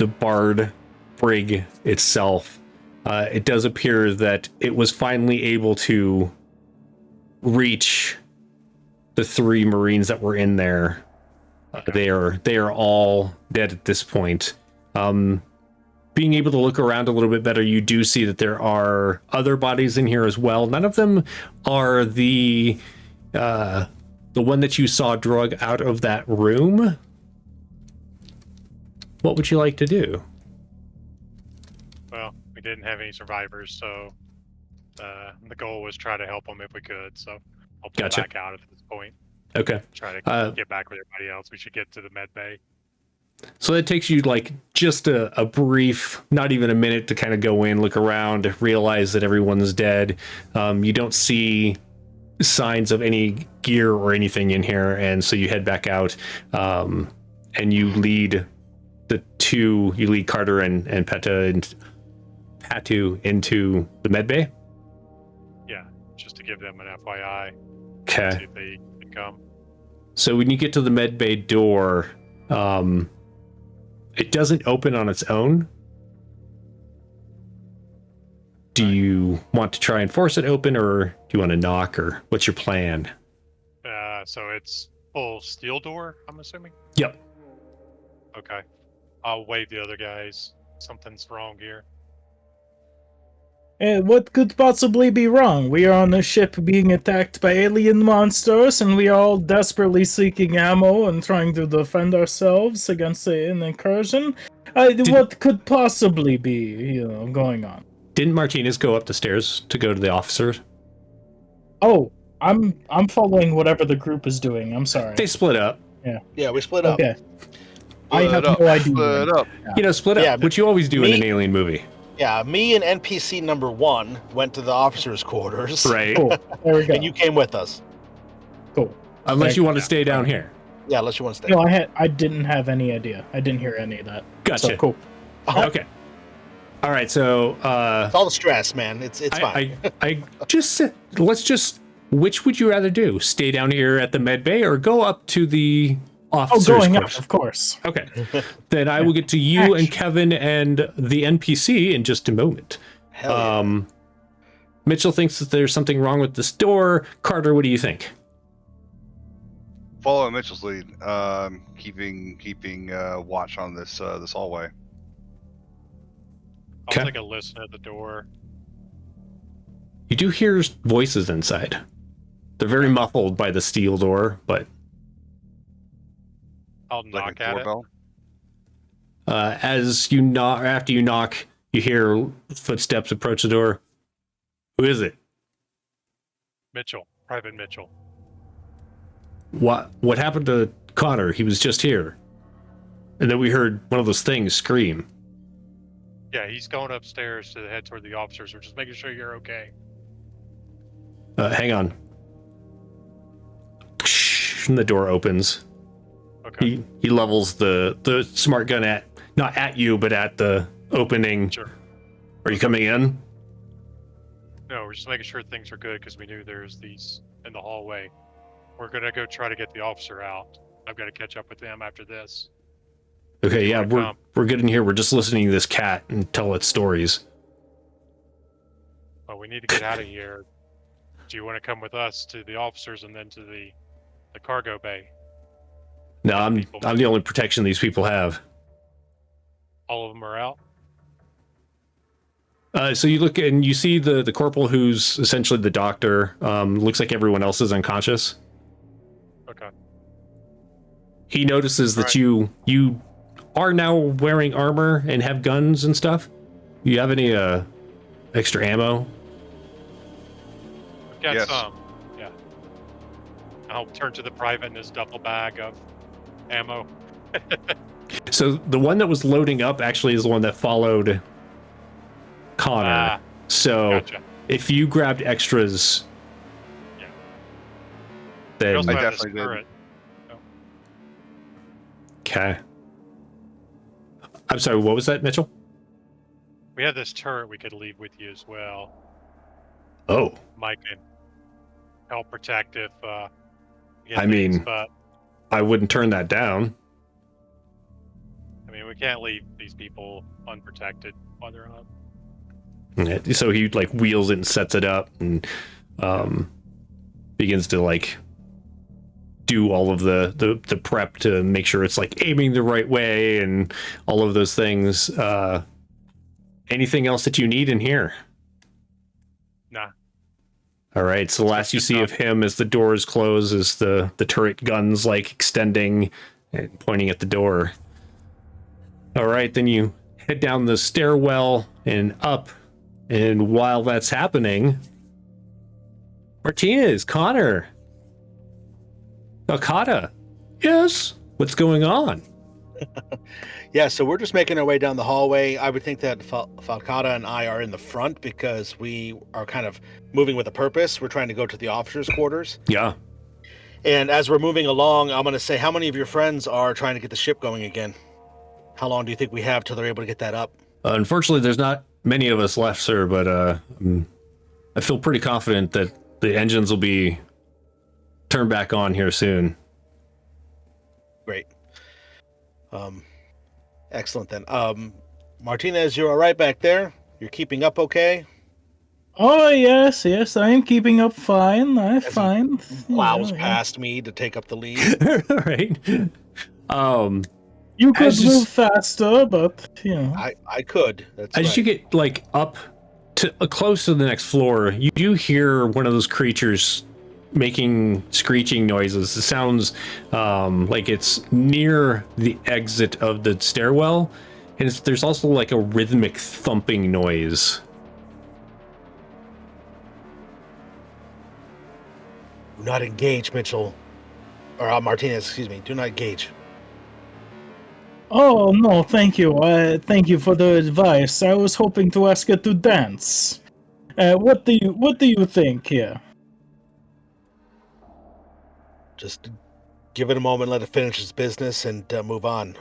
barred brig itself. It does appear that it was finally able to reach the three Marines that were in there. They are all dead at this point. Being able to look around a little bit better, you do see that there are other bodies in here as well. None of them are the one that you saw drug out of that room. What would you like to do? Well, we didn't have any survivors, so the goal was try to help them if we could. So I'll pull Gotcha. back out at this point. Okay. Try to get back with everybody else. We should get to the med bay. So that takes you like just a brief, not even a minute to kind of go in, look around, realize that everyone's dead. You don't see signs of any gear or anything in here, and so you head back out, and you lead Carter and Patu into the med bay. Yeah. just to give them an FYI. Okay. See if they can come. So when you get to the med bay door, it doesn't open on its own. Do you want to try and force it open, or do you want to knock, or what's your plan? So it's full steel door, I'm assuming? Yep. Okay. I'll wave the other guys. Something's wrong here. And what could possibly be wrong? We are on a ship being attacked by alien monsters, and we are all desperately seeking ammo and trying to defend ourselves against an incursion. What could possibly be, going on? Didn't Martinez go up the stairs to go to the officers? Oh, I'm following whatever the group is doing. I'm sorry. They split up. Yeah, we split up. Okay. I have no idea. Split up. Split up, Yeah, which you always do in me- an alien movie. Yeah, me and NPC number 1 went to the officers' quarters. Right. Cool. There we go. And you came with us. Cool. Unless you want to stay down here. Yeah, unless you want to stay. No, I didn't have any idea. I didn't hear any of that. Gotcha. So cool. Okay. All right, so It's all the stress, man. It's fine. I just said, which would you rather do? Stay down here at the med bay or go up to the officers' Going quarters? up, of course. Okay. Then I will get to you and Kevin and the NPC in just a moment. Hell yeah. Mitchell thinks that there's something wrong with this door. Carter, what do you think? Follow Mitchell's lead. Keeping watch on this hallway. I'll Okay. take a listen at the door. You do hear voices inside. They're very muffled by the steel door, but I'll Like knock a at it. doorbell. as you knock, after you knock, you hear footsteps approach the door. Who is it? Mitchell, Private Mitchell. What happened to Connor? He was just here. And then we heard one of those things scream. Yeah, he's going upstairs to head toward the officers. We're just making sure you're okay. Hang on. And the door opens. Okay. He levels the smart gun not at you, but at the opening. Sure. Are you coming in? No, we're just making sure things are good because we knew there's these in the hallway. We're gonna go try to get the officer out. I've got to catch up with them after this. Okay, yeah, wanna come? we're good in here. We're just listening to this cat and tell its stories. But we need to get out of here. Do you want to come with us to the officers and then to the cargo bay? No, I'm the only protection these people have. All of them are out? So you look and you see the corporal who's essentially the doctor. Looks like everyone else is unconscious. Okay. He notices that Right. you are now wearing armor and have guns and stuff. You have any extra ammo? We've got Yes. some. Yeah. I'll turn to the private in his duffel bag of ammo. So the one that was loading up actually is the one that followed Connor. Ah, So gotcha. if you grabbed extras, Yeah. We then also I have this definitely did. turret. okay. I'm sorry. What was that, Mitchell? We have this turret we could leave with you as well. Oh, Mike can help protect if we get I mean- things, but I wouldn't turn that down. I mean we can't leave these people unprotected while they're on. Yeah, so he like wheels it and sets it up and begins to like do all of the prep to make sure it's like aiming the right way and all of those things. Anything else that you need in here? Nah. All right. So the last you good see of enough. him as the doors close is the turret guns like extending and pointing at the door. All right. Then you head down the stairwell and up. And while that's happening, Martinez, Connor, Akata. Yes. What's going on? Yeah, so we're just making our way down the hallway. I would think that Falcata and I are in the front because we are kind of moving with a purpose. We're trying to go to the officers' quarters. Yeah. And as we're moving along, I'm going to say, how many of your friends are trying to get the ship going again? How long do you think we have till they're able to get that up? Unfortunately, there's not many of us left, sir, but I feel pretty confident that the engines will be turned back on here soon. Great. Excellent then. Martinez, you're all right back there? You're keeping up okay? Oh yes, I am keeping up fine. I'm As he fine. Plows Yeah. past me to take up the lead. Right. You could As you move s- faster, but you know. I could. That's As right. you get like up to close to the next floor, you do hear one of those creatures making screeching noises. It sounds like it's near the exit of the stairwell, and there's also like a rhythmic thumping noise. Do not engage, Mitchell. Or Martinez, excuse me. Do not engage. Oh no, thank you. Thank you for the advice. I was hoping to ask you to dance. What do you think here? Just give it a moment, let it finish its business, and move on.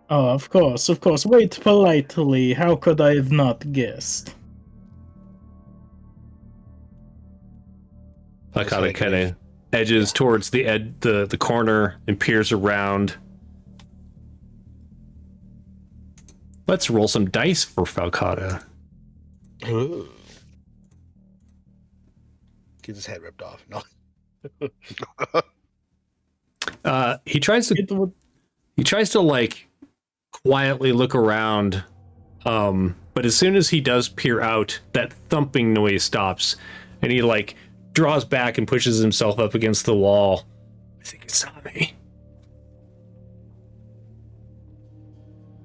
Oh, of course. Wait politely. How could I have not guessed? Falcata kind of edges towards the corner and peers around. Let's roll some dice for Falcata. Ooh. Get his head ripped off. No. He tries to like quietly look around, but as soon as he does peer out, that thumping noise stops, and he like draws back and pushes himself up against the wall. I think it saw me.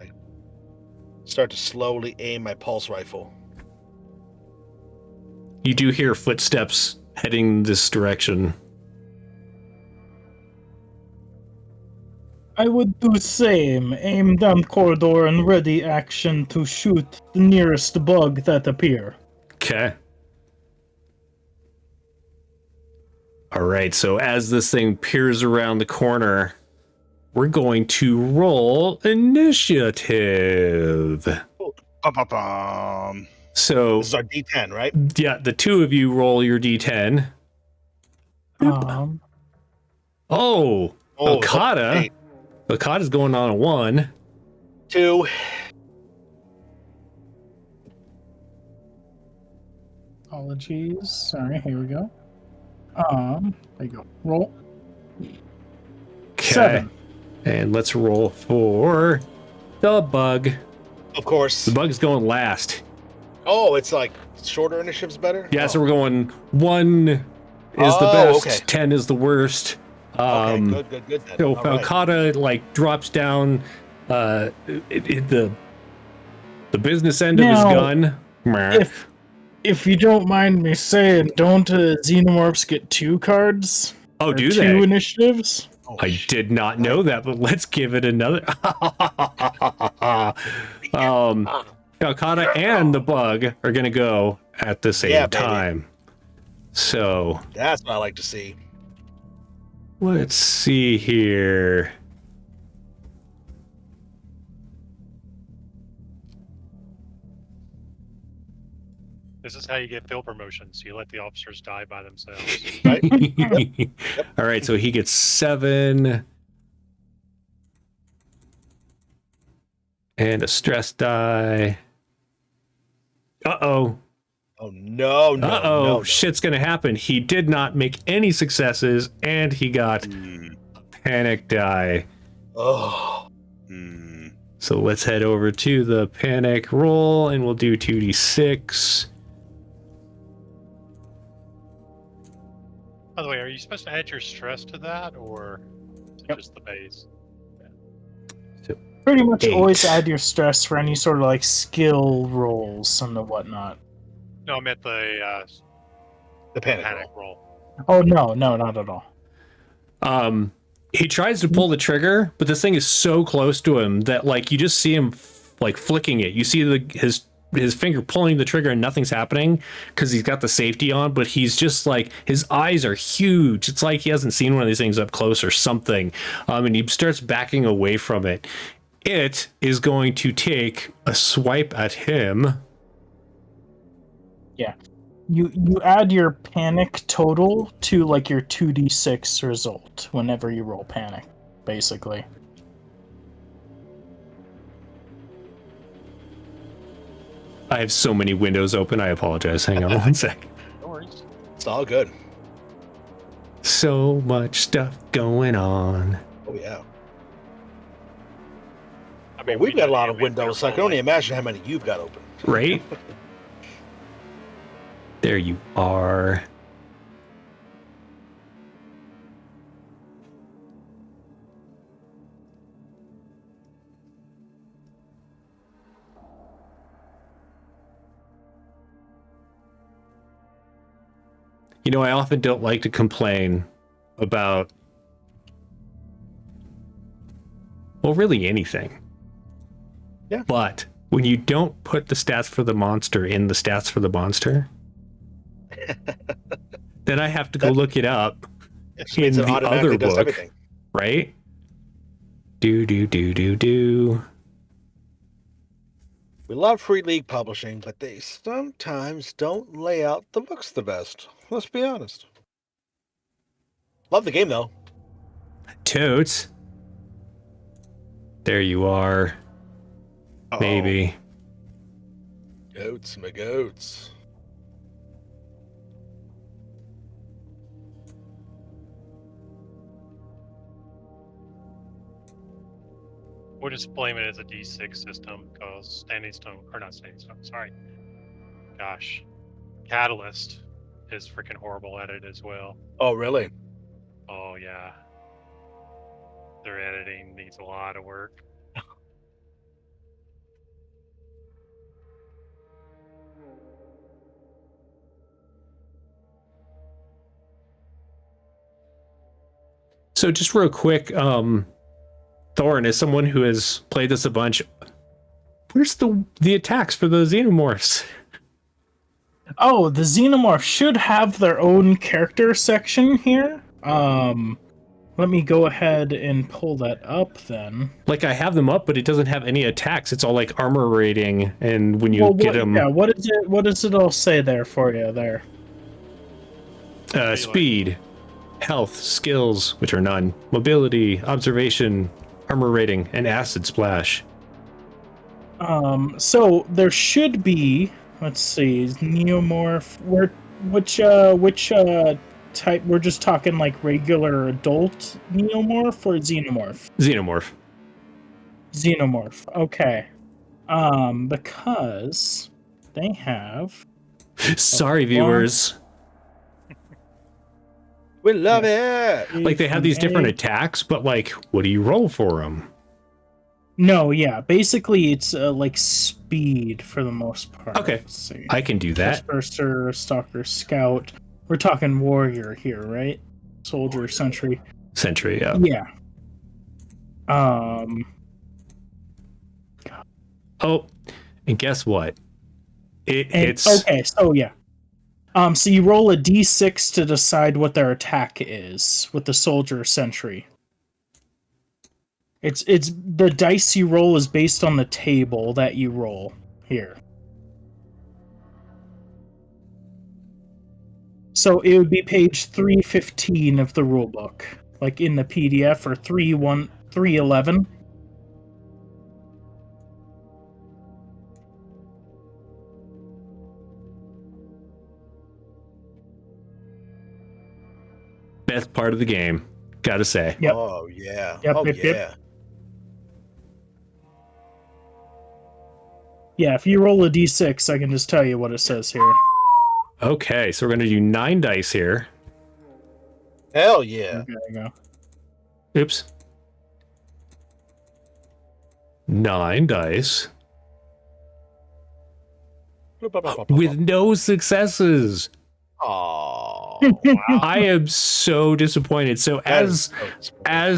I start to slowly aim my pulse rifle. You do hear footsteps heading this direction. I would do the same. Aim down corridor and ready action to shoot the nearest bug that appear. Okay. All right, so as this thing peers around the corner, we're going to roll initiative. Bum. So, This is our D10, right? yeah, the two of you roll your d10. Oh, Okada. Hey, Okada's going on a 1. 2. Apologies. Sorry, here we go. There you go. Roll. Okay. 7. And let's roll for the bug. Of course. The bug's going last. Oh, it's like shorter initiatives better? Yeah, Oh. so we're going 1 is the Oh, best, okay. 10 is the worst. Okay, good then. So All right. Falcata like drops down the business end of his Now, gun. If you don't mind me saying, don't xenomorphs get 2 cards? Oh, Or do 2 they? initiatives? Oh, I did not know that, but let's give it another. Falcata and the bug are gonna go at the same Yeah, baby. time. So That's what I like to see. let's see here. This is how you get field promotions. You let the officers die by themselves. Right? All right, so he gets 7 and a stress die. Uh-oh. Oh, no. No. Shit's gonna happen. He did not make any successes, and he got a panic die. Oh. So let's head over to the panic roll, and we'll do 2d6. By the way, are you supposed to add your stress to that, or is it just the base? Pretty much 8. always add your stress for any sort of like skill rolls and the whatnot. No, I meant the The panic roll. Oh no, not at all. He tries to pull the trigger, but this thing is so close to him that like you just see him like flicking it. You see his finger pulling the trigger and nothing's happening because he's got the safety on, but he's just like, his eyes are huge. It's like he hasn't seen one of these things up close or something. And he starts backing away from it. It is going to take a swipe at him. Yeah. You add your panic total to like your 2d6 result whenever you roll panic, basically. I have so many windows open. I apologize. Hang on one sec. No worries. It's all good. So much stuff going on. Oh yeah. I Well, we've got a lot of we put windows, a so I can roll only in. imagine how many you've got open. Right? There you are. You know, I often don't like to complain about, well, really anything. Yeah. But when you don't put the stats for the monster in the stats for the monster, then I have to go look it up It just in means it the automatically other does book, everything. right? Do. We love Free League publishing, but they sometimes don't lay out the books the best. Let's be honest. Love the game though. Totes. There you are. Uh-oh. Maybe. Goats, my goats. We'll just blame it as a D6 system because Standing Stone, or not Standing Stone, sorry. Gosh. Catalyst is freaking horrible at it as well. Oh, really? Oh, yeah. Their editing needs a lot of work. So just real quick, Thorin, as someone who has played this a bunch, where's the attacks for the xenomorphs? Oh, the xenomorph should have their own character section here. Let me go ahead and pull that up then. Like, I have them up, but it doesn't have any attacks. It's all like armor rating, and when you get them, Yeah, what is it? What does it all say there for you there? speed, health, skills, which are none, mobility, observation, armor rating, and acid splash. So there should be. Let's see, neomorph. Which type? We're just talking like regular adult neomorph or xenomorph? Xenomorph. Xenomorph. Okay. Because they have. Sorry, viewers. We love it. Like, they have these different attacks, but like, what do you roll for them? No, yeah. Basically, it's like speed for the most part. Okay. Let's see. I can do that. Disperser, Stalker, Scout. We're talking warrior here, right? Soldier, Sentry. Sentry, yeah. Yeah. Oh, and guess what? It's okay. So yeah. So you roll a d6 to decide what their attack is with the soldier sentry. It's the dice you roll is based on the table that you roll here. So it would be page 315 of the rulebook, like in the PDF, or 311. best part of the game, gotta say. Yep. Oh yeah. Yep, Oh yep, yeah. yep. Yeah, if you roll a d6, I can just tell you what it says here. Okay, so we're gonna do 9 dice here. Hell yeah. There you go. Oops. 9 dice with no successes. Oh. I am so disappointed. So as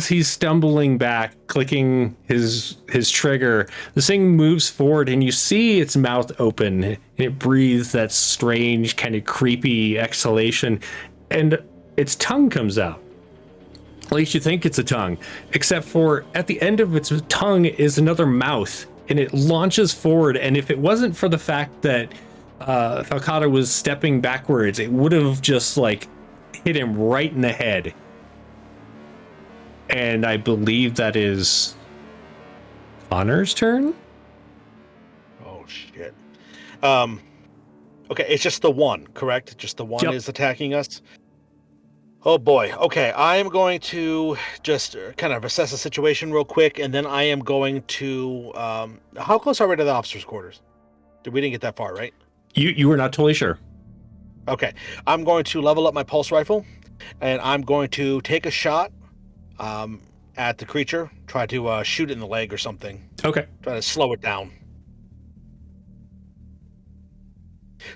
he's stumbling back, clicking his trigger, this thing moves forward, and you see its mouth open, and it breathes that strange, kind of creepy exhalation, and its tongue comes out. At least you think it's a tongue, except for at the end of its tongue is another mouth, and it launches forward. And if it wasn't for the fact that Falcata was stepping backwards, it would have just like hit him right in the head. And I believe that is Connor's turn. Oh shit. Okay, it's just the one, correct? Just the one is attacking us. Oh boy. Okay, I am going to just kind of assess the situation real quick, and then I am going to. How close are we to the officers' quarters? We didn't get that far, right? You were not totally sure. Okay, I'm going to level up my pulse rifle, and I'm going to take a shot at the creature. Try to shoot it in the leg or something. Okay. Try to slow it down.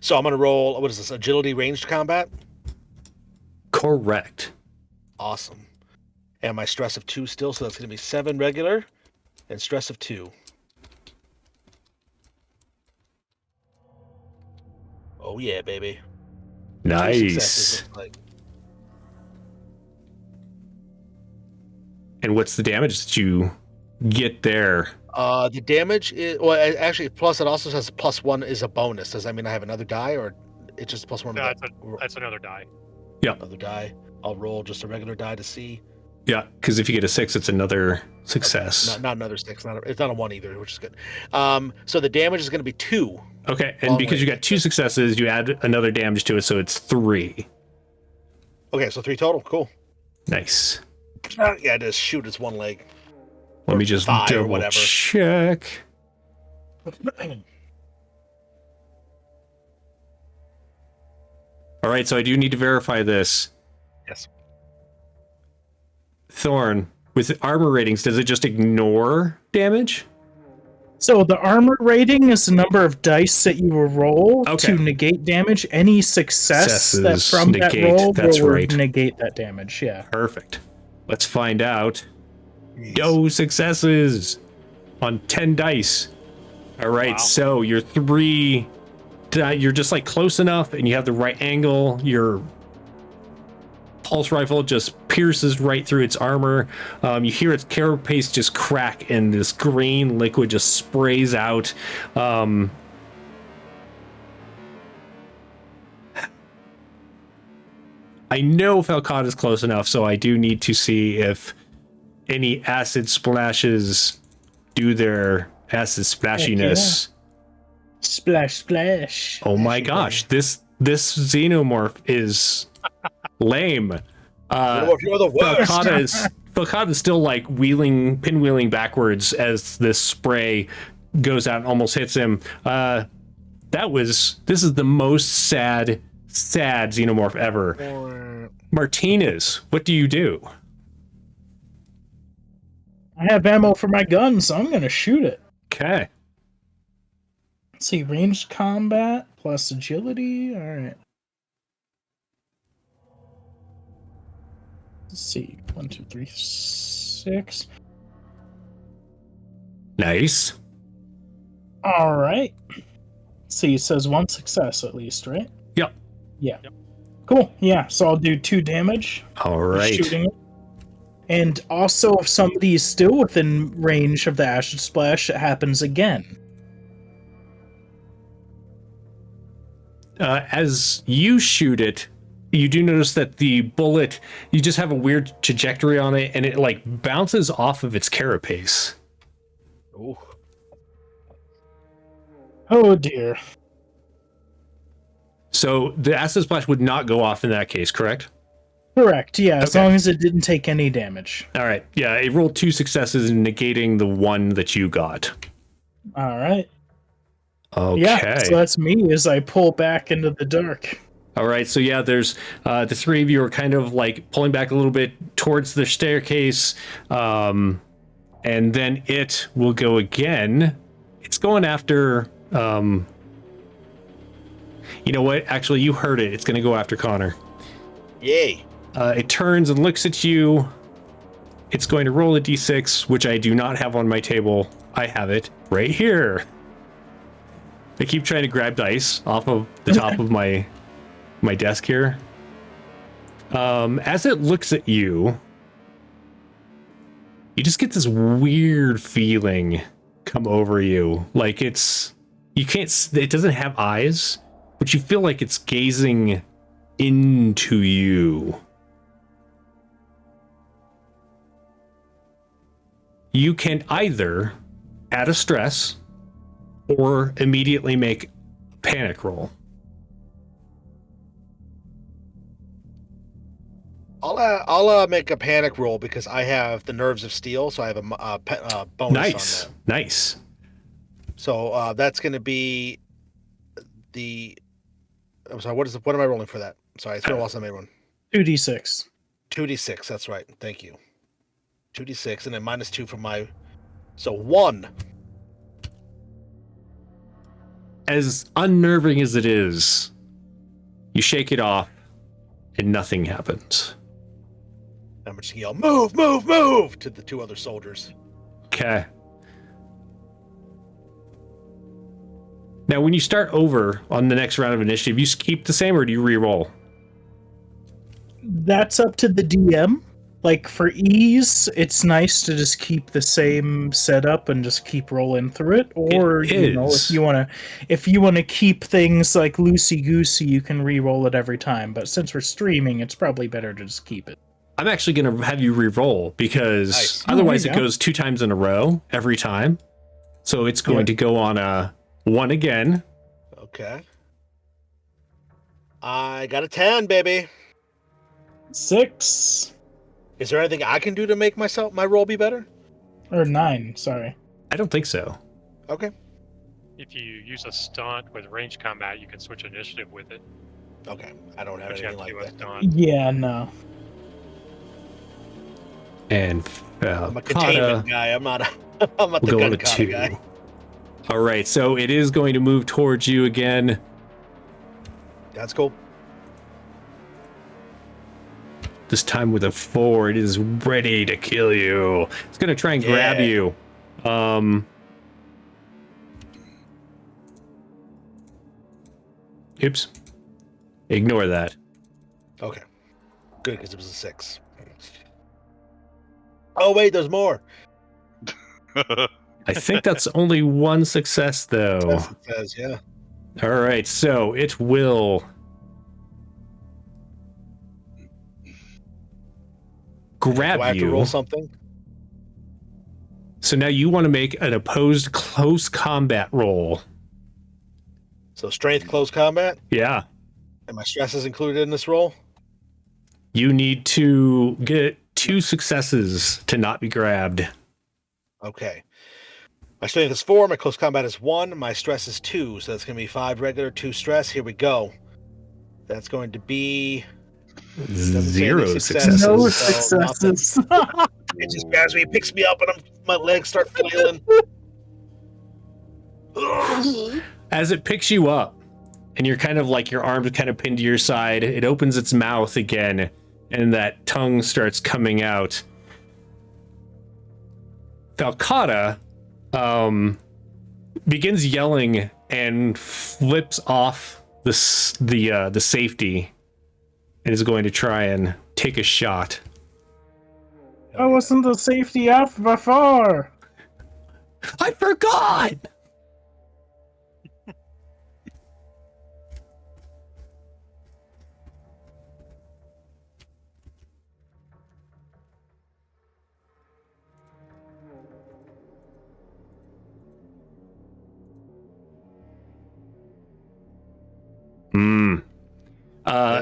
So I'm going to roll, what is this, agility ranged combat? Correct. Awesome. And my stress of 2 still, so that's going to be 7 regular and stress of 2. Oh yeah, baby. 2 successes, Nice. looks like. And what's the damage that you get there? The damage is, well, actually, plus it also says +1 is a bonus. Does that mean I have another die, or it's just +1? No, that's another die. Yeah. Another die. I'll roll just a regular die to see. Yeah, because if you get a 6, it's another success. Okay. Not another 6. It's not a 1 either, which is good. So the damage is going to be 2. Okay, and because you got 2 successes, you add another damage to it, so it's 3. Okay, so 3 total. Cool. Nice. Yeah, just shoot its one leg. Let me just thigh or double whatever. check. All right, so I do need to verify this. Yes. Thorn, with armor ratings, does it just ignore damage? So the armor rating is the number of dice that you will roll Okay. to negate damage. Any success that Successes from that negate, roll that's will right. negate that damage. Yeah. Perfect. Let's find out. No successes on 10 dice. All right, Wow. so you're just like close enough and you have the right angle. Your pulse rifle just pierces right through its armor. You hear its carapace just crack and this green liquid just sprays out. I know Falcon is close enough, so I do need to see if any acid splashes do their acid splashiness. Splash, splash. Oh my gosh, this xenomorph is lame. You're the worst. Falcon is still like pinwheeling backwards as this spray goes out and almost hits him. This is the most sad xenomorph ever. Martinez, what do you do? I have ammo for my gun, so I'm gonna shoot it. Okay. Let's see, ranged combat plus agility. All right. Let's see, 1, 2, 3, 6. Nice. All right. Let's see, it says 1 success at least, right? Yep. Yeah. Cool. Yeah. So I'll do 2 damage. All right. Shooting it. And also, if somebody is still within range of the acid splash, it happens again. As you shoot it, you do notice that the bullet, you just have a weird trajectory on it, and it like bounces off of its carapace. Ooh. Oh dear. So the acid splash would not go off in that case, correct? Correct. Yeah, as Okay. long as it didn't take any damage. All right. Yeah, it rolled 2 successes, negating the 1 that you got. All right. Okay. Yeah. So that's me as I pull back into the dark. All right. So yeah, there's the 3 of you are kind of like pulling back a little bit towards the staircase, and then it will go again. It's going after. You know what? Actually, you heard it. It's going to go after Connor. Yay. It turns and looks at you. It's going to roll a d6, which I do not have on my table. I have it right here. I keep trying to grab dice off of the top of my desk here. As it looks at you, you just get this weird feeling come over you. Like it doesn't have eyes. but you feel like it's gazing into you. You can either add a stress or immediately make a panic roll. I'll make a panic roll because I have the nerves of steel, so I have a bonus on that. Nice. So that's going to be the. I'm sorry. What am I rolling for that? Sorry, it's been a while since I made one. 2d6. 2d6. That's right. Thank you. 2d6, and then -2 from my. So 1. As unnerving as it is, you shake it off, and nothing happens. I'm just yell, "Move, move, move!" to the 2 other soldiers. Okay. Now, when you start over on the next round of initiative, you keep the same or do you re-roll? That's up to the DM. Like for ease, it's nice to just keep the same setup and just keep rolling through it. Or if you wanna keep things like loosey goosey, you can re-roll it every time. But since we're streaming, it's probably better to just keep it. I'm actually going to have you re-roll because Nice. otherwise Oh, it goes 2 times in a row every time. So it's going to go on a 1 again. Okay. I got a 10, baby. 6 Is there anything I can do to make my roll be better? or 9, sorry. I don't think so. Okay. If you use a stunt with range combat, you can switch initiative with it. Okay. I don't have But you anything have to like do a that. stunt. Yeah, no. And I'm a containment guy. I'm not the we'll go gun with kind 2. of guy. All right, so it is going to move towards you again. That's cool. This time with a 4, it is ready to kill you. It's going to try and grab you. Oops. Ignore that. Okay. Good, because it was a 6. Oh, wait, there's more. I think that's only 1 success, though. Yes, it says, yeah. All right, so it will grab Do I have you. to roll something? So now you want to make an opposed close combat roll. So strength, close combat? Yeah. And my stress is included in this roll? You need to get 2 successes to not be grabbed. Okay. My strength is 4, my close combat is 1, my stress is 2, so that's going to be 5 regular, 2 stress. Here we go. That's going to be 0 any successes. successes. No So nothing. successes. It just grabs me, it picks me up, and my legs start flailing. As it picks you up, and you're kind of like your arms kind of pinned to your side, it opens its mouth again, and that tongue starts coming out. Falcata begins yelling and flips off the safety and is going to try and take a shot. I wasn't the safety off before. I forgot!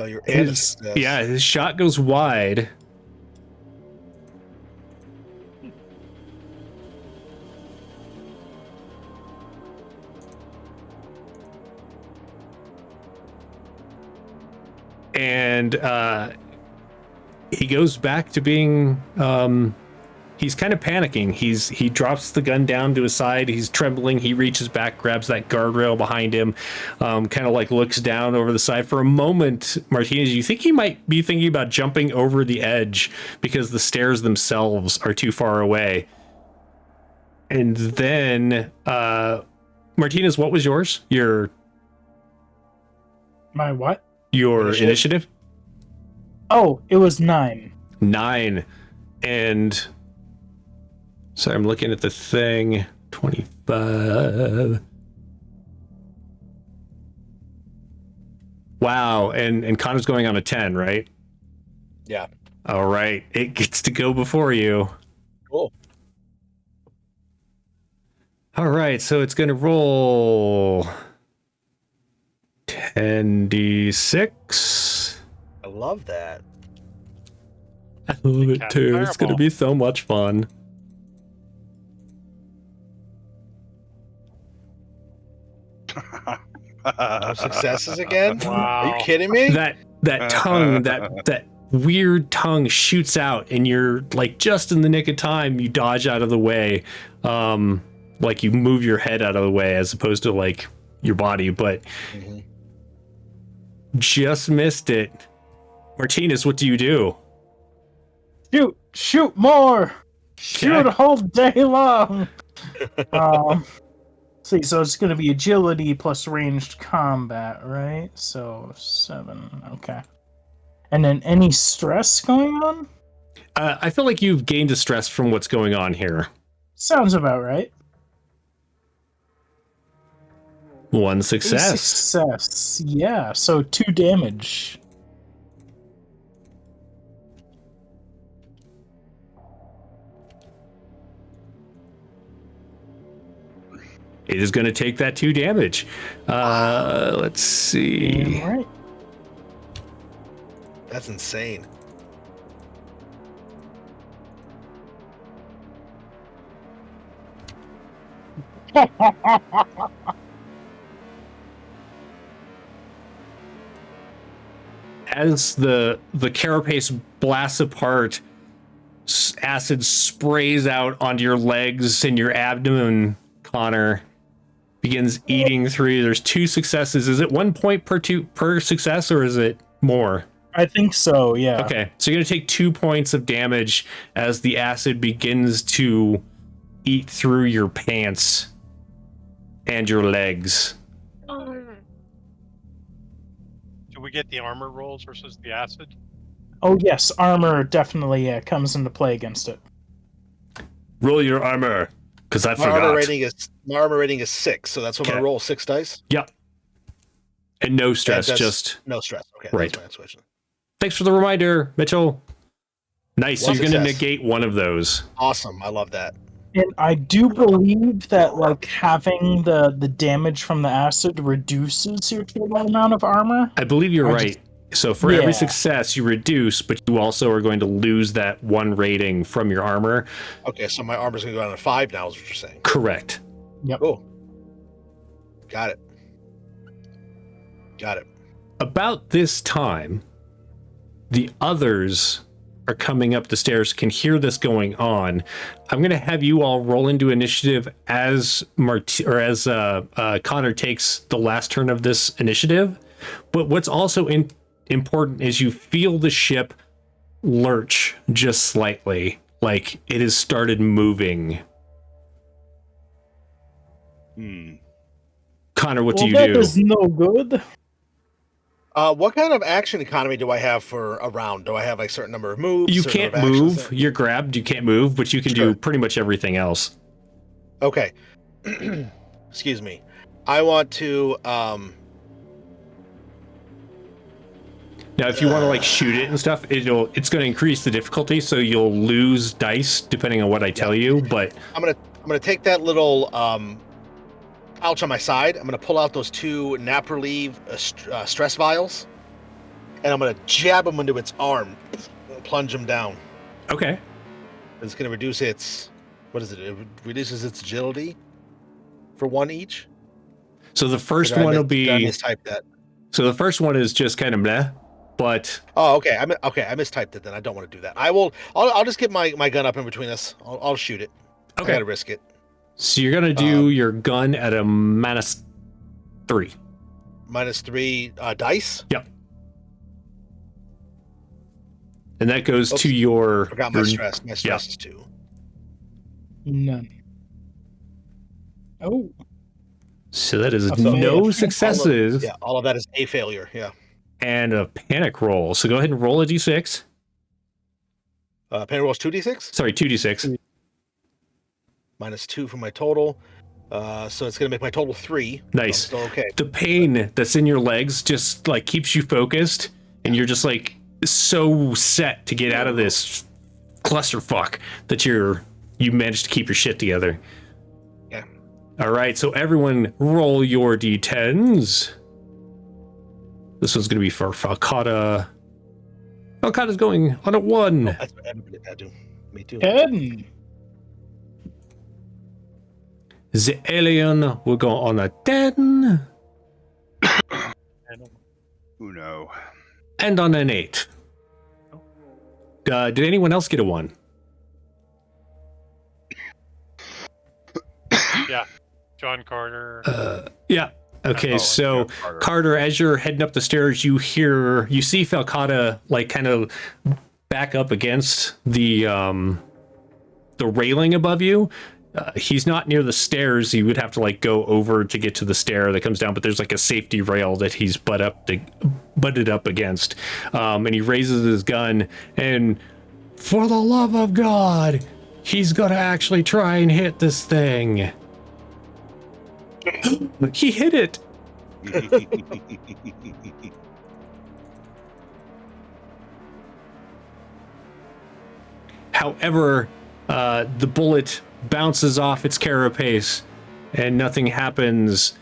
Your his shot goes wide. And he goes back to being he's kind of panicking. He drops the gun down to his side. He's trembling. He reaches back, grabs that guardrail behind him, kind of like looks down over the side. For a moment, Martinez, you think he might be thinking about jumping over the edge because the stairs themselves are too far away. And then, Martinez, what was yours? My what? Your initiative? Oh, it was 9. 9. And sorry, I'm looking at the thing. 25. Wow, and Connor's going on a 10, right? Yeah. All right, it gets to go before you. Cool. All right, so it's going to roll 10d6. I love that. I love it Cast too. It's going to fireball. be so much fun. No successes again? Are Wow. you kidding me? That tongue, that weird tongue shoots out, and you're like just in the nick of time. You dodge out of the way, like you move your head out of the way as opposed to like your body, but just missed it. Martinez, what do you do? Shoot more! Shoot Okay. a whole day long! See, so it's going to be agility plus ranged combat, right? So 7, okay. And then any stress going on? I feel like you've gained a stress from what's going on here. Sounds about right. One A success. success, yeah. So 2 damage. It is going to take that 2 damage. Let's see. All right. That's insane. As the carapace blasts apart, acid sprays out onto your legs and your abdomen. Connor begins eating through. There's 2 successes. Is it 1 point per success, or is it more? I think so, yeah. Okay, so you're gonna take 2 points of damage as the acid begins to eat through your pants and your legs. Do we get the armor rolls versus the acid? Oh, yes, armor definitely comes into play against it. Roll your armor, because I My armor forgot. rating is 6, so that's what I'm Okay. gonna roll 6 dice. Yep. And no stress, that's- just No stress. Okay, Right. that's my intuition. thanks for the reminder, Mitchell. Nice. So One you're going to success. negate one of those. Awesome. I love that. And I do believe that, like, having the damage from the acid reduces your total amount of armor. I believe you're I right. So for every Yeah. success you reduce, but you also are going to lose that 1 rating from your armor. Okay, so my armor's gonna go down to 5 now, is what you're saying. Correct. Oh. Got it. Got it. About this time, the others are coming up the stairs, can hear this going on. I'm going to have you all roll into initiative as Connor takes the last turn of this initiative. But what's also important is you feel the ship lurch just slightly, like it has started moving. Connor, what do you that do? is no good. What kind of action economy do I have for a round? Do I have like a certain number of moves? You certain can't number of actions move. that- You're grabbed. You can't move, but you can do Sure. pretty much everything else. Okay. Excuse me. I want to Now, if you want to like shoot it and stuff, it's going to increase the difficulty, so you'll lose dice depending on what I tell you. But I'm gonna take that little pouch on my side. I'm gonna pull out those 2 nap relief stress vials, and I'm gonna jab them into its arm, and plunge them down. okay, It's gonna reduce its It reduces its agility for 1 each. so the first Did I one will did I be. mistype that? So the first one is just kind of meh, but Oh, okay. I mistyped it. Then I don't want to do that. I'll just get my gun up in between us. I'll shoot it. I okay. gotta risk it. So you're gonna do your gun at a -3. -3 dice. Yep. And that goes Oops. to your. Forgot my your- stress. My stress is 2. None. Oh, So that is A fail. no successes Yeah, all of that is a failure. Yeah. and a panic roll. So go ahead and roll a d6. Penny rolls 2d6 Sorry, 2d6. -2 for my total. So it's going to make my total 3. Nice. So I'm still okay. The pain that's in your legs just like keeps you focused, and you're just like so set to get out of this clusterfuck that you managed to keep your shit together. Yeah. All right, so everyone roll your d10s. This one's going to be for Falcata. Falcata's going on a 1. That's what everybody had to. Me too. 10. The alien will go on a 10. Uno. And on an 8. Did anyone else get a 1? Yeah. John Carter. Yeah. Okay, so Carter, as you're heading up the stairs, you see Falcata like kind of back up against the railing above you. He's not near the stairs. He would have to like go over to get to the stair that comes down, but there's like a safety rail that he's butted up against. And he raises his gun, and for the love of God, he's gonna actually try and hit this thing. He hit it. However, the bullet bounces off its carapace and nothing happens.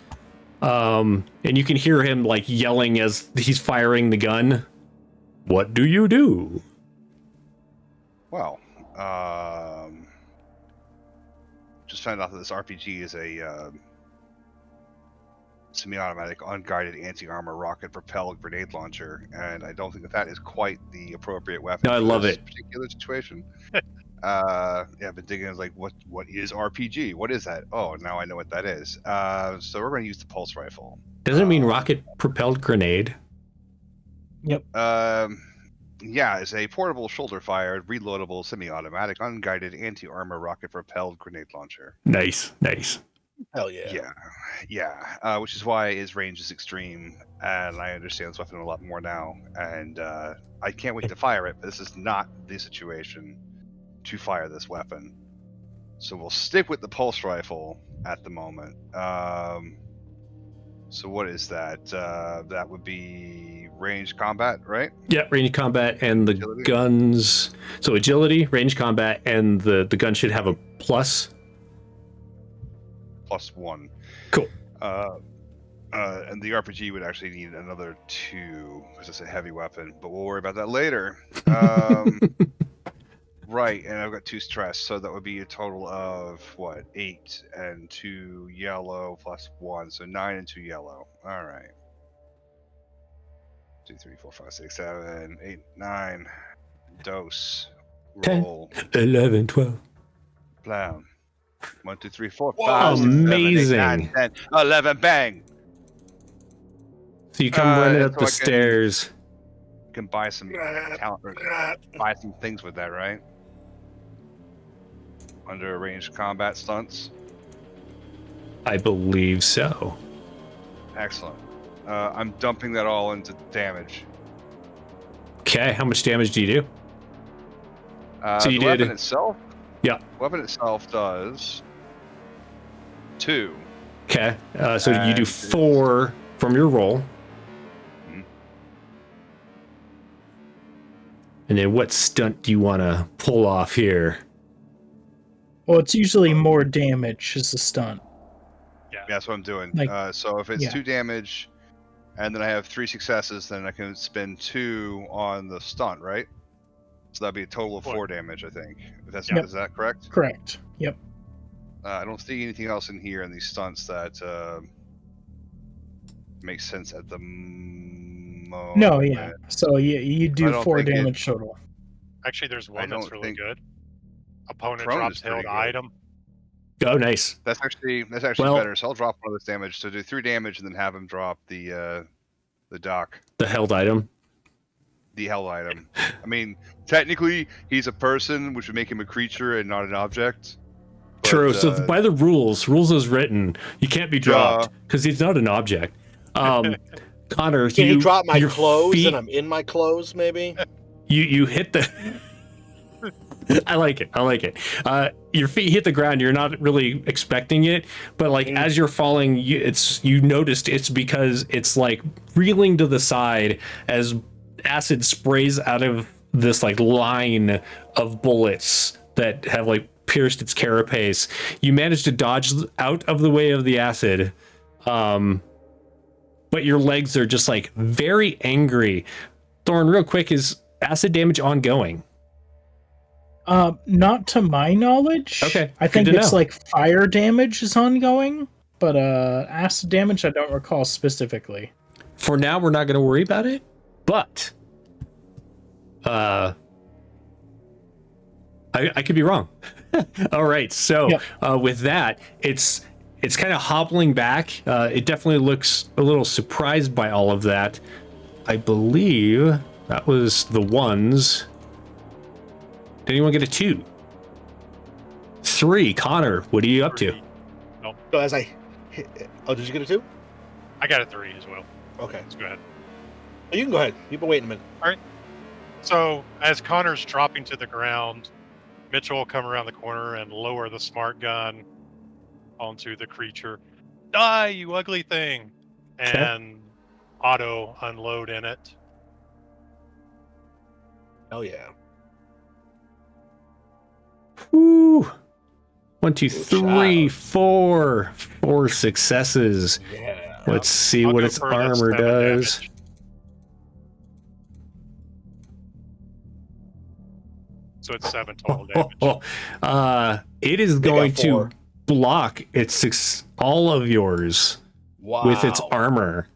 And you can hear him like yelling as he's firing the gun. What do you do? Well, just found out that this RPG is a semi-automatic, unguided anti-armor rocket-propelled grenade launcher, and I don't think that is quite the appropriate weapon. No, I love this it. Particular situation. Yeah, I've been digging. Like, what is RPG? What is that? Oh, now I know what that is. So we're going to use the pulse rifle. Doesn't it mean rocket-propelled grenade? Yep. Yeah, it's a portable, shoulder-fired, reloadable, semi-automatic, unguided anti-armor rocket-propelled grenade launcher. Nice. Hell yeah. Yeah. Which is why its range is extreme, and I understand this weapon a lot more now. And I can't wait to fire it, but this is not the situation to fire this weapon. So we'll stick with the pulse rifle at the moment. So what is that? That would be ranged combat, right? Yeah, range combat and the Agility? guns. So agility, range combat, and the gun should have a plus. +1. Cool. And the RPG would actually need another 2 because it's a heavy weapon, but we'll worry about that later. Right, and I've got 2 stress, so that would be a total of 8 and 2 yellow +1, so 9 and 2 yellow. All right. 2, 3, 4, 5, 6, 7, 8, 9. Dose. 10, Roll. 11, 12. Blam. 1, 2, 3, 4, Whoa, 5, 6, 7, 8, amazing. 9, 10, 11. Bang. So you come running up so the I can- stairs. You can buy some talent, or buy some things with that, right? Under ranged combat stunts. I believe so. Excellent. I'm dumping that all into damage. Okay, how much damage do you do? So you the weapon did- itself? Yeah. Weapon itself does 2. Okay, so you do And 4 from your roll. Mhm. And then what stunt do you want to pull off here? Well, it's usually more damage is the stunt. Yeah, that's what I'm doing. Like- So if it's yeah. 2 damage, and then I have 3 successes, then I can spend 2 on the stunt, right? So that'd be a total of 4 damage, I think. Yep. Is that correct? Correct. Yep. I don't see anything else in here in these stunts that makes sense at the moment. No, yeah. So you I do don't 4 think it- damage total. Actually, there's one that's don't really think- good. Opponent Prone drops is pretty held good. item. Oh, nice. That's actually Well- better. So I'll drop one of this damage. So do 3 damage and then have him drop the dock, The held item. the held item. I mean, technically he's a person, which would make him a creature and not an object. But, True. So by the rules as written, you can't be dropped because he's not an object. Connor, Can you drop my your clothes feet- and I'm in my clothes, maybe? You hit the I like it. I like it. Your feet hit the ground. You're not really expecting it, but like as you're falling, you noticed it's because it's like reeling to the side as acid sprays out of this like line of bullets that have like pierced its carapace. You managed to dodge out of the way of the acid, but your legs are just like very angry. Thorn, real quick, is acid damage ongoing? Not to my knowledge. Okay, I think good to it's know. like fire damage is ongoing, but acid damage I don't recall specifically. For now, we're not going to worry about it, but I could be wrong. All right, so with that, it's kind of hobbling back. It definitely looks a little surprised by all of that. I believe that was the ones. Did anyone get a 2? 3. Connor, what are you up to? So as I hit, did you get a 2? I got a 3 as well. Okay. Let's go ahead. Oh, you can go ahead. You've been waiting a minute. So as Connor's dropping to the ground, Mitchell will come around the corner and lower the smart gun onto the creature. Die, you ugly thing! And auto unload in it. Oh yeah. Woo! 1, 2, Good 3, job. 4. 4 successes. Yeah. Let's see I'll what go its for the armor 7 does. damage. So it's 7 total damage. It is They got going to 4. block all of yours Wow. with its armor.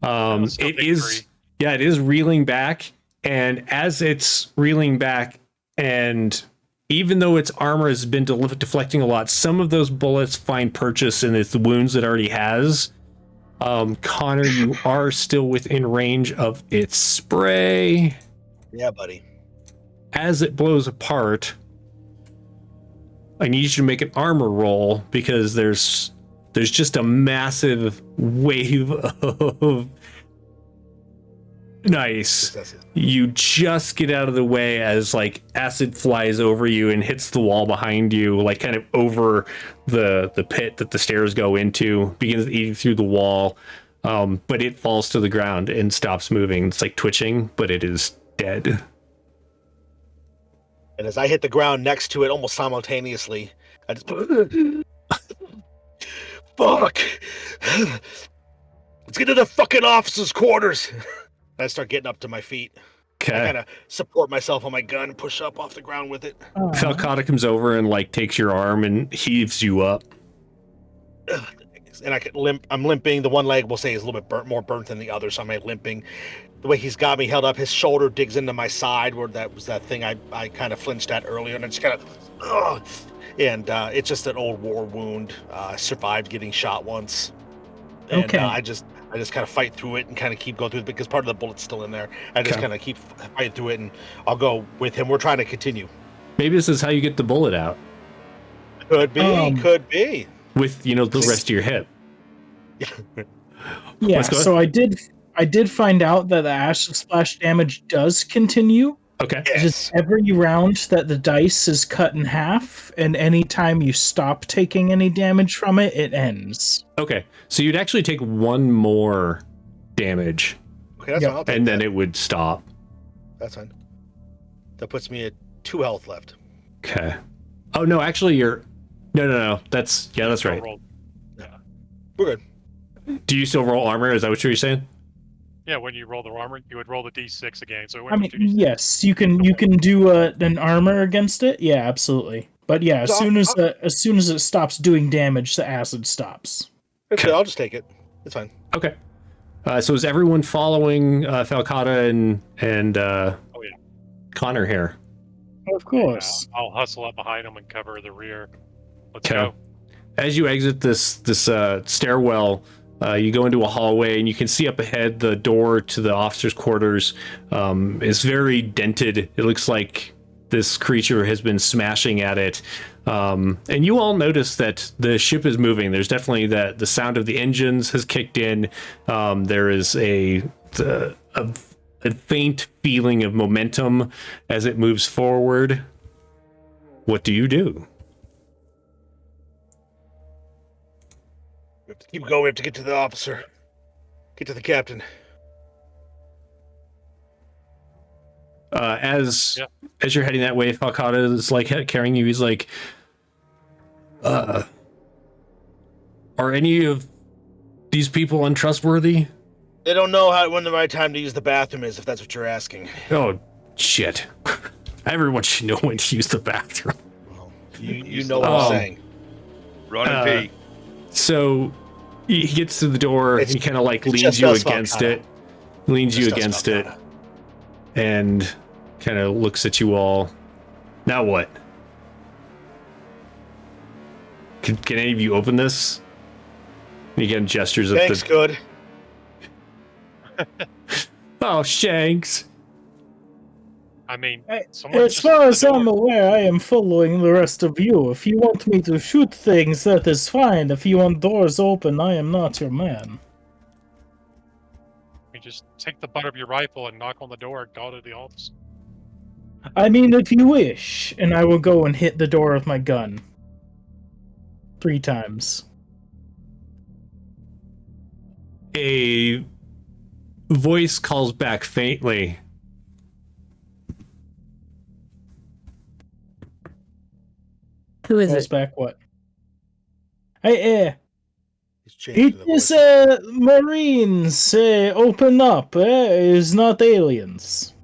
That's still It big is, 3. yeah, it is reeling back, and as it's reeling back, and even though its armor has been deflecting a lot, some of those bullets find purchase in its wounds it already has. Connor, you are still within range of its spray. Yeah, buddy. As it blows apart, I need you to make an armor roll because there's just a massive wave of nice. Successes. You just get out of the way as like acid flies over you and hits the wall behind you, like kind of over the pit that the stairs go into, begins eating through the wall. But it falls to the ground and stops moving. It's like twitching, but it is dead. And as I hit the ground next to it almost simultaneously, I just fuck. Let's get to the fucking officers' quarters. I start getting up to my feet. I Okay. kind of support myself on my gun and push up off the ground with it. Falcata comes over and like takes your arm and heaves you up. And I could limp. I'm limping. The one leg, we'll say, is a little bit more burnt than the other, so I'm limping. The way he's got me held up, his shoulder digs into my side, where that was that thing I kind of flinched at earlier, and I just kind of, and it's just an old war wound. Survived getting shot once. And, Okay. I just kind of fight through it and kind of keep going through it because part of the bullet's still in there. I just Okay. kind of keep fighting through it, and I'll go with him. We're trying to continue. Maybe this is how you get the bullet out Could be. Could be. with, you know, the rest of your hip. Yeah, Let's go. so I did find out that the acid splash damage does continue. Okay. Yes. Just every round that the dice is cut in half, and anytime you stop taking any damage from it, it ends. Okay. So you'd actually take 1 more damage Okay, that's Yep. fine. I'll take and that. then it would stop. That's fine. That puts me at 2 health left. Okay. Oh no, actually you're no. That's right. Roll. We're good. Do you still roll armor? Is that what you're saying? Yeah, when you roll the armor, you would roll the d6 again. So it I went mean, to 2d6. yes, you can do an armor against it. Yeah, absolutely. But yeah, as So soon as it stops doing damage, the acid stops. It's good. I'll just take it. It's fine. Okay. So is everyone following Falcata and Oh yeah. Connor here? Of course. I'll hustle up behind him and cover the rear. Let's Okay. go. As you exit this stairwell, you go into a hallway and you can see up ahead the door to the officers' quarters is very dented. It looks like this creature has been smashing at it. And you all notice that the ship is moving. There's definitely the sound of the engines has kicked in. There is a faint feeling of momentum as it moves forward. what do you do? We have to keep going. We have to get to the officer. Get to the captain. As you're heading that way, Falcata is like carrying you. He's like, are any of these people untrustworthy? They don't know when the right time to use the bathroom is, if that's what you're asking. Oh, shit. Everyone should know when to use the bathroom. Well, you know what I'm saying. Run and pee. So he gets to the door. He kind of like leans you against it. Leans you against it. And kind of looks at you all. Now what? Can any of you open this? And you get gestures of Thanks, good. Oh, Shanks. I mean, As far as I'm aware, I am following the rest of you. If you want me to shoot things, that is fine. If you want doors open, I am not your man. You just take the butt of your rifle and knock on the door and go to the office. I mean, if you wish, and I will go and hit the door with my gun. 3 times. A voice calls back faintly. Who is Calls it? back what? Hey, He's changed it the is, voice. Marines, open up, it's not aliens.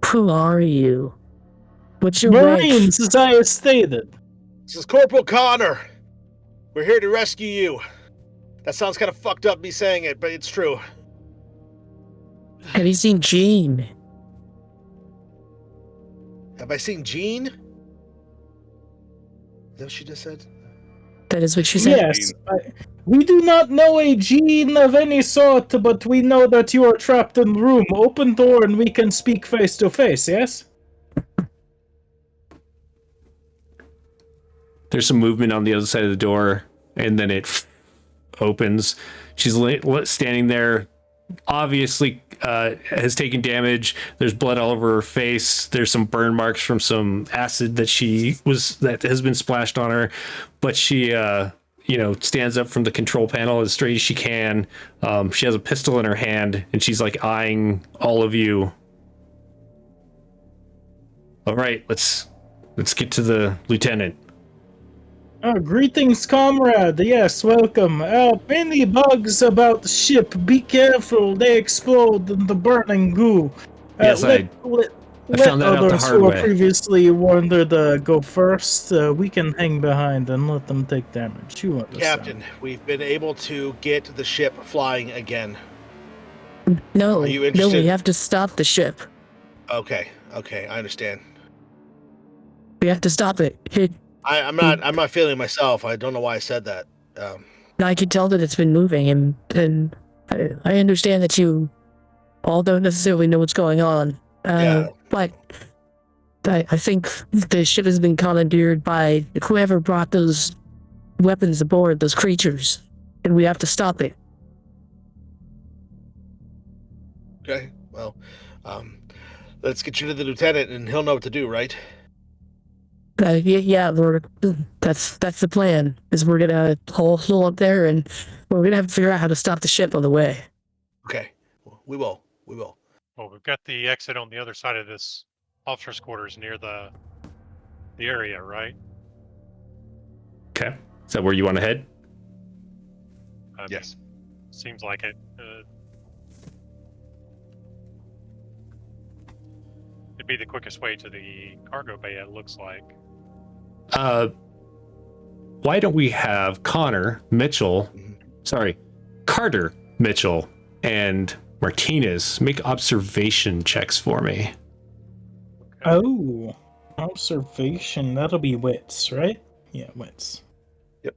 Who are you? What's your rank? Marines, as I have stated. This is Corporal Connor. We're here to rescue you. That sounds kind of fucked up me saying it, but it's true. Have you seen Jean? Have I seen Jean? Is that what she just said? That is what she said. Yes, we do not know a gene of any sort, but we know that you are trapped in the room. Open door and we can speak face to face, yes? There's some movement on the other side of the door, and then it opens. She's standing there, obviously has taken damage. There's blood all over her face. There's some burn marks from some acid that has been splashed on her, but she stands up from the control panel as straight as she can. She has a pistol in her hand, and she's like eyeing all of you. All right, let's get to the lieutenant. Greetings, comrade. Yes, welcome. Many bugs about the ship. Be careful, they explode in the burning goo. Yes, I found that out the others hard who were way. previously warned to go first. We can hang behind and let them take damage. You understand? Captain, we've been able to get the ship flying again. No, Are you no, interested? we have to stop the ship. Okay, I understand. We have to stop it. I'm not feeling myself. I don't know why I said that. I can tell that it's been moving, and I understand that you all don't necessarily know what's going on. Yeah. But I think the ship has been commandeered by whoever brought those weapons aboard, those creatures, and we have to stop it. Okay, well, let's get you to the lieutenant, and he'll know what to do, right? Yeah, that's the plan. Is we're gonna hole up there, and we're gonna have to figure out how to stop the ship on the way. Okay, we will. Well, we've got the exit on the other side of this officer's quarters near the area, right? Okay, is that where you want to head? I mean, Yes. seems like it. It'd be the quickest way to the cargo bay, it looks like. Why don't we have Carter Mitchell, and Martinez make observation checks for me. Okay. Oh, observation. That'll be wits, right? Yeah, wits. Yep.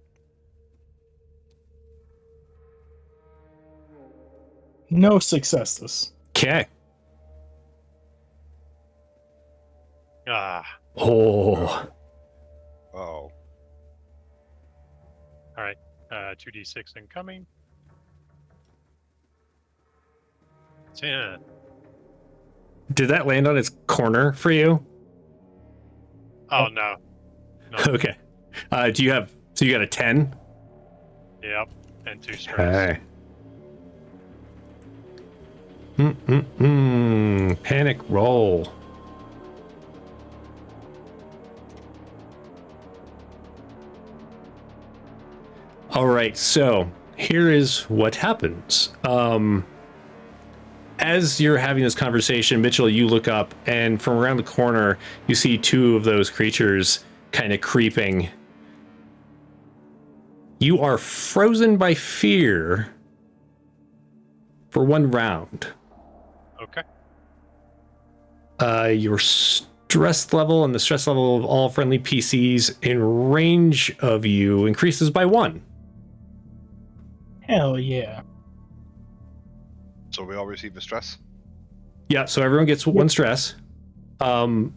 No successes. Okay. Ah, Oh, Oh. 2d6 incoming. 10. did that land on its corner for you? Oh no. Okay. Do you have? So you got a 10? Yep. And 2 stress. Okay. Panic roll. All right, so here is what happens. As you're having this conversation, Mitchell, you look up, and from around the corner, you see 2 of those creatures kind of creeping. You are frozen by fear for 1 round. Okay. Your stress level and the stress level of all friendly PCs in range of you increases by 1. Hell yeah. So we all receive a stress. Yeah, so everyone gets 1 stress. Awesome.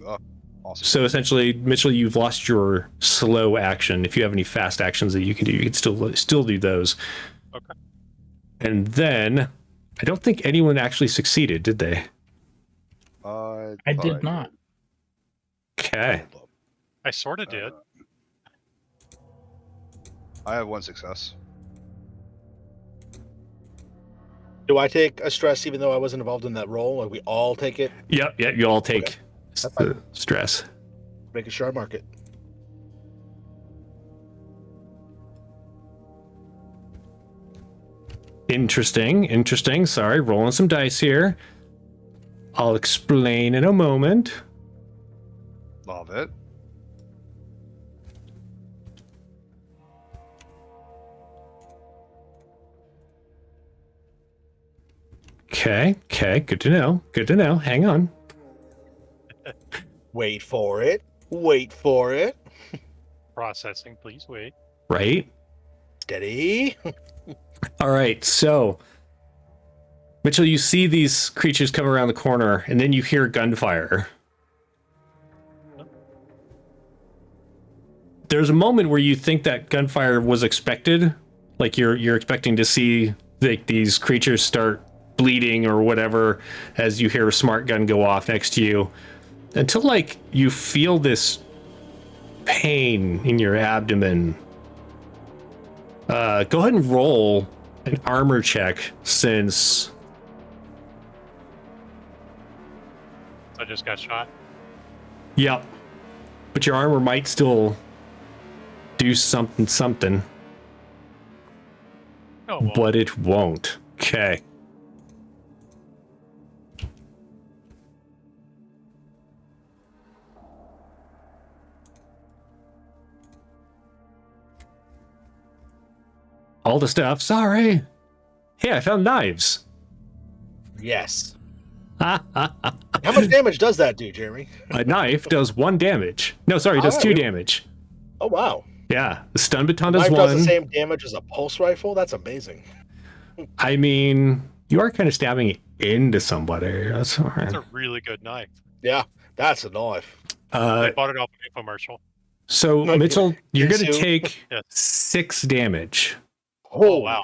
So essentially, Mitchell, you've lost your slow action. If you have any fast actions that you can do, you can still do those. Okay. And then, I don't think anyone actually succeeded, did they? I did not. Okay. I sort of did. I have 1 success. Do I take a stress even though I wasn't involved in that role? Like we all take it? Yep, you all take the stress. Making sure I mark it. Interesting. Sorry, rolling some dice here. I'll explain in a moment. Love it. Okay, good to know. Hang on. Wait for it. Processing, please wait. Right? Steady. All right, so Mitchell, you see these creatures come around the corner, and then you hear gunfire. There's a moment where you think that gunfire was expected, like you're expecting to see these creatures start bleeding or whatever as you hear a smart gun go off next to you, until like you feel this pain in your abdomen. Go ahead and roll an armor check since I just got shot. Yep. But your armor might still do something. Oh, well. But it won't. Okay. All the stuff. Sorry. Hey, I found knives. Yes. How much damage does that do, Jeremy? A knife does 1 damage. No, sorry, it does 2 damage. Oh, wow. Yeah, the stun baton does Knife 1. does the same damage as a pulse rifle? That's amazing. I mean, you are kind of stabbing into somebody. That's all right. It's a really good knife. Yeah, that's a knife. I bought it off an infomercial. So, Mitchell, you're going to Yes. take Yes. 6 damage. Oh, wow.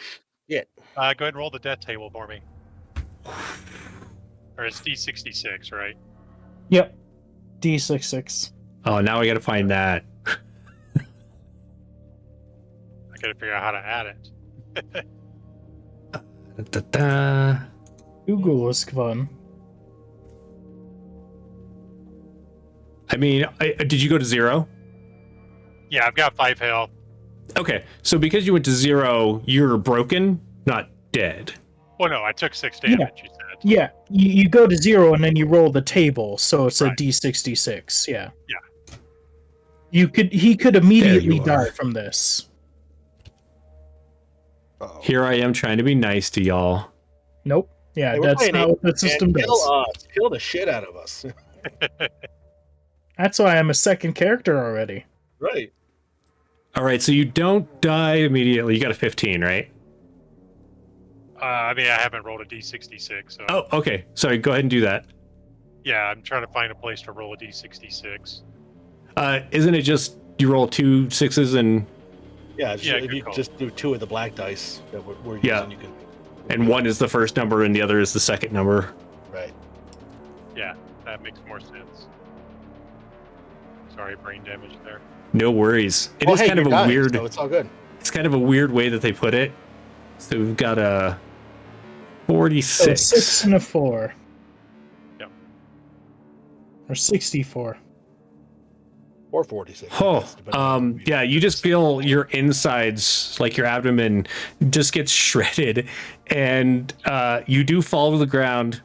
Shit. Go ahead and roll the death table for me. Or it's D66, right? Yep. D66. Oh, now I got to find that. I gotta figure out how to add it. Da-da. Google is fun. I mean, did you go to 0? Yeah, I've got 5 health. Okay, so because you went to 0, you're broken, not dead. Well, no, I took 6 damage, you said. Yeah, you go to 0 and then you roll the table, so it's Right. a D66. Yeah. Yeah. He could immediately There you are. die from this. Uh-oh. Here I am trying to be nice to y'all. Nope. Yeah, Hey, we're that's playing not what the system And does. kill the shit out of us. That's why I'm a second character already. Right. All right, so you don't die immediately. You got a 15, right? I mean, I haven't rolled a D66, so... Oh, okay. Sorry, go ahead and do that. Yeah, I'm trying to find a place to roll a D66. Isn't it just you roll 2 6s and Yeah, Yeah, if good you call. just do 2 of the black dice that we're Yeah. using, you can. and 1 is the first number and the other is the second number? Right. Yeah, that makes more sense. Sorry, brain damage there. No worries. It Oh, is hey, kind of you're a dying, weird. so it's all good. It's kind of a weird way that they put it. So we've got a So 46. 6 and a 4. Yep. Or 64. Or 46. I Oh, guess, depending on what yeah, you just feel your insides, like your abdomen, just gets shredded, and you do fall to the ground.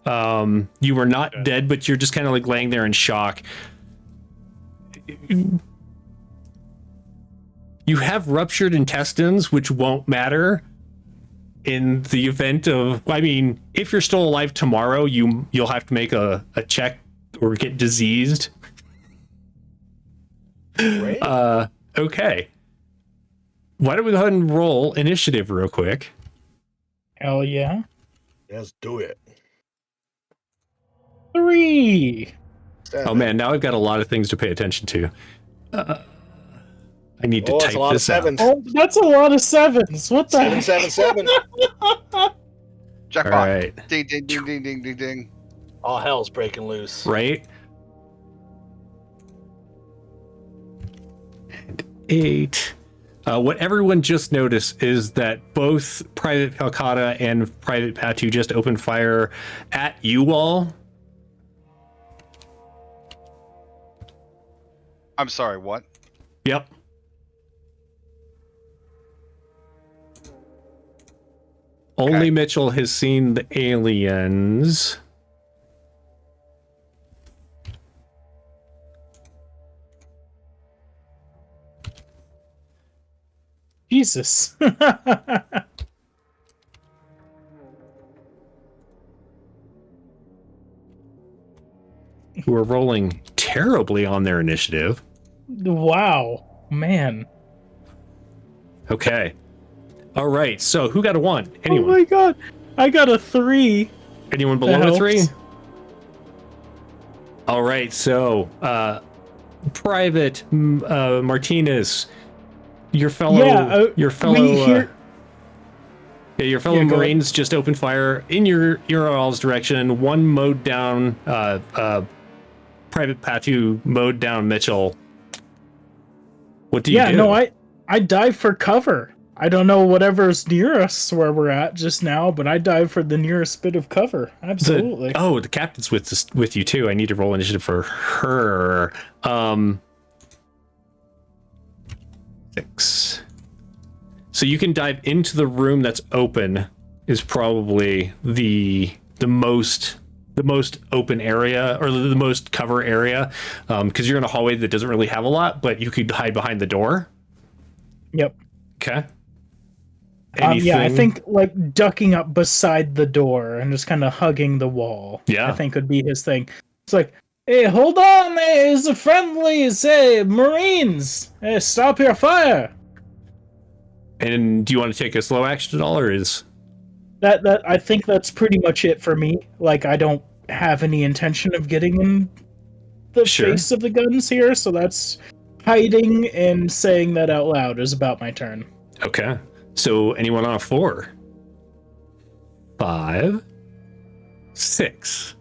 You were not Okay. dead, but you're just kind of like laying there in shock. You have ruptured intestines, which won't matter in the event of. I mean, if you're still alive tomorrow, you'll have to make a check or get diseased. Great. Okay. Why don't we go ahead and roll initiative real quick? Hell yeah. Let's do it. 3. Oh man, now I've got a lot of things to pay attention to. I need to Oh, type it's a lot of this out. sevens. Oh, that's a lot of 7s. What the Seven, heck? seven, seven. Jackpot. All right, Ding, ding, ding, ding, ding, ding, ding. All hell's breaking loose. right. And 8. What everyone just noticed is that both Private Calcutta and Private Patu just opened fire at you all. I'm sorry, what? Yep. Only Okay. Mitchell has seen the aliens. Jesus. Who are rolling terribly on their initiative. Wow. Man. Okay. All right. So who got a 1? Oh Anyone? my god. I got a 3. Anyone That below a helps. 3? All right. So, Private Martinez, your fellow, Yeah, your fellow, we hear- yeah, your fellow Yeah, go ahead. Marines just opened fire in your all's direction. One mowed down, Private Patu mowed down Mitchell. What do you do? No, I dive for cover. I don't know whatever's near us where we're at just now, but I dive for the nearest bit of cover. Absolutely. The captain's with you too. I need to roll initiative for her. 6. So you can dive into the room that's open. Is probably the most open area, or the most cover area, because you're in a hallway that doesn't really have a lot, but you could hide behind the door. Yep. Okay. Yeah, I Anything? think like ducking up beside the door and just kind of hugging the wall. Yeah. I think would be his thing. It's like, hey, hold on, there's a friendly, say, Marines. Hey, stop your fire. And do you want to take a slow action at all, or is That I think that's pretty much it for me. Like, I don't have any intention of getting in the Sure. face of the guns here, so that's hiding and saying that out loud is about my turn. okay? So anyone on a 4? 5, 6.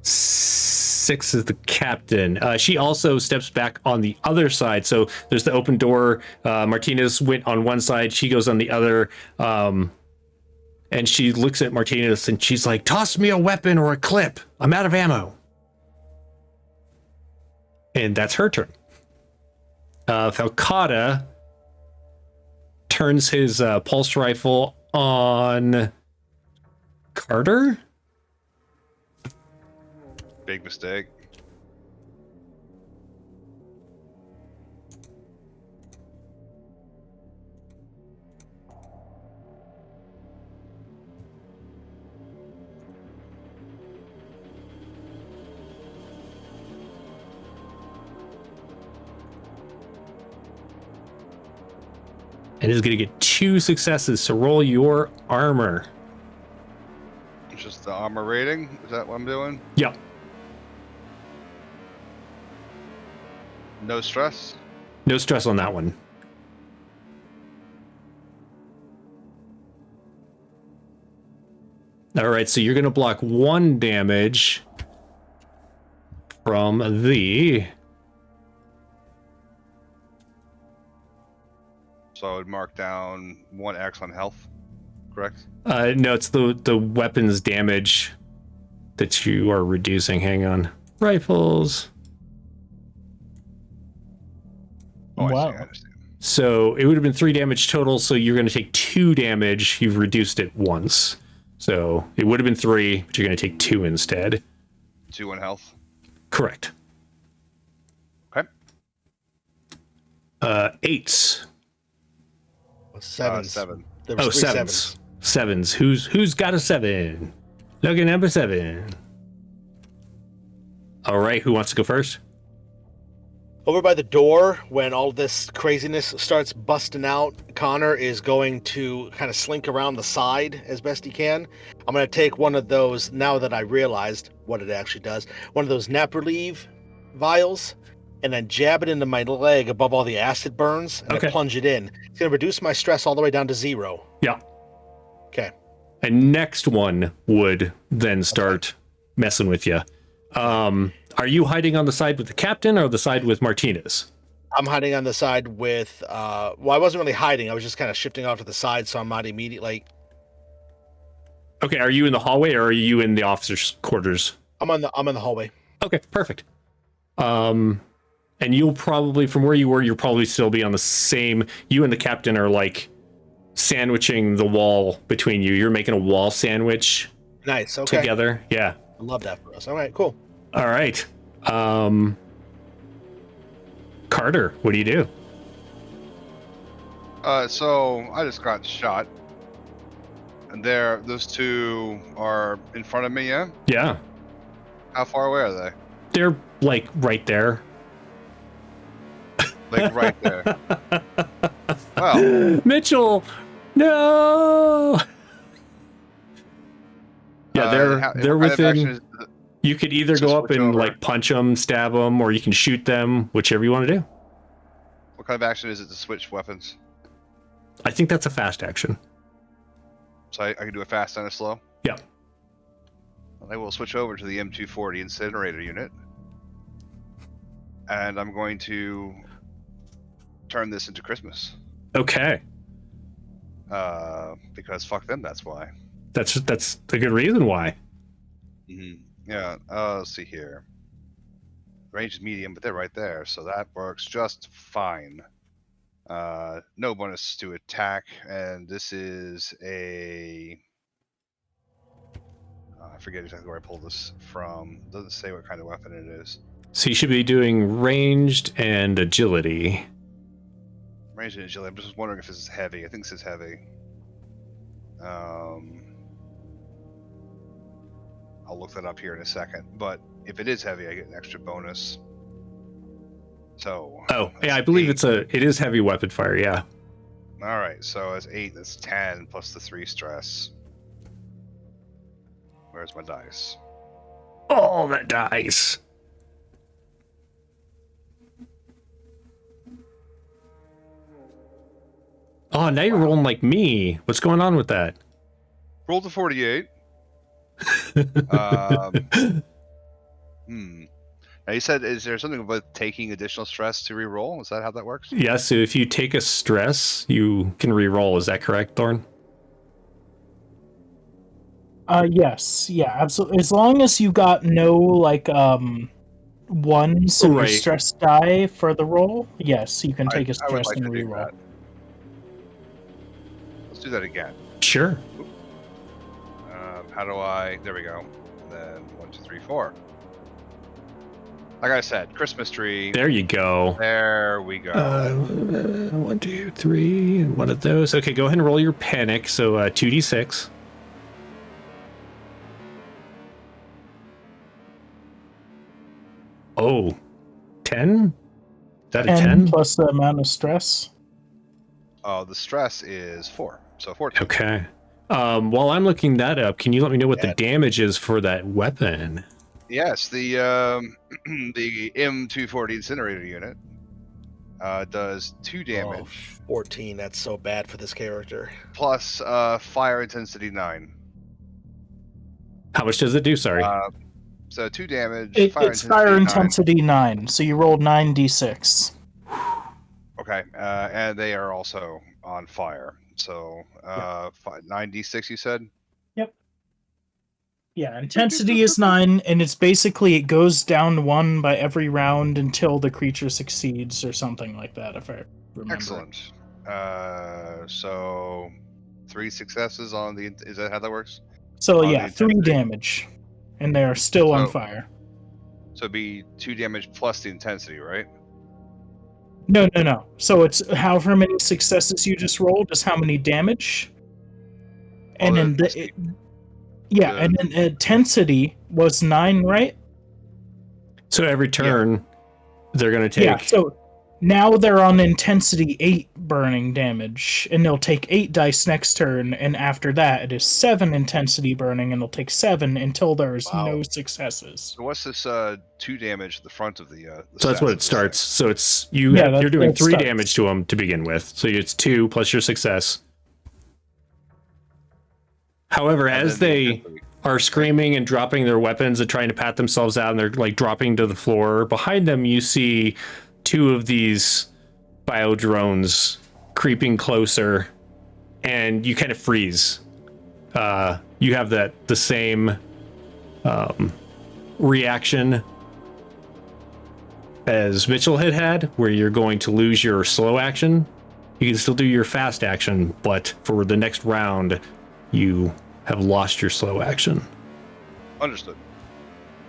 6 is the captain. She also steps back on the other side. So there's the open door. Martinez went on one side. She goes on the other. And she looks at Martinez and she's like, toss me a weapon or a clip. I'm out of ammo. And that's her turn. Falcata turns his pulse rifle on Carter. Big mistake. And is going to get 2 successes. So roll your armor. Just the armor rating. Is that what I'm doing? Yep. No stress. No stress on that one. All right, so you're going to block 1 damage from the... So I would mark down 1x on health, correct? No, it's the weapons damage that you are reducing. Hang on. Rifles. Oh, I Wow. see, I understand. So it would have been 3 damage total, so you're going to take 2 damage. You've reduced it once. So it would have been 3, but you're going to take 2 instead. 2 on health. Correct. Okay. 8s. Sevens. 7. There was Oh, 3 sevens. Sevens. Who's got a 7? Lucky number 7. All right, who wants to go first? Over by the door, when all this craziness starts busting out, Connor is going to kind of slink around the side as best he can. I'm going to take one of those, now that I realized what it actually does, one of those nap relief vials, and then jab it into my leg above all the acid burns, and Okay. then plunge it in. It's going to reduce my stress all the way down to 0. Yeah. Okay. And next one would then start messing with you. Are you hiding on the side with the captain or the side with Martinez? I'm hiding on the side with, well, I wasn't really hiding. I was just kind of shifting off to the side, so I'm not immediately... Okay, are you in the hallway or are you in the officers' quarters? I'm in the hallway. Okay, perfect. And you'll probably, from where you were, you'll probably still be on the same... You and the captain are like sandwiching the wall between you. You're making a wall sandwich Nice. Okay. together. Yeah. I love that for us. All right, cool. All right. Carter, what do you do? So I just got shot. And those 2 are in front of me, yeah? Yeah. How far away are they? They're like right there. Like right there. Well, Mitchell, no. Yeah, they're what kind of action within. is- You could either Just go up switch and over. like punch them, stab them, or you can shoot them, whichever you want to do. What kind of action is it to switch weapons? I think that's a fast action. So I can do a fast and a slow? Yeah. I will switch over to the M240 incinerator unit. And I'm going to turn this into Christmas. Okay, Because fuck them, that's why. that's a good reason why. Yeah, let's see here. Range is medium, but they're right there, so that works just fine. No bonus to attack, and this is a... I forget exactly where I pulled this from. Doesn't say what kind of weapon it is. So you should be doing ranged and agility. Range and agility. I'm just wondering if this is heavy. I think this is heavy. I'll look that up here in a second. But if it is heavy, I get an extra bonus. So. Oh, yeah, I that's believe 8. it is heavy weapon fire. Yeah. All right, so that's 8. That's 10 plus the 3 stress. Where's my dice? Oh, that dice. Oh, now you're rolling like me. What's going on with that? Rolled a 48. Now you said, is there something about taking additional stress to re-roll? Is that how that works? Yeah, so if you take a stress, you can re-roll. Is that correct, Thorn? Yes, yeah, absolutely. As long as you got no like ones in your Right. stress die for the roll, yes, you can take a I would stress like and to do reroll. that. Let's do that again. Sure. How do I? There we go. And then 1, 2, 3, 4. Like I said, Christmas tree. There you go. There we go. 1, 2, 3, and one of those. Okay, go ahead and roll your panic. So 2d6. Oh, 10? Is that a 10 10? plus the amount of stress. Oh, the stress is 4. So 14. Okay. While I'm looking that up, can you let me know what the Yeah. damage is for that weapon? Yes, the the M240 incinerator unit does 2 damage. Oh, 14. That's so bad for this character. Plus fire intensity 9. How much does it do? Sorry. So 2 damage. It's fire 9. intensity 9, so you rolled 9d6. Okay, and they are also on fire. So 9d6, you said? Yeah, intensity is 9, and it's basically it goes down 1 by every round until the creature succeeds or something like that, if I remember. Excellent. So 3 successes on the. Is that how that works? So On yeah, the 3 intensity. damage, and they are still on So- fire. So it'd be 2 damage plus the intensity, right? No. So it's however many successes you just rolled is how many damage. And then and then intensity was 9, right? So every turn, they're going to take. Yeah. So now they're on intensity 8 burning damage, and they'll take 8 dice next turn, and after that it is 7 intensity burning, and they'll take 7 until there's no successes. So what's this 2 damage at the front of the So that's what it stats? starts. So it's Yeah, you're doing that 3 starts. damage to them to begin with. So it's 2 plus your success. However, And as then the they intensity. are screaming and dropping their weapons and trying to pat themselves out, and they're like dropping to the floor, behind them you see 2 of these bio drones creeping closer, and you kind of freeze. You have the same reaction as Mitchell had, where you're going to lose your slow action. You can still do your fast action, but for the next round, you have lost your slow action. Understood.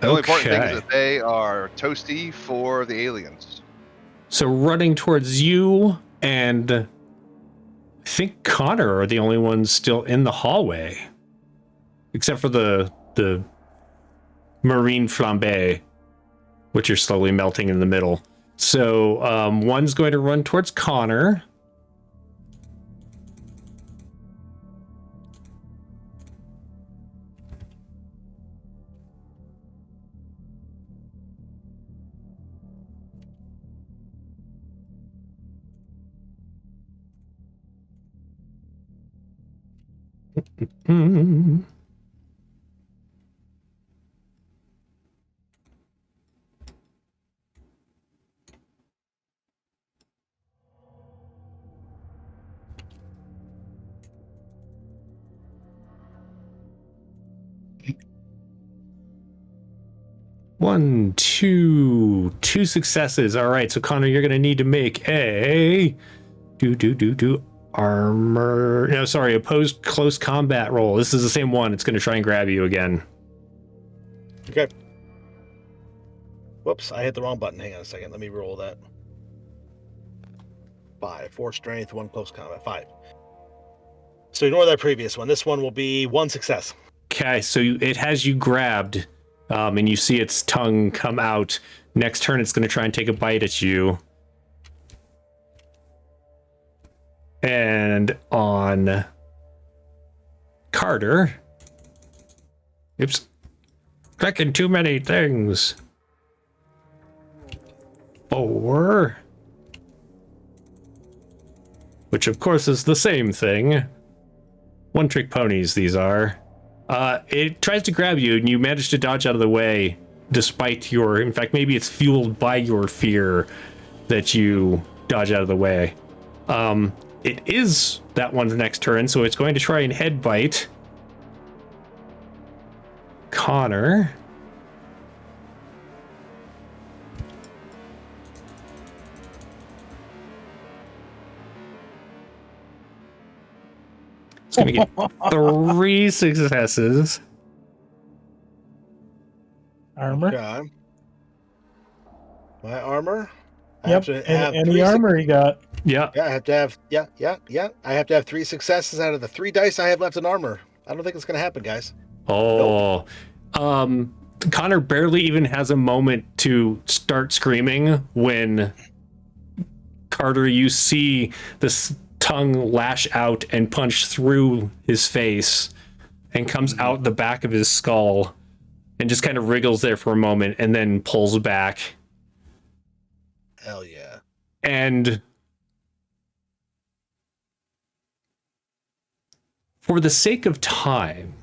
The only important thing Okay. is that they are toasty for the aliens. So running towards you and I think Connor are the only ones still in the hallway, except for the Marine flambe, which are slowly melting in the middle. So one's going to run towards Connor. Hmm. One, two successes. All right, so Connor, you're gonna need to make a armor. No, sorry, opposed close combat roll. This is the same one. It's gonna try and grab you again. Okay. Whoops, I hit the wrong button. Hang on a second. Let me roll that. 5, 4 strength, 1 close combat. 5. So ignore that previous one. This one will be 1 success. Okay, so it has you grabbed, and you see its tongue come out. Next turn, it's gonna try and take a bite at you. And on Carter. Oops. Clicking too many things. 4. Which, of course, is the same thing. One-trick ponies, these are. It tries to grab you, and you manage to dodge out of the way, despite your... In fact, maybe it's fueled by your fear that you dodge out of the way. It is that one's next turn, so it's going to try and headbite Connor. It's going to get 3 successes. Armor. Okay. My armor. I Yep. have to have Any 3 armor you got? Yeah. Yeah, I have to have. Yeah. I have to have 3 successes out of the 3 dice I have left in armor. I don't think it's gonna happen, guys. Oh. Connor barely even has a moment to start screaming when Carter, you see this tongue lash out and punch through his face and comes out the back of his skull and just kind of wriggles there for a moment and then pulls back. Hell yeah. And for the sake of time,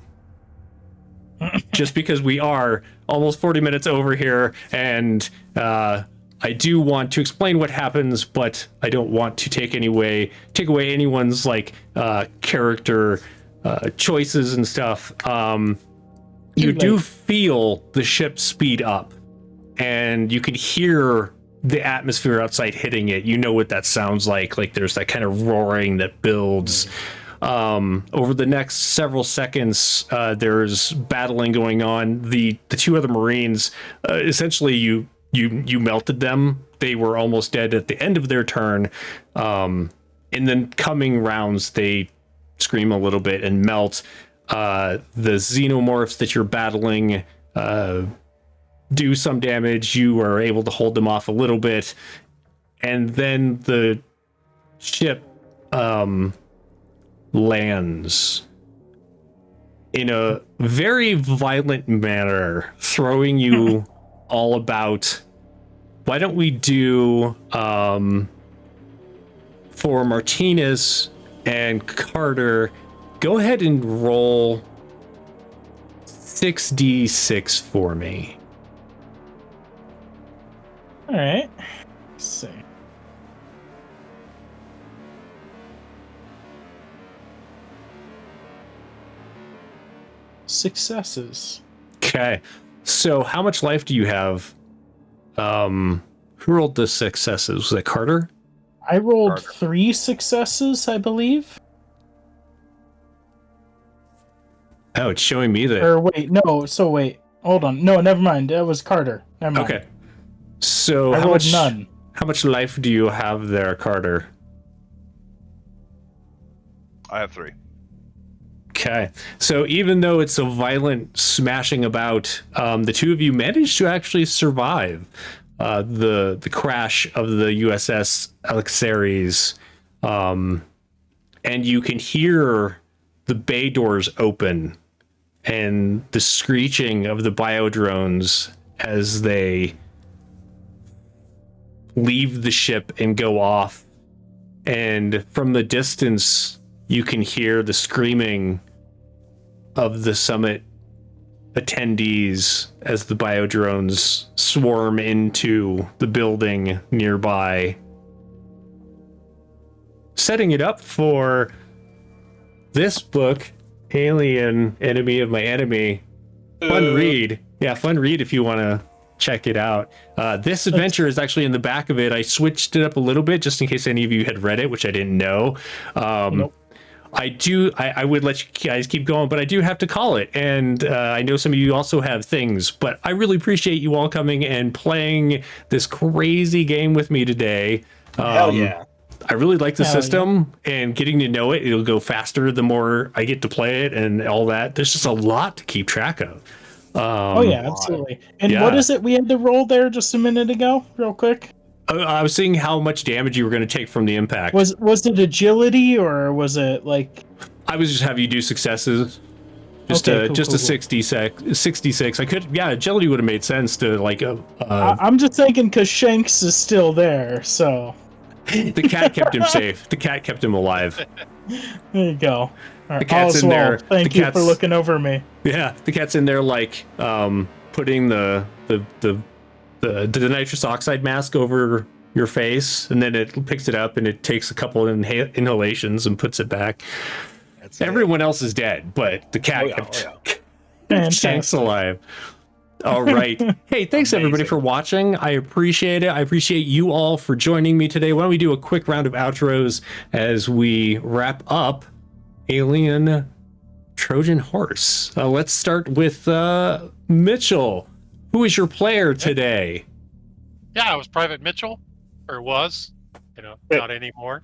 just because we are almost 40 minutes over here, and I do want to explain what happens, but I don't want to take away anyone's like character choices and stuff. You do feel the ship speed up, and you can hear the atmosphere outside hitting it. You know what that sounds like. Like there's that kind of roaring that builds. Over the next several seconds, there's battling going on. The two other Marines, essentially you melted them. They were almost dead at the end of their turn. In the coming rounds, they scream a little bit and melt. The xenomorphs that you're battling do some damage. You are able to hold them off a little bit. And then the ship lands in a very violent manner, throwing you all about. Why don't we do for Martinez and Carter, go ahead and roll 6d6 for me. All right. Let's see. Successes. Okay. So how much life do you have? Who rolled the successes? Was it Carter? I rolled 3 successes, I believe. Oh, it's showing me that. Or wait, no. So wait, hold on. No, never mind. That was Carter. Never mind. Okay. So I rolled none. How much life do you have there, Carter? I have 3. Okay. So even though it's a violent smashing about, the two of you managed to actually survive the crash of the USS Alexiares, and you can hear the bay doors open and the screeching of the biodrones as they leave the ship and go off. And from the distance, you can hear the screaming of the summit attendees as the biodrones swarm into the building nearby. Setting it up for this book, Alien Enemy of My Enemy. Fun read. Yeah, fun read if you want to check it out. This adventure is actually in the back of it. I switched it up a little bit just in case any of you had read it, which I didn't know. Nope. I would let you guys keep going, but I do have to call it. And I know some of you also have things, but I really appreciate you all coming and playing this crazy game with me today. Hell yeah. I really like the system and getting to know it. It'll go faster the more I get to play it and all that. There's just a lot to keep track of. Oh yeah, absolutely. And what is it we had to roll there just a minute ago, real quick? I was seeing how much damage you were going to take from the impact. Was it agility or was it like? I was just having you do successes. Just a 66. I could, agility would have made sense to like. I'm just thinking because Shanks is still there, so. The cat kept him safe. The cat kept him alive. There you go. All right, the cat's in there. Thank you for looking over me. Yeah, the cat's in there like putting the nitrous oxide mask over your face, and then it picks it up and it takes a couple inhalations and puts it back. Everyone else is dead, but the cat kept Shanks alive. All right. Hey, thanks everybody for watching. I appreciate it. I appreciate you all for joining me today. Why don't we do a quick round of outros as we wrap up Alien Trojan Horse. Let's start with Mitchell. Who is your player today? Yeah, it was Private Mitchell, or was, not anymore.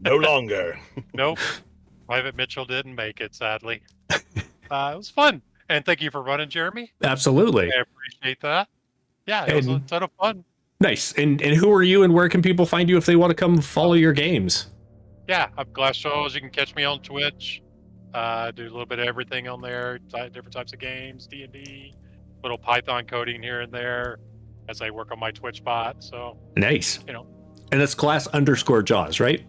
No longer. Nope. Private Mitchell didn't make it, sadly. It was fun. And thank you for running, Jeremy. Absolutely. I appreciate that. Yeah, it was a ton of fun. Nice. And who are you and where can people find you if they want to come follow your games? Yeah, I'm Glass Shows. You can catch me on Twitch. Do a little bit of everything on there. Different types of games, D&D, little Python coding here and there as I work on my Twitch bot. So nice. And that's Glass_Jaws, right?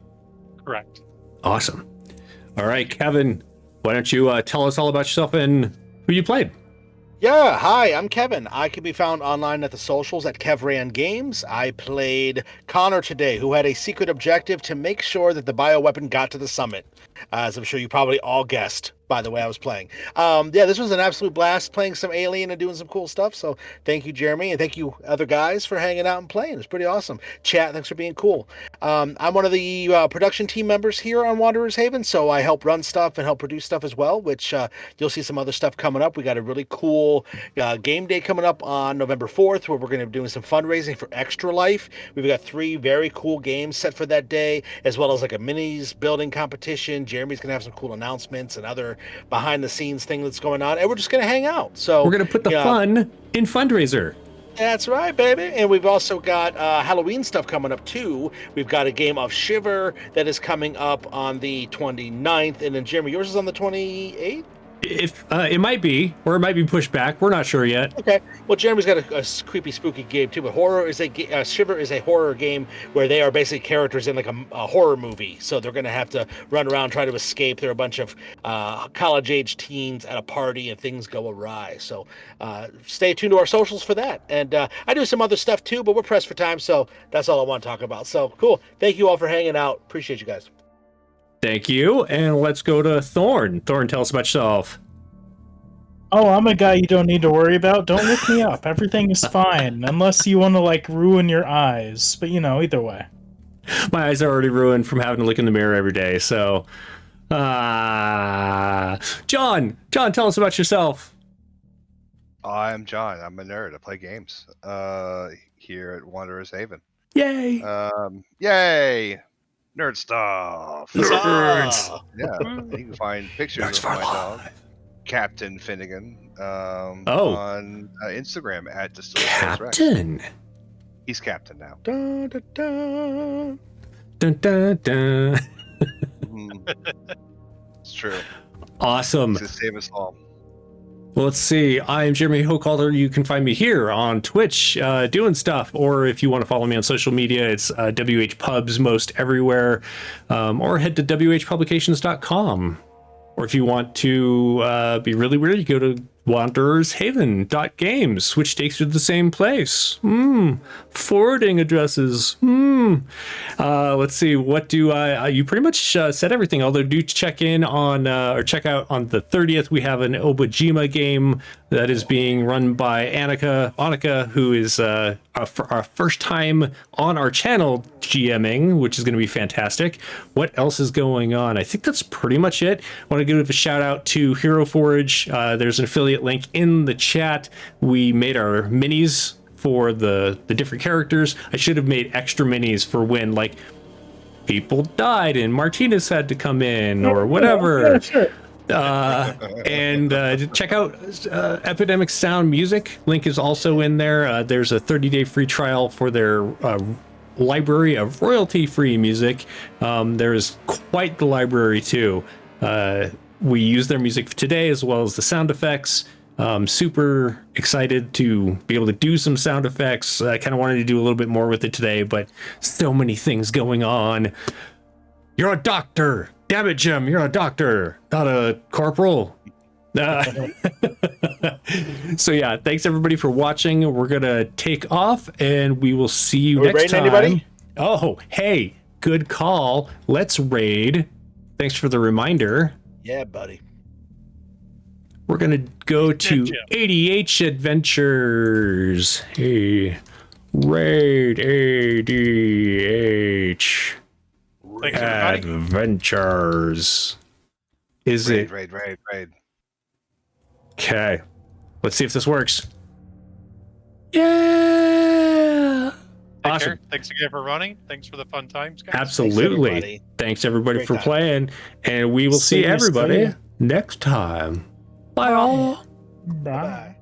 Correct. Awesome. All right, Kevin, why don't you tell us all about yourself and who you played. Yeah, hi, I'm Kevin. I can be found online at the socials at KevRan Games. I played Connor today, who had a secret objective to make sure that the bioweapon got to the summit. As I'm sure you probably all guessed by the way I was playing. Yeah, this was an absolute blast playing some Alien and doing some cool stuff. So thank you, Jeremy, and thank you, other guys, for hanging out and playing. It's pretty awesome. Chat, thanks for being cool. I'm one of the production team members here on Wanderer's Haven, so I help run stuff and help produce stuff as well, which you'll see some other stuff coming up. We got a really cool game day coming up on November 4th, where we're going to be doing some fundraising for Extra Life. We've got 3 very cool games set for that day, as well as like a minis building competition. Jeremy's going to have some cool announcements and other behind the scenes thing that's going on, and we're just going to hang out. So we're going to put the fun in fundraiser. That's right, baby. And we've also got Halloween stuff coming up, too. We've got a game of Shiver that is coming up on the 29th. And then, Jeremy, yours is on the 28th? If it might be, or it might be pushed back. We're not sure yet. Okay. Well, Jeremy's got a creepy, spooky game, too. But Shiver is a horror game where they are basically characters in like a horror movie. So they're going to have to run around, try to escape. They're a bunch of college-age teens at a party, and things go awry. So stay tuned to our socials for that. And I do some other stuff, too, but we're pressed for time. So that's all I want to talk about. So cool. Thank you all for hanging out. Appreciate you guys. Thank you, and let's go to Thorn. Thorn, tell us about yourself. Oh, I'm a guy you don't need to worry about. Don't look me up. Everything is fine, unless you want to, like, ruin your eyes. But, either way. My eyes are already ruined from having to look in the mirror every day, so... John, tell us about yourself. I'm John. I'm a nerd. I play games here at Wanderer's Haven. Yay! Yay! Nerd stuff. Nerds. Yeah, you can find pictures Nerds of for my life. dog, Captain Finnegan, on Instagram at Distillery Rex. Captain. He's captain now. Dun, dun, dun. Dun, dun, dun. It's true. Awesome. He's to save us all. Well, let's see. I'm Jeremy Hochhalter. You can find me here on Twitch doing stuff, or if you want to follow me on social media, it's WH Pubs most everywhere, or head to whpublications.com. Or if you want to be really weird, you go to wanderershaven.games, which takes you to the same place. Forwarding addresses. Let's see. What do I... you pretty much said everything, although do check in on, or check out on the 30th, we have an Obajima game that is being run by Annika, who is our first time on our channel GMing, which is going to be fantastic. What else is going on? I think that's pretty much it. I want to give a shout out to Hero Forge. There's an affiliate link in the chat. We made our minis for the different characters. I should have made extra minis for when, like, people died and Martinez had to come in or whatever. Yeah, sure. And check out Epidemic Sound Music. Link is also in there. There's a 30-day free trial for their library of royalty-free music. There's quite the library too. We use their music today as well as the sound effects. Super excited to be able to do some sound effects. I kind of wanted to do a little bit more with it today, but so many things going on. You're a doctor. Damn it, Jim, you're a doctor, not a corporal. So yeah, thanks everybody for watching. We're gonna take off and we will see you next time. Anybody? Oh, hey, good call. Let's raid. Thanks for the reminder. Yeah, buddy. We're gonna go to ADH Adventures. Hey, raid ADH. Thanks, everybody. Adventures. Is it? Raid. Okay. Let's see if this works. Yeah. Take Awesome. care. Thanks again for running. Thanks for the fun times, guys. Absolutely. everybody. Thanks everybody Great for time. playing, and we will see See you everybody soon. next time. Bye all. Bye. Bye.